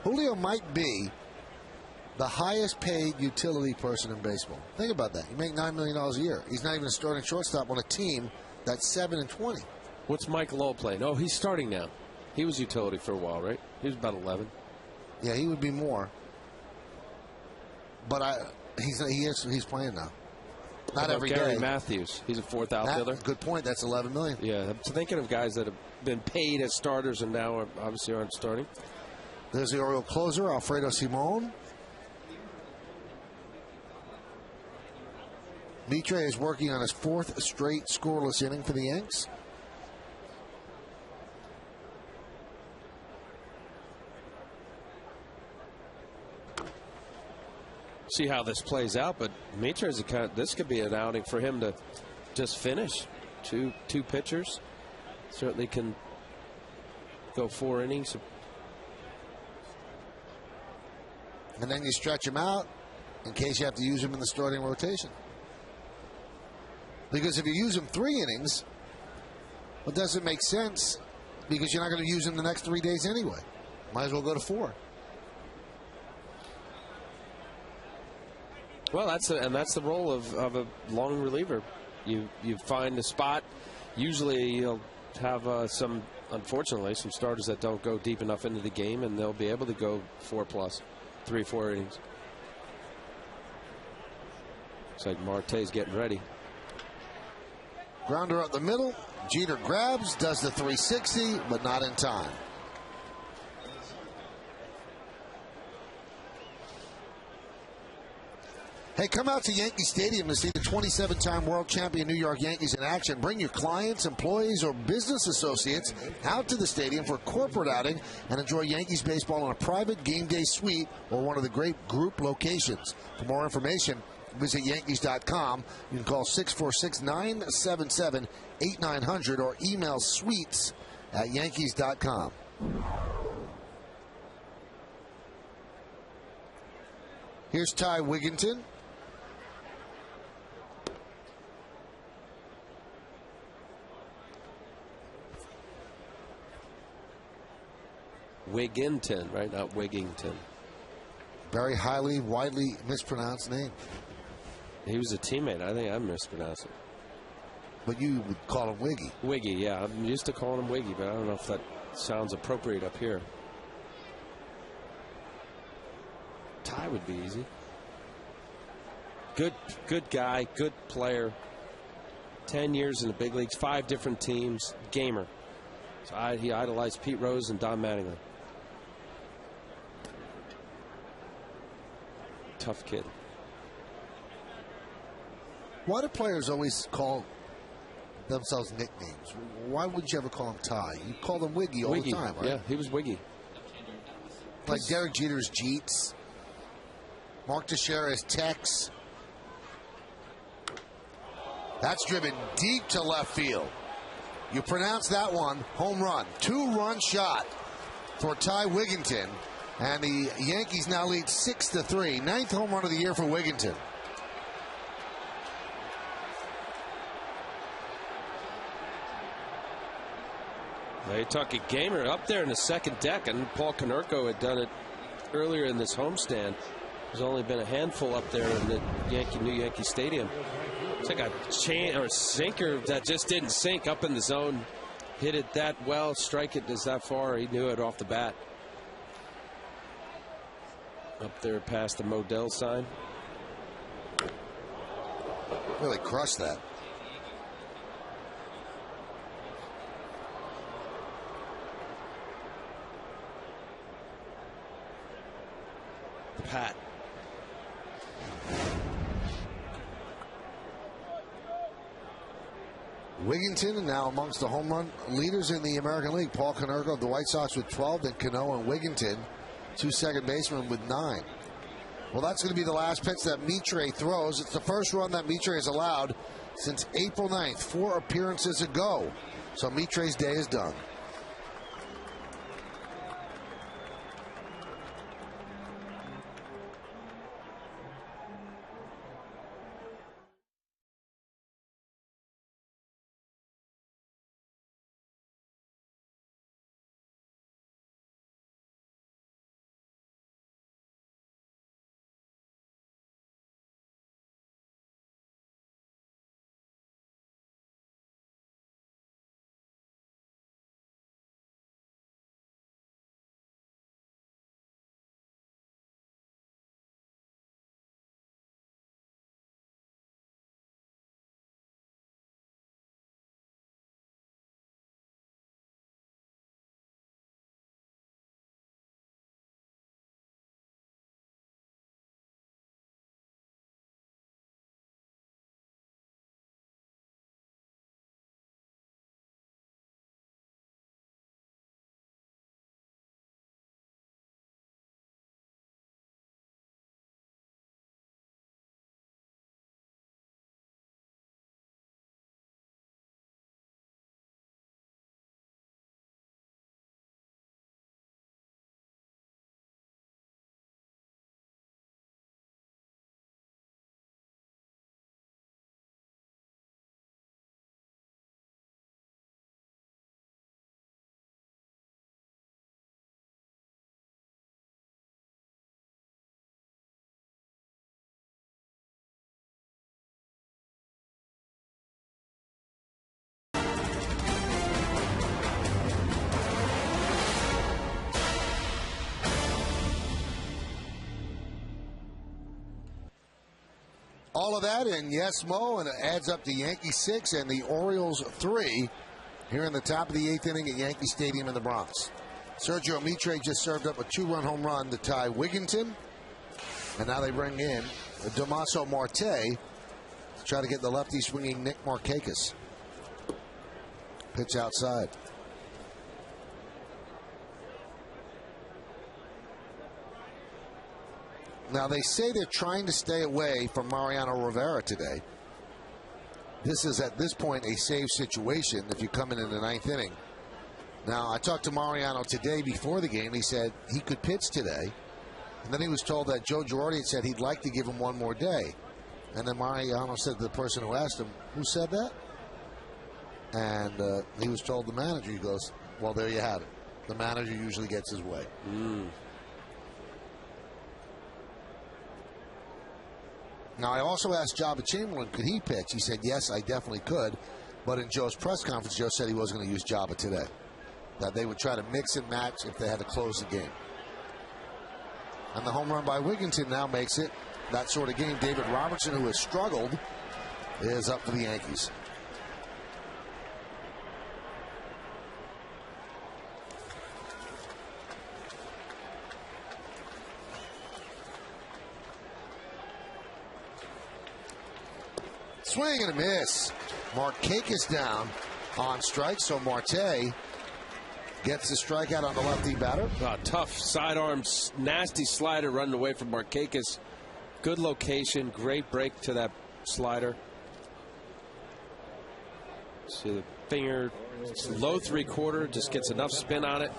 Julio might be the highest paid utility person in baseball. Think about that. You make $9 million a year. He's not even a starting shortstop on a team that's 7-20. What's Mike Lowell playing? Oh, he's starting now. He was utility for a while, right? He was about 11. Yeah, he would be more. But he's playing now. Not every Gary day. Matthews. He's a 4th outfielder. Good point. That's $11 million. Yeah, I'm thinking of guys that have been paid as starters and now obviously aren't starting. There's the Oriole closer, Alfredo Simon. Mitre is working on his 4th straight scoreless inning for the Yanks. See how this plays out, but Mitre's this could be an outing for him to just finish. Two pitchers certainly can go 4 innings. And then you stretch him out in case you have to use him in the starting rotation. Because if you use him 3 innings, it doesn't make sense because you're not going to use him the next 3 days anyway. Might as well go to 4. Well, that's the role of a long reliever. You find a spot. Usually you'll have unfortunately some starters that don't go deep enough into the game, and they'll be able to go 4+, 3-4 innings. Looks like Marte's getting ready. Grounder up the middle. Jeter grabs, does the 360, but not in time. Hey, come out to Yankee Stadium to see the 27-time world champion New York Yankees in action. Bring your clients, employees, or business associates out to the stadium for a corporate outing and enjoy Yankees baseball in a private game day suite or one of the great group locations. For more information, visit Yankees.com. You can call 646-977-8900 or email suites@Yankees.com. Here's Ty Wigginton. Wigginton, right? Not Wigington. Very highly, widely mispronounced name. He was a teammate. I think I mispronounced it. But you would call him Wiggy. Wiggy, yeah. I'm used to calling him Wiggy, but I don't know if that sounds appropriate up here. Ty would be easy. Good guy, good player. 10 years in the big leagues, 5 different teams, gamer. So he idolized Pete Rose and Don Mattingly. Tough kid. Why do players always call themselves nicknames? Why wouldn't you ever call him Ty? You call them Wiggy all the time, right? Yeah, he was Wiggy. Like Derek Jeter's Jeets. Mark Teixeira's Tex. That's driven deep to left field. You pronounce that one, home run. 2-run shot for Ty Wigginton. And the Yankees now lead 6-3. 9th home run of the year for Wigginton. They talk a gamer up there in the second deck, and Paul Konerko had done it earlier in this homestand. There's only been a handful up there in the New Yankee Stadium. It's like a sinker that just didn't sink up in the zone. Hit it that well, strike it as that far. He knew it off the bat. Up there past the Modell sign. Really crushed that. Pat. Wigginton now amongst the home run leaders in the American League. Paul Konerko of the White Sox with 12, then Cano and Wigginton, 2 second basemen with 9. Well, that's going to be the last pitch that Mitre throws. It's the first run that Mitre has allowed since April 9th, 4 appearances ago. So Mitre's day is done. All of that and yes, Mo, and it adds up to Yankees 6 and the Orioles 3 here in the top of the 8th inning at Yankee Stadium in the Bronx. Sergio Mitre just served up a 2-run home run to tie Wigginton, and now they bring in Damaso Marte to try to get the lefty swinging Nick Markakis. Pitch outside. Now, they say they're trying to stay away from Mariano Rivera today. This is, at this point, a save situation if you come in the 9th inning. Now, I talked to Mariano today before the game. He said he could pitch today. And then he was told that Joe Girardi had said he'd like to give him one more day. And then Mariano said to the person who asked him, who said that? And he was told the manager. He goes, well, there you have it. The manager usually gets his way. Now, I also asked Jabba Chamberlain, could he pitch? He said, yes, I definitely could. But in Joe's press conference, Joe said he wasn't going to use Jabba today. That they would try to mix and match if they had to close the game. And the home run by Wigginton now makes it that sort of game. David Robertson, who has struggled, is up for the Yankees. Swing and a miss. Markakis down on strike, so Marte gets the strikeout on the lefty batter. Tough sidearm, nasty slider running away from Markakis. Good location, great break to that slider. See the finger, low 3/4, just gets enough spin on it.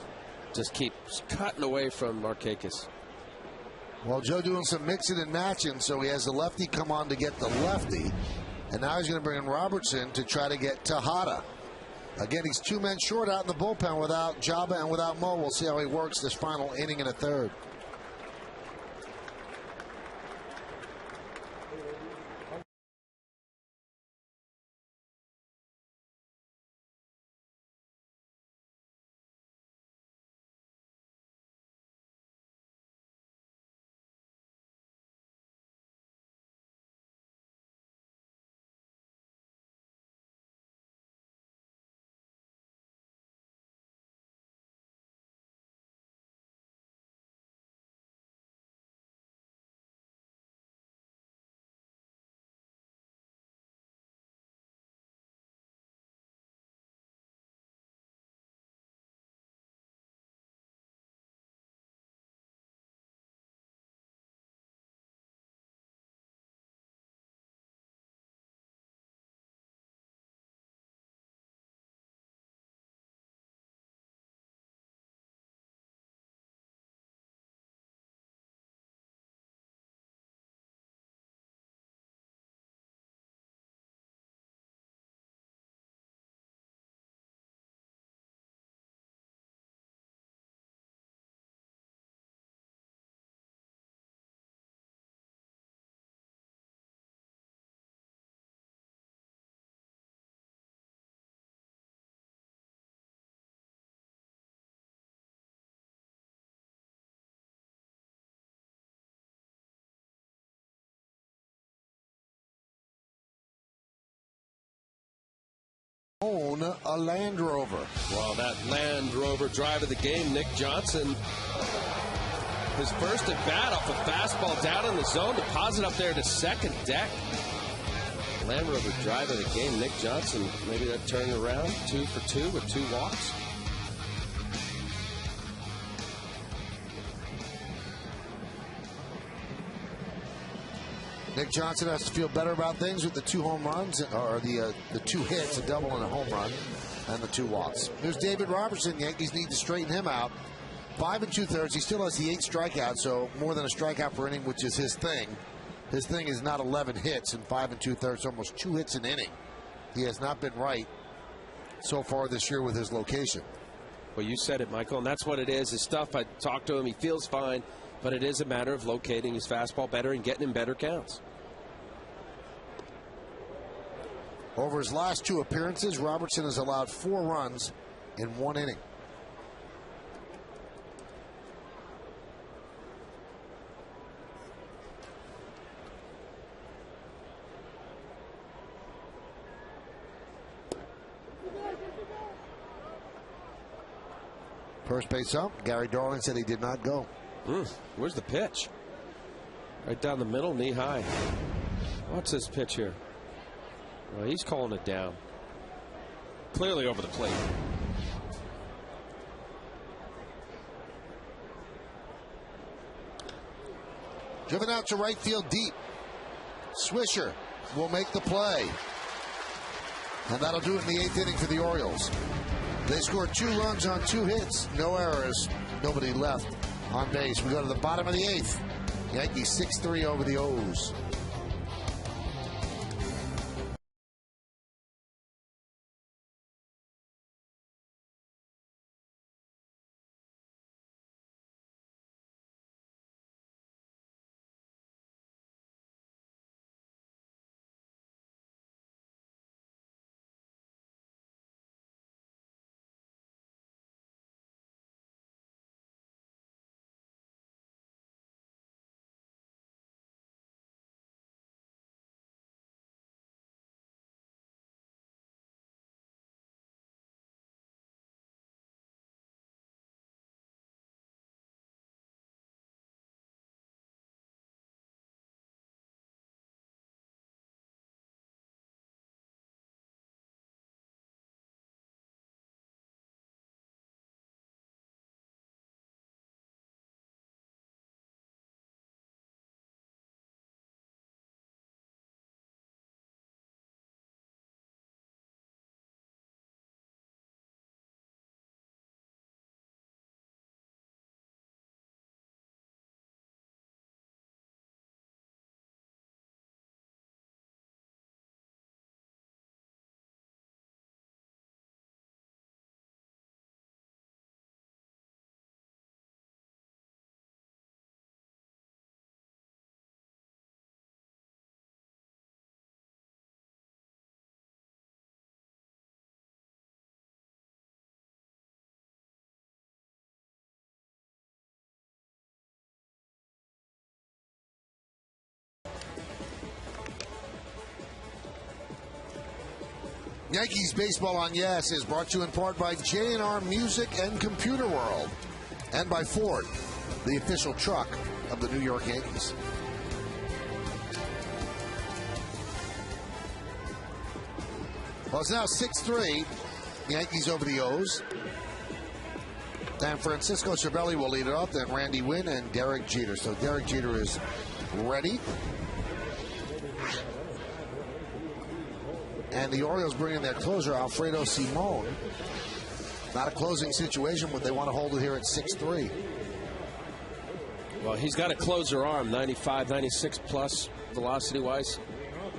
Just keeps cutting away from Markakis. Well, Joe doing some mixing and matching, so he has the lefty come on to get the lefty. And now he's going to bring in Robertson to try to get Tejada. Again, he's 2 men short out in the bullpen without Jabba and without Mo. We'll see how he works this final inning and a third. Own a Land Rover. Well, that Land Rover drive of the game, Nick Johnson, his first at bat off a fastball down in the zone, deposit up there to second deck. Land Rover drive of the game, Nick Johnson, maybe that turning around, 2 for 2 with 2 walks. Nick Johnson has to feel better about things with the 2 home runs, or the 2 hits, a double and a home run, and the 2 walks. Here's David Robertson. Yankees need to straighten him out. 5 2/3. He still has the 8 strikeouts, so more than a strikeout per inning, which is his thing. His thing is not 11 hits in 5 2/3, almost 2 hits an inning. He has not been right so far this year with his location. Well, you said it, Michael, and that's what it is. His stuff, I talked to him, he feels fine, but it is a matter of locating his fastball better and getting him better counts. Over his last 2 appearances, Robertson has allowed 4 runs in 1 inning. First base up. Gary Darling said he did not go. Where's the pitch? Right down the middle, knee high. What's this pitch here? Well, he's calling it down. Clearly over the plate. Driven out to right field deep. Swisher will make the play. And that'll do it in the 8th inning for the Orioles. They scored 2 runs on 2 hits. No errors. Nobody left on base. We go to the bottom of the 8th. Yankees 6-3 over the O's. Yankees Baseball on Yes is brought to you in part by J&R Music and Computer World and by Ford, the official truck of the New York Yankees. Well, it's now 6-3. Yankees over the O's. And Francisco Cervelli will lead it off, then Randy Wynn and Derek Jeter. So Derek Jeter is ready. And the Orioles bring in their closer, Alfredo Simon. Not a closing situation, but they want to hold it here at 6-3. Well, he's got a closer arm, 95, 96 plus velocity-wise.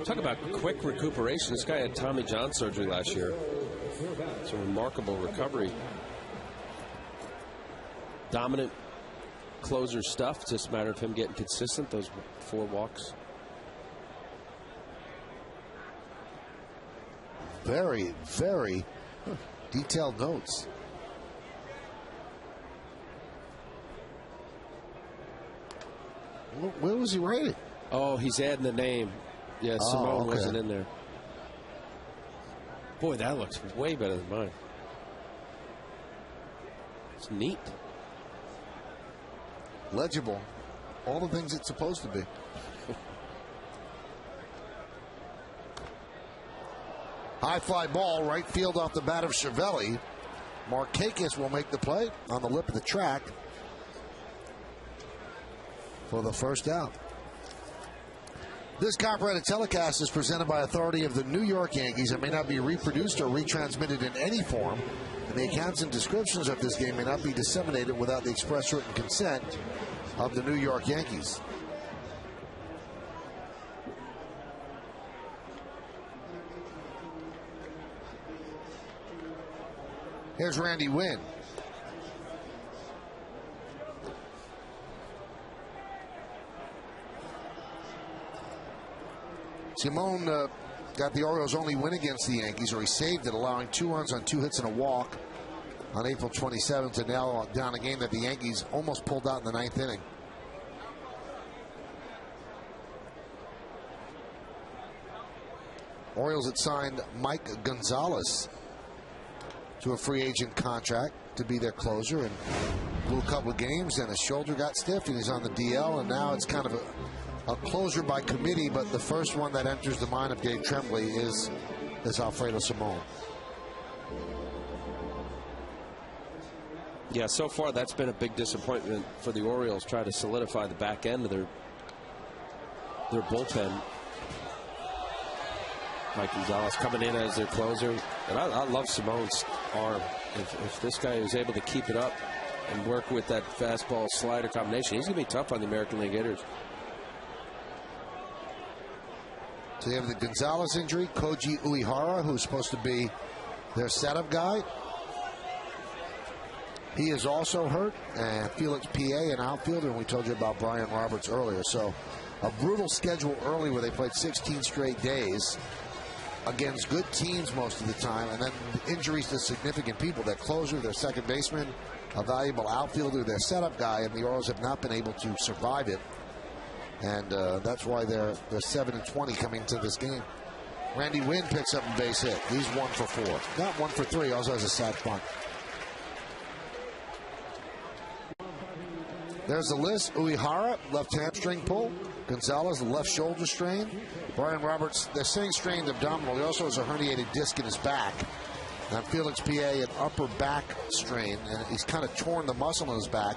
Talk about quick recuperation. This guy had Tommy John surgery last year. It's a remarkable recovery. Dominant closer stuff. Just a matter of him getting consistent, those 4 walks. Very, very detailed notes. Where was he rated? Oh, he's adding the name. Yeah, Simone wasn't in there. Boy, that looks way better than mine. It's neat. Legible. All the things it's supposed to be. High fly ball, right field off the bat of Cervelli. Markakis will make the play on the lip of the track for the first out. This copyrighted telecast is presented by authority of the New York Yankees and may not be reproduced or retransmitted in any form. And the accounts and descriptions of this game may not be disseminated without the express written consent of the New York Yankees. Here's Randy Wynn. Simone got the Orioles' only win against the Yankees, or he saved it, allowing 2 runs on 2 hits and a walk on April 27th, and now down a game that the Yankees almost pulled out in the 9th inning. Orioles had signed Mike Gonzalez to a free agent contract to be their closer, and blew a couple of games, and his shoulder got stiff, and he's on the DL, and now it's kind of a closer by committee, but the first one that enters the mind of Dave Tremblay is Alfredo Simon. Yeah, so far that's been a big disappointment for the Orioles, trying to solidify the back end of their bullpen. Mike Gonzalez coming in as their closer. And I love Simon's arm. If this guy is able to keep it up and work with that fastball slider combination, he's going to be tough on the American League hitters. So you have the Gonzalez injury, Koji Uehara, who's supposed to be their setup guy. He is also hurt, and Felix P.A., an outfielder, and we told you about Brian Roberts earlier. So a brutal schedule early where they played 16 straight days against good teams most of the time, and then injuries to significant people. Their closer, their second baseman, a valuable outfielder, their setup guy, and the Orioles have not been able to survive it. And that's why they're 7-20 coming to this game. Randy Wynn picks up a base hit. He's 1 for 4. Not 1 for 3, also has a sac bunt. There's the list. Uehara, left hamstring pull. Gonzalez, left shoulder strain. Brian Roberts, they're saying strained abdominal. He also has a herniated disc in his back. And Felix P.A., an upper back strain, and he's kind of torn the muscle in his back.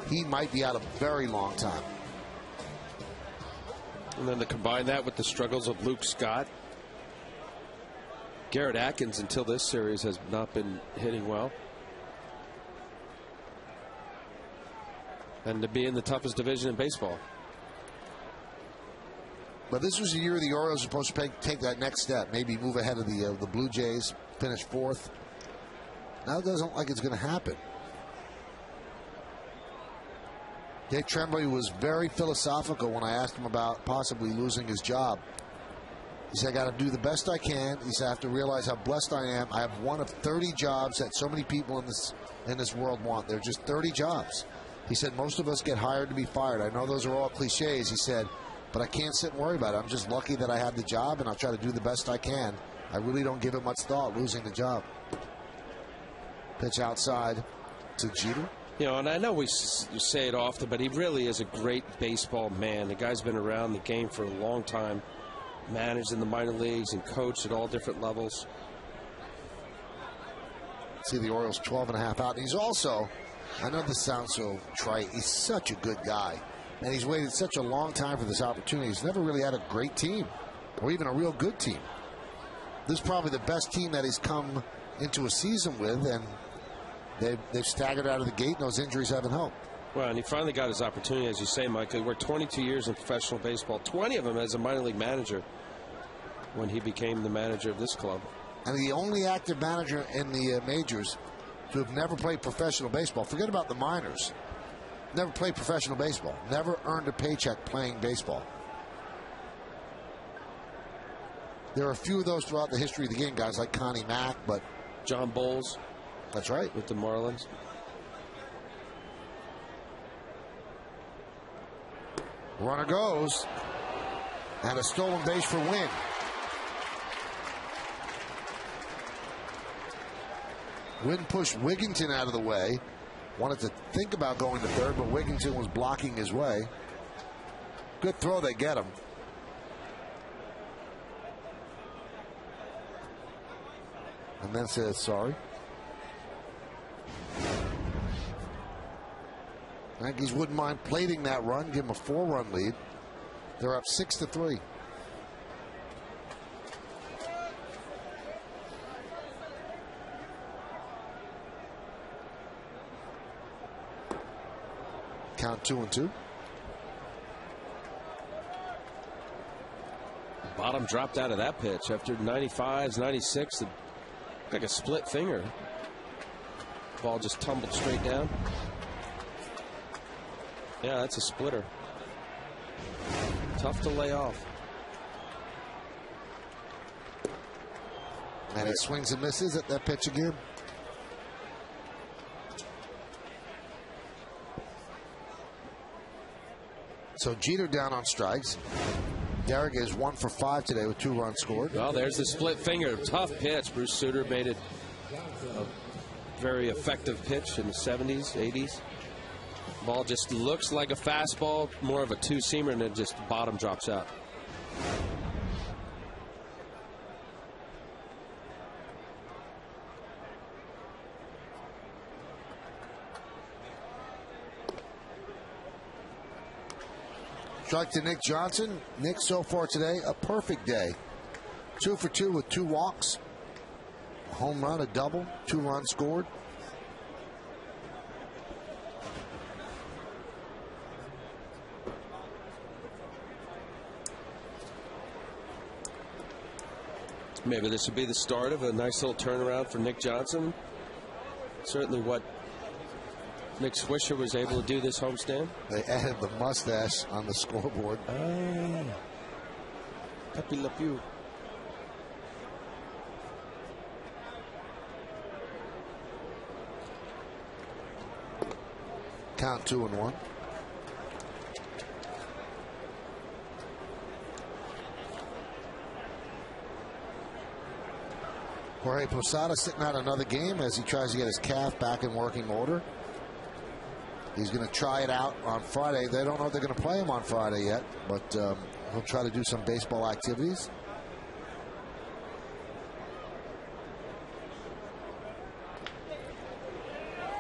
He might be out a very long time. And then to combine that with the struggles of Luke Scott. Garrett Atkins, until this series, has not been hitting well. And to be in the toughest division in baseball. But this was the year the Orioles were supposed to take that next step, maybe move ahead of the Blue Jays, finish 4th. Now it doesn't look like it's going to happen. Dave Tremblay was very philosophical when I asked him about possibly losing his job. He said, I got to do the best I can. He said, I have to realize how blessed I am. I have one of 30 jobs that so many people in this world want. There are just 30 jobs. He said, most of us get hired to be fired. I know those are all cliches, he said, but I can't sit and worry about it. I'm just lucky that I have the job, and I'll try to do the best I can. I really don't give it much thought, losing the job. Pitch outside to Jeter. You know, and I know we say it often, but he really is a great baseball man. The guy's been around the game for a long time, managed in the minor leagues and coached at all different levels. See the Orioles 12.5 out. He's also, I know this sounds so trite, he's such a good guy. And he's waited such a long time for this opportunity. He's never really had a great team, or even a real good team. This is probably the best team that he's come into a season with, and they've staggered out of the gate, and those injuries haven't helped. Well, and he finally got his opportunity, as you say, Mike. He worked 22 years in professional baseball, 20 of them as a minor league manager when he became the manager of this club. And the only active manager in the majors to have never played professional baseball. Forget about the minors. Never played professional baseball. Never earned a paycheck playing baseball. There are a few of those throughout the history of the game, guys like Connie Mack, but John Bowles. That's right. With the Marlins. Runner goes. And a stolen base for Wynn. Wynn pushed Wigginton out of the way. Wanted to think about going to third, but Wigginton was blocking his way. Good throw, they get him. And then says sorry. Yankees wouldn't mind plating that run, give them a 4-run lead. They're up 6-3. Count 2-2. Bottom dropped out of that pitch after 95s, 96. Like a split finger. Ball just tumbled straight down. Yeah, that's a splitter. Tough to lay off. And he swings and misses at that pitch again. So Jeter down on strikes. Derek is 1 for 5 today with 2 runs scored. Well, there's the split finger. Tough pitch. Bruce Sutter made it a very effective pitch in the 70s, 80s. Ball just looks like a fastball, more of a two-seamer, and then just the bottom drops out. Strike to Nick Johnson. Nick, so far today, a perfect day. 2 for 2 with 2 walks. A home run, a double, 2 runs scored. Maybe this would be the start of a nice little turnaround for Nick Johnson. Certainly what Nick Swisher was able to do this homestand. They added the mustache on the scoreboard. Pepe Le Pew. Count 2-1. Jorge Posada sitting out another game as he tries to get his calf back in working order. He's going to try it out on Friday. They don't know if they're going to play him on Friday yet, but he'll try to do some baseball activities.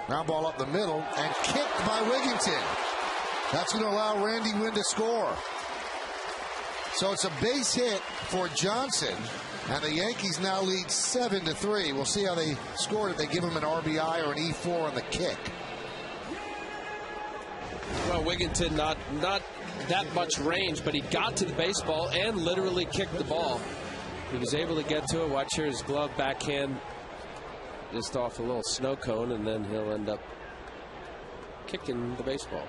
Ground ball up the middle and kicked by Wigginton. That's going to allow Randy Wynn to score. So it's a base hit for Johnson, and the Yankees now lead 7-3. We'll see how they scored it. They give him an RBI or an E4 on the kick. Well, Wigginton not that much range, but he got to the baseball and literally kicked the ball. He was able to get to it. Watch here, his glove backhand just off a little snow cone, and then he'll end up kicking the baseball.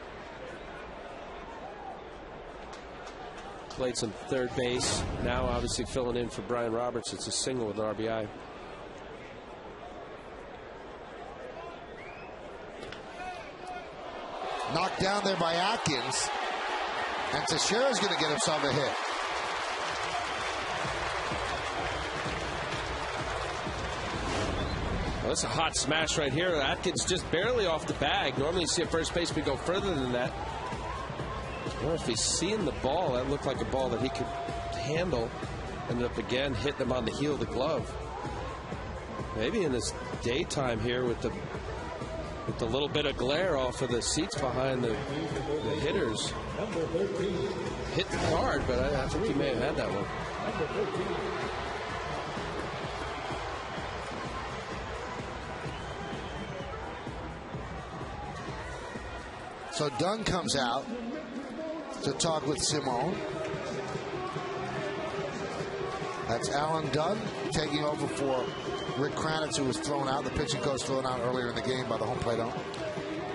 Played some third base. Now obviously filling in for Brian Roberts. It's a single with an RBI. Knocked down there by Atkins. And Teixeira's going to get himself a hit. Well, that's a hot smash right here. Atkins just barely off the bag. Normally you see a first baseman go further than that. I don't know if he's seeing the ball. That looked like a ball that he could handle. Ended up again hitting him on the heel of the glove. Maybe in this daytime here with the little bit of glare off of the seats behind the hitters. Hit hard, but I think he may have had that one. So Dunn comes out to talk with Simone. That's Alan Dunn taking over for Rick Kranitz, who was thrown out, the pitching coach thrown out earlier in the game by the home plate ump.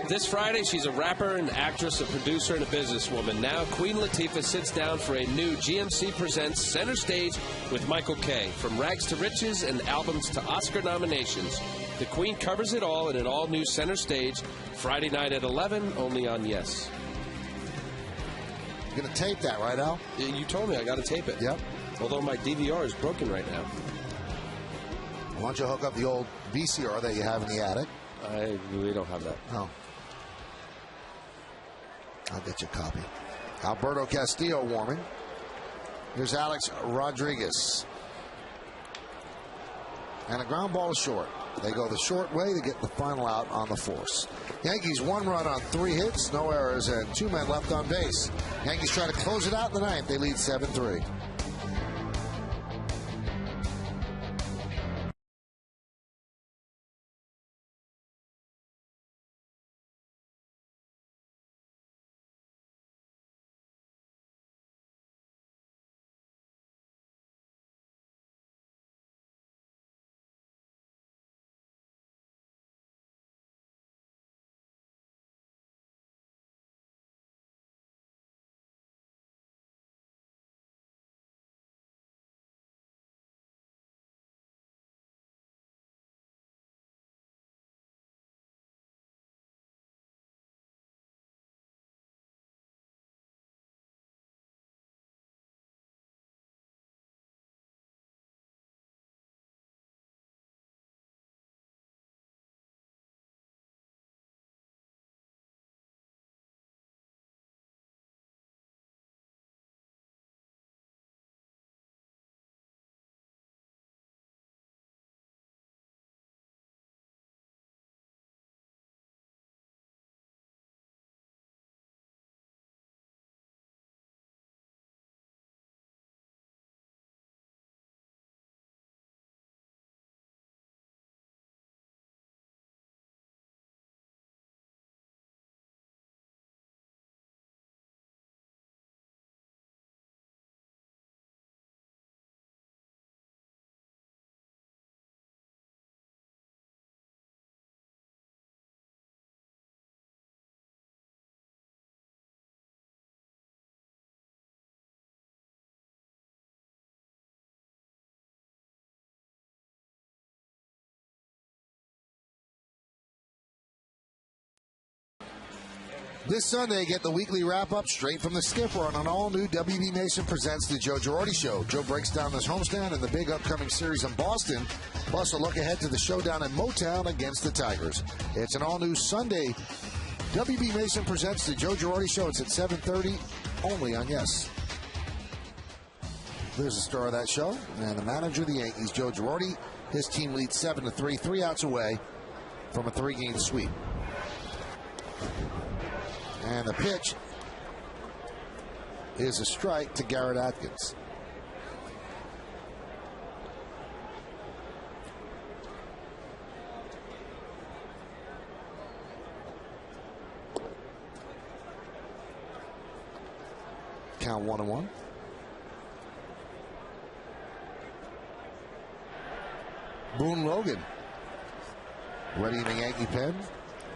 This Friday, she's a rapper, an actress, a producer, and a businesswoman. Now, Queen Latifah sits down for a new GMC Presents Center Stage with Michael Kay. From rags to riches and albums to Oscar nominations, the Queen covers it all in an all-new Center Stage, Friday night at 11, only on Yes. You're going to tape that, right, Al? You told me I got to tape it. Yep. Although my DVR is broken right now. Why don't you hook up the old VCR that you have in the attic? We don't have that. Oh. I'll get you a copy. Alberto Castillo warming. Here's Alex Rodriguez. And a ground ball is short. They go the short way to get the final out on the force. Yankees 1 run on 3 hits, no errors, and 2 men left on base. Yankees try to close it out in the 9th. They lead 7-3. This Sunday, get the weekly wrap-up straight from the skipper on an all-new WB Mason Presents the Joe Girardi Show. Joe breaks down this homestand and the big upcoming series in Boston, plus a look ahead to the showdown in Motown against the Tigers. It's an all-new Sunday WB Mason Presents the Joe Girardi Show. It's at 7:30, only on Yes. There's the star of that show, and the manager of the Yankees, Joe Girardi. His team leads 7-3, 3 outs away from a 3-game sweep. And the pitch is a strike to Garrett Atkins. Count 1-1. Boone Logan ready in the Yankee pen.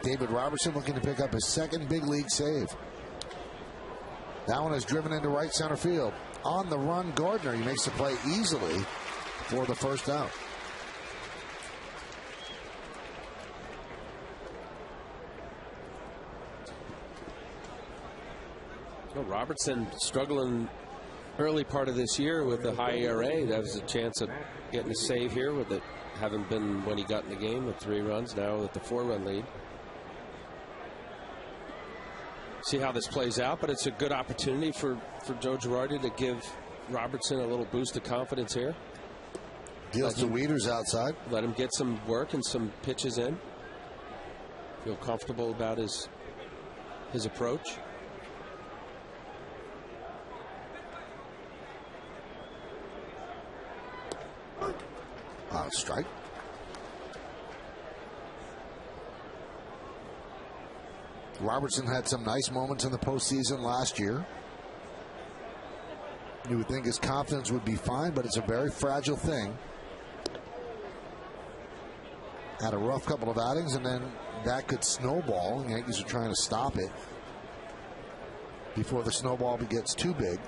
David Robertson looking to pick up his second big league save. That one is driven into right center field. On the run, Gardner. He makes the play easily for the first out. Well, Robertson struggling early part of this year with the high ERA. That was a chance of getting a save here with it having been when he got in the game with 3 runs, now with the 4-run lead. See how this plays out, but it's a good opportunity for Joe Girardi to give Robertson a little boost of confidence here. Deals to Wieters outside. Let him get some work and some pitches in. Feel comfortable about his approach. Strike. Robertson had some nice moments in the postseason last year. You would think his confidence would be fine, but it's a very fragile thing. Had a rough couple of outings, and then that could snowball. The Yankees are trying to stop it before the snowball gets too big.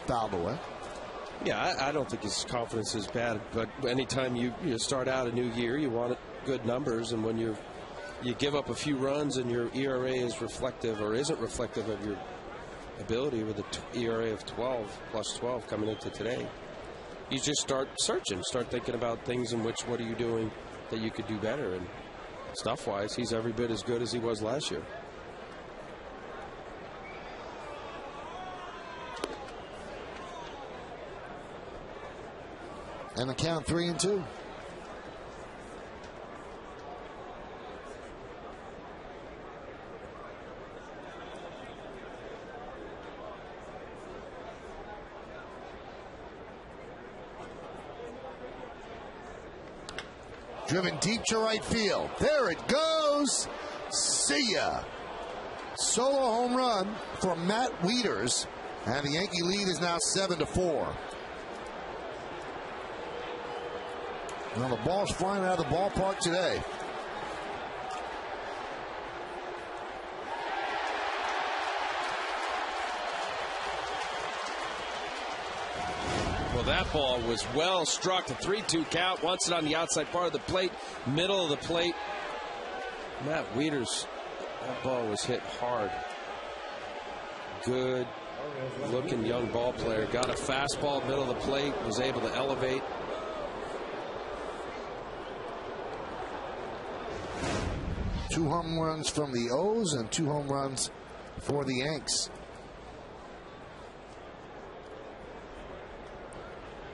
Fouled away. Yeah, I don't think his confidence is bad, but anytime you start out a new year, you want good numbers, and when you give up a few runs and your ERA is reflective or isn't reflective of your ability with an ERA of 12, plus 12 coming into today, you just start searching, start thinking about things in which what are you doing that you could do better, and stuff-wise, he's every bit as good as he was last year. And the count 3-2. Driven deep to right field. There it goes. See ya. Solo home run for Matt Wieters. And the Yankee lead is now 7-4. Well, the ball's flying out of the ballpark today. Well, that ball was well struck. The 3-2 count. Wants it on the outside part of the plate, middle of the plate. Matt Wieters, that ball was hit hard. Good looking young ball player. Got a fastball, middle of the plate, was able to elevate. Two home runs from the O's and 2 home runs for the Yanks.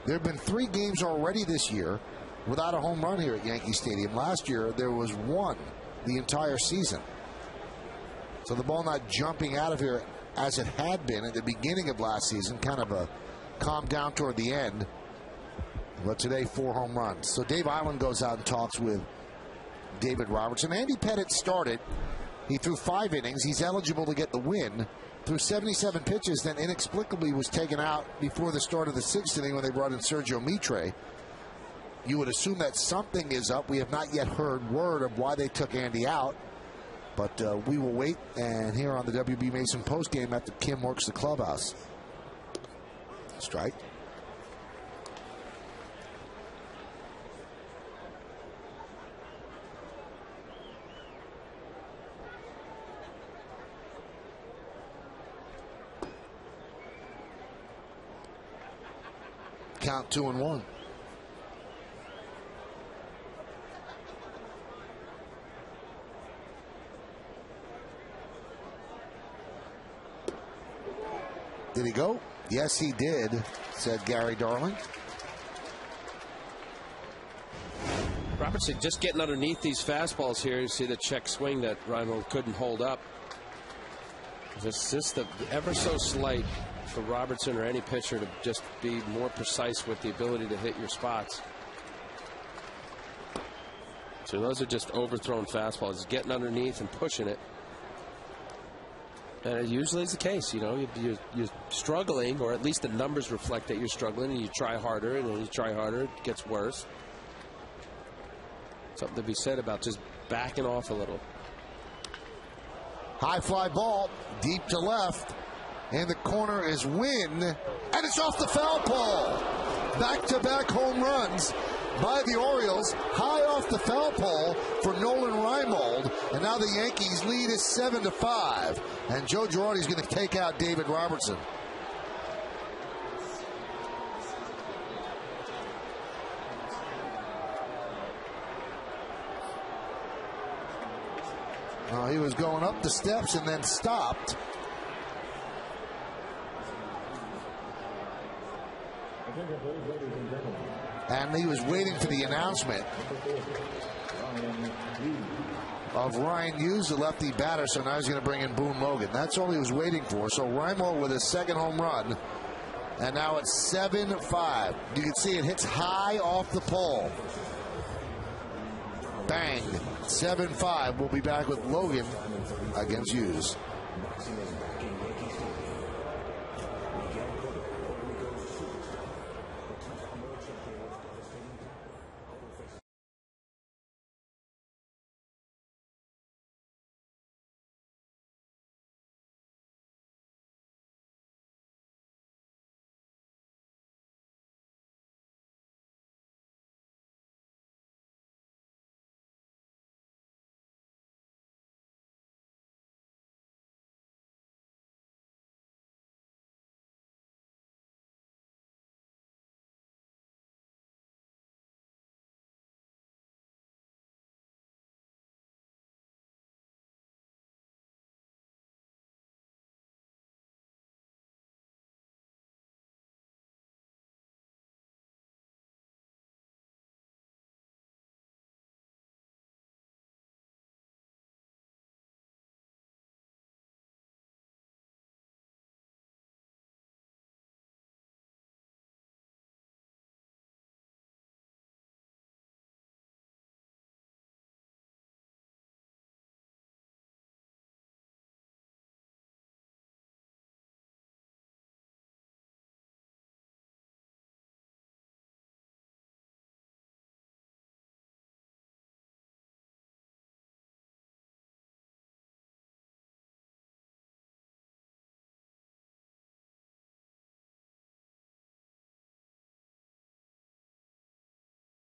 There have been 3 games already this year without a home run here at Yankee Stadium. Last year, there was 1 the entire season. So the ball not jumping out of here as it had been at the beginning of last season, kind of a calm down toward the end. But today, 4 home runs. So Dave Island goes out and talks with David Robertson. Andy Pettitte started. He threw 5 innings. He's eligible to get the win. Threw 77 pitches, then inexplicably was taken out before the start of the 6th inning when they brought in Sergio Mitre. You would assume that something is up. We have not yet heard word of why they took Andy out, but we will wait and hear on the WB Mason postgame after Kim works the clubhouse. Strike. count 2-1. Did he go? Yes, he did, said Gary Darling. Robertson just getting underneath these fastballs here. You see the check swing that Reimold couldn't hold up. Just the ever so slight for Robertson or any pitcher to just be more precise with the ability to hit your spots. So those are just overthrown fastballs, getting underneath and pushing it. And it usually is the case, you know, you're struggling, or at least the numbers reflect that you're struggling, and you try harder, and when you try harder, it gets worse. Something to be said about just backing off a little. High fly ball, deep to left, and the corner is Wynn, and it's off the foul pole. Back-to-back home runs by the Orioles, high off the foul pole for Nolan Reimold, and now the Yankees lead is 7-5, and Joe Girardi's going to take out David Robertson. He was going up the steps and then stopped. And he was waiting for the announcement of Ryan Hughes, the lefty batter, so now he's going to bring in Boone Logan. That's all he was waiting for. So Reimold with his second home run, and now it's 7-5. You can see it hits high off the pole. Bang. 7-5. We'll be back with Logan against Hughes.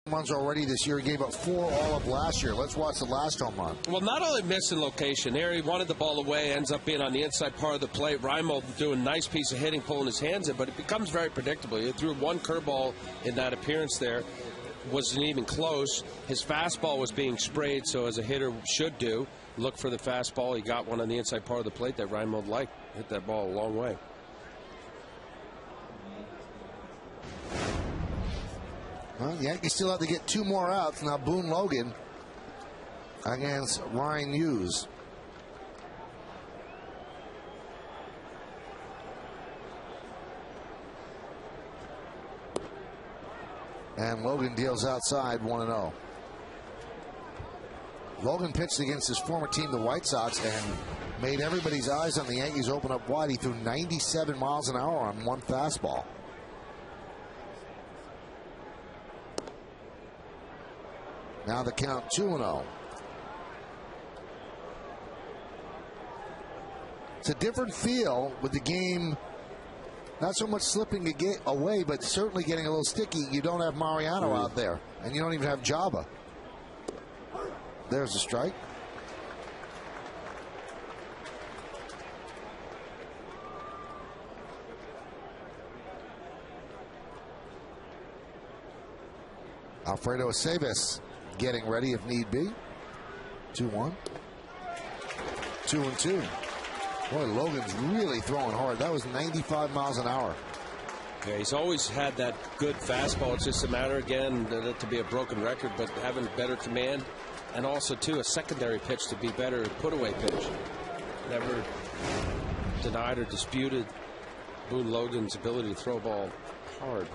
Runs already this year. He gave up 4 all of last year. Let's watch the last home run. Well, not only missing location there, he wanted the ball away, ends up being on the inside part of the plate. Reimold doing a nice piece of hitting, pulling his hands in, but it becomes very predictable. He threw one curveball in that appearance there. Wasn't even close. His fastball was being sprayed, so as a hitter should do, look for the fastball. He got one on the inside part of the plate that Reimold liked. Hit that ball a long way. Well, the Yankees still have to get 2 more outs. Now Boone Logan against Ryan Hughes. And Logan deals outside 1-0. Logan pitched against his former team, the White Sox, and made everybody's eyes on the Yankees open up wide. He threw 97 miles an hour on one fastball. Now the count 2-0. It's a different feel with the game. Not so much slipping away, but certainly getting a little sticky. You don't have Mariano out there, and you don't even have Jabba. There's a strike. Alfredo Aceves getting ready if need be. 2-1. 2-2. Boy, Logan's really throwing hard. That was 95 miles an hour. Yeah, he's always had that good fastball. It's just a matter, again, to be a broken record, but having better command, and also, too, a secondary pitch to be better, put-away pitch. Never denied or disputed Boone Logan's ability to throw a ball hard.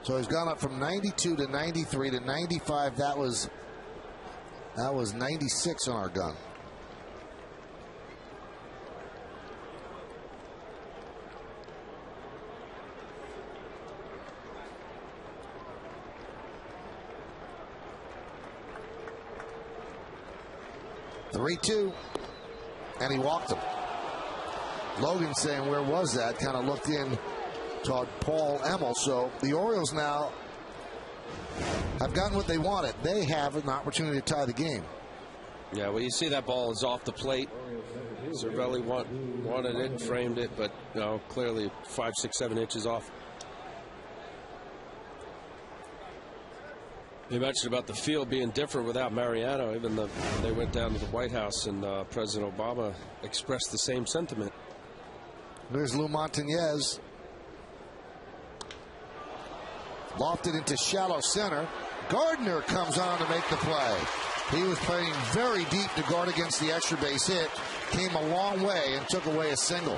So he's gone up from 92 to 93 to 95. That was 96 on our gun. Three-two, and he walked him. Logan saying, where was that? Kind of looked in toward Paul Emmel. So the Orioles now have gotten what they wanted. They have an opportunity to tie the game. Yeah, well, you see that ball is off the plate. Cervelli wanted it, framed it, but clearly 5, 6, 7 inches off. You mentioned about the field being different without Mariano. Even they went down to the White House, and President Obama expressed the same sentiment. There's Lou Montañez. Lofted into shallow center. Gardner comes on to make the play. He was playing very deep to guard against the extra base hit. Came a long way and took away a single.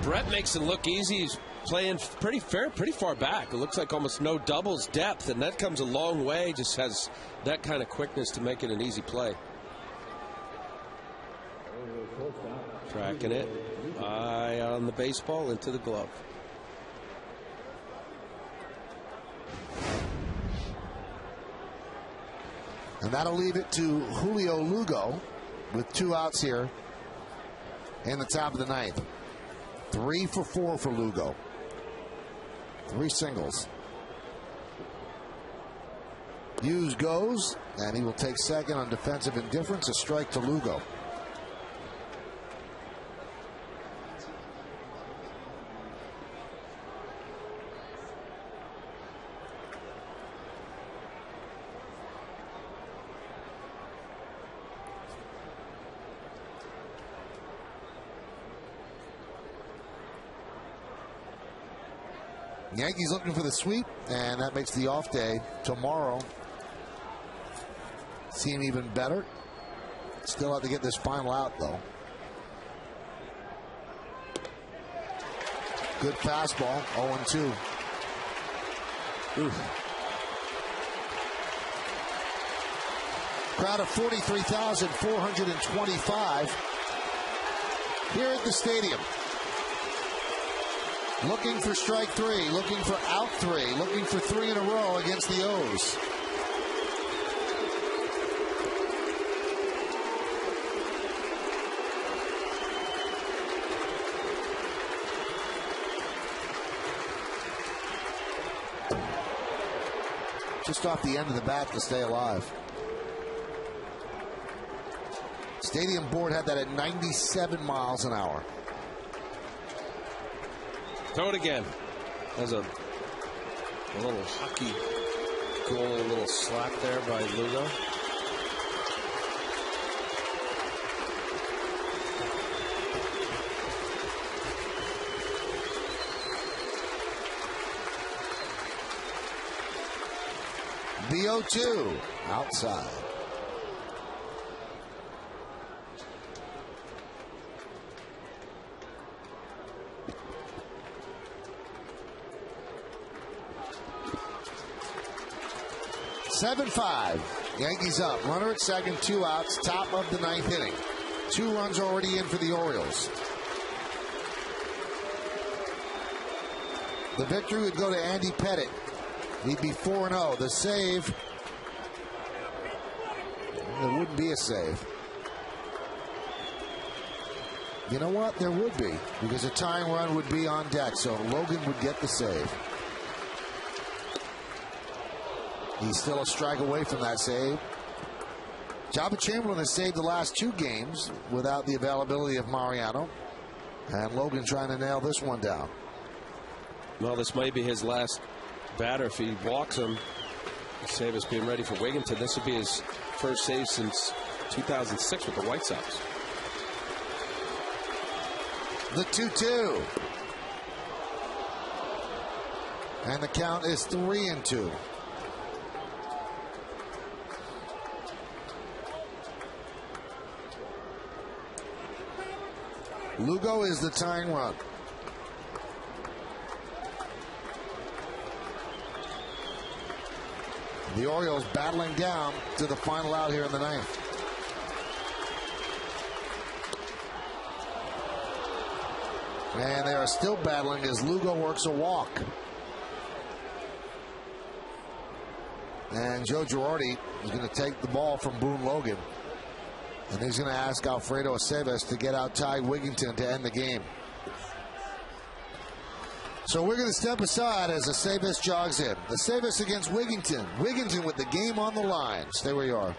Brett makes it look easy. He's playing pretty far back. It looks like almost no doubles depth, and that comes a long way. Just has that kind of quickness to make it an easy play. Tracking it. Eye on the baseball, into the glove. And that'll leave it to Julio Lugo with 2 outs here in the top of the 9th. 3 for 4 for Lugo. 3 singles. Hughes goes, and he will take second on defensive indifference. A strike to Lugo. Yankees looking for the sweep, and that makes the off day tomorrow seem even better. Still have to get this final out, though. Good fastball, 0-2. Crowd of 43,425 here at the stadium. Looking for strike 3, looking for out 3, looking for 3 in a row against the O's. Just off the end of the bat to stay alive. Stadium board had that at 97 miles an hour. Throw it again. There's a little hockey goal, a little slap there by Lugo. The 0-2 outside. Seven-5. Yankees up. Runner at second, 2 outs. Top of the 9th inning. 2 runs already in for the Orioles. The victory would go to Andy Pettitte. He'd be 4-0. The save. There wouldn't be a save. You know what? There would be. Because a tying run would be on deck. So Logan would get the save. He's still a strike away from that save. Jabba Chamberlain has saved the last 2 games without the availability of Mariano. And Logan trying to nail this one down. Well, this may be his last batter if he walks him. Savas being ready for Wigginton. This would be his first save since 2006 with the White Sox. The 2-2. And the count is 3-2. Lugo is the tying run. The Orioles battling down to the final out here in the 9th. And they are still battling as Lugo works a walk. And Joe Girardi is going to take the ball from Boone Logan. And he's going to ask Alfredo Aceves to get out Ty Wigginton to end the game. So we're going to step aside as Aceves jogs in. Aceves against Wigginton. Wigginton with the game on the line. Stay where you are.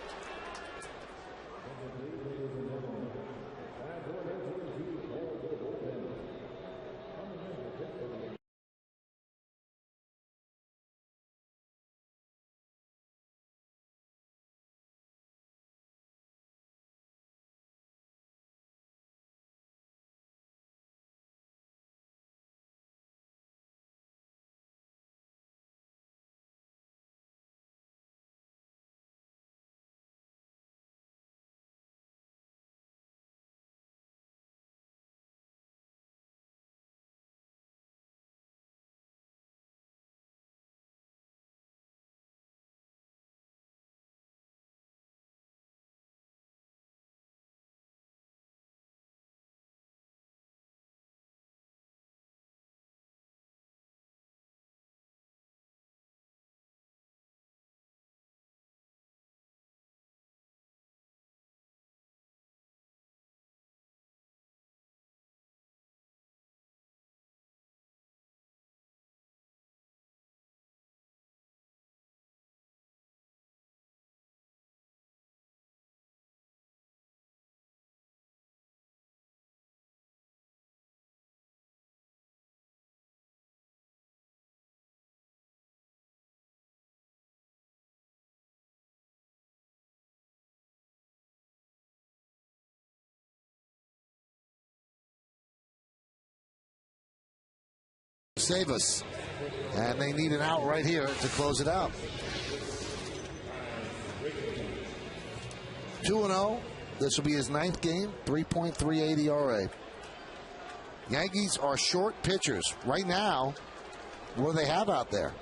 Save us. And they need an out right here to close it out. 2-0. This will be his 9th game. 3.38 ERA. Yankees are short pitchers. Right now, what do they have out there?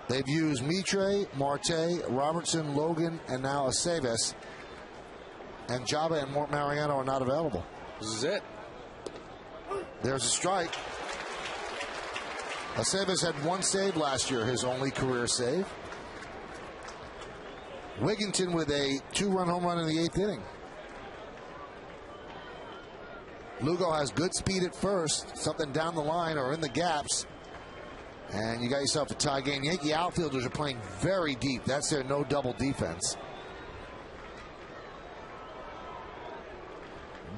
They've used Mitre, Marte, Robertson, Logan, and now Aceves. And Jabba and Mariano are not available. This is it. There's a strike. Aceves had 1 save last year, his only career save. Wigginton with a 2-run home run in the 8th inning. Lugo has good speed at first, something down the line or in the gaps. And you got yourself a tie game. Yankee outfielders are playing very deep. That's their no double defense.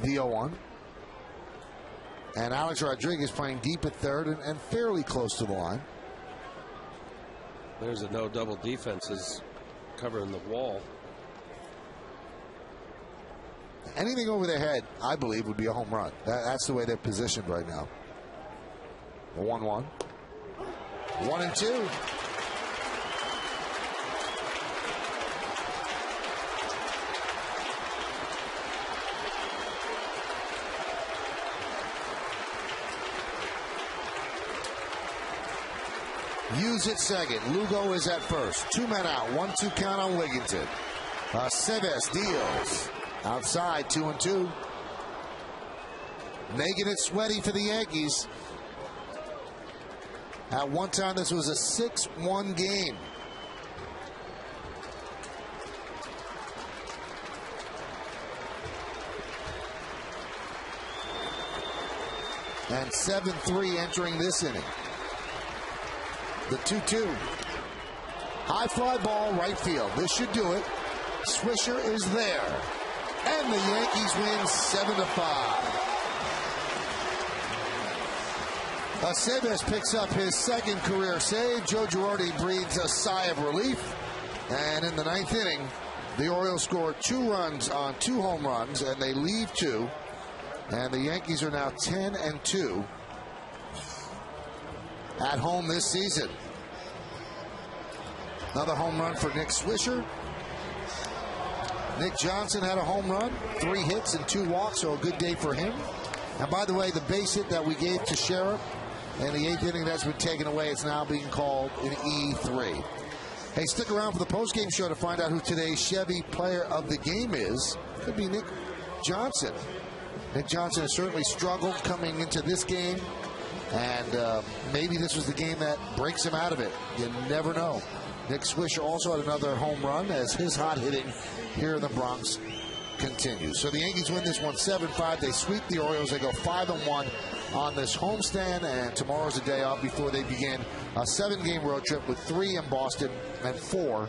The 0-1. And Alex Rodriguez playing deep at third and fairly close to the line. There's a no double defense is covering the wall. Anything over their head, I believe, would be a home run. That's the way they're positioned right now. 1-1. 1-2. Hughes at second. Lugo is at first. 2 men out. 1-2 count on Wigginton. Aceves deals. Outside, 2-2. Making it sweaty for the Yankees. At one time, this was a 6-1 game. And 7-3 entering this inning. The 2-2. High fly ball, right field. This should do it. Swisher is there. And the Yankees win 7-5. Aceves picks up his second career save. Joe Girardi breathes a sigh of relief. And in the ninth inning, the Orioles score 2 runs on 2 home runs, and they leave 2. And the Yankees are now 10-2 at home this season. Another home run for Nick Swisher. Nick Johnson had a home run, 3 hits and 2 walks, so a good day for him. And by the way, the base hit that we gave to Sheriff in the 8th inning that's been taken away, it's now being called an E3. Hey, stick around for the postgame show to find out who today's Chevy player of the game is. Could be Nick Johnson. Nick Johnson has certainly struggled coming into this game, and maybe this was the game that breaks him out of it. You never know. Nick Swisher also had another home run as his hot hitting here in the Bronx continues. So the Yankees win this one 7-5. They sweep the Orioles. They go 5-1 on this homestand, and tomorrow's a day off before they begin a 7-game road trip with 3 in Boston and 4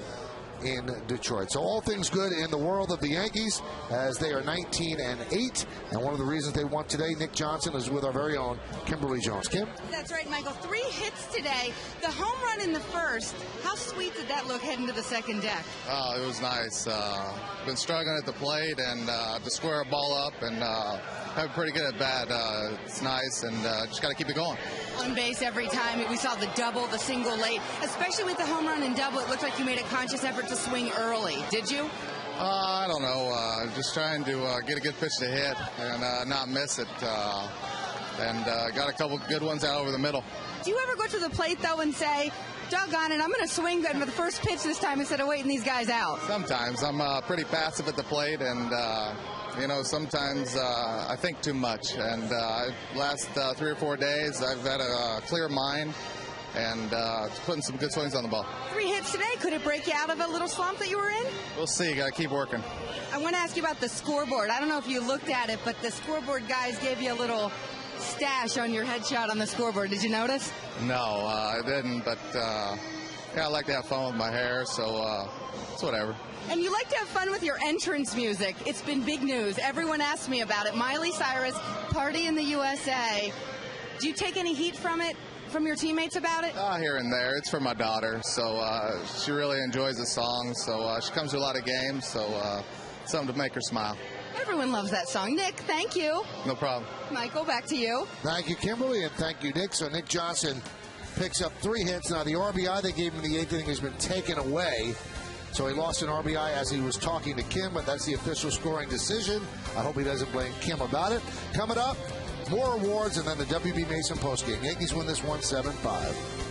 in Detroit. So all things good in the world of the Yankees as they are 19-8. And one of the reasons they won today, Nick Johnson, is with our very own Kimberly Jones. Kim? That's right, Michael. 3 hits today. The home run in the first. How sweet did that look heading to the second deck? Oh, it was nice. Been struggling at the plate, and to square a ball up and have it pretty good at bat. It's nice, and just got to keep it going. On base every time. We saw the double, the single late, especially with the home run and double. It looked like you made a conscious effort to swing early. Did you? I don't know. Just trying to get a good pitch to hit and not miss it. And got a couple good ones out over the middle. Do you ever go to the plate, though, and say, doggone it, I'm going to swing good for the first pitch this time instead of waiting these guys out? Sometimes. I'm pretty passive at the plate, and sometimes I think too much. And last 3 or 4 days, I've had a clear mind and putting some good swings on the ball. 3 hits today. Could it break you out of a little slump that you were in? We'll see. Got to keep working. I want to ask you about the scoreboard. I don't know if you looked at it, but the scoreboard guys gave you a little stash on your headshot on the scoreboard. Did you notice? No, I didn't. But I like to have fun with my hair, so it's whatever. And you like to have fun with your entrance music. It's been big news. Everyone asks me about it. Miley Cyrus, Party in the USA. Do you take any heat from it, from your teammates about it? Here and there. It's for my daughter, so she really enjoys the song. So she comes to a lot of games, so something to make her smile. Everyone loves that song. Nick, thank you. No problem. Michael, back to you. Thank you, Kimberly, and thank you, Nick. So Nick Johnson picks up 3 hits. Now, the RBI they gave him in the 8th inning has been taken away. So he lost an RBI as he was talking to Kim, but that's the official scoring decision. I hope he doesn't blame Kim about it. Coming up, more awards and then the WB Mason postgame. Yankees win this one 7-5.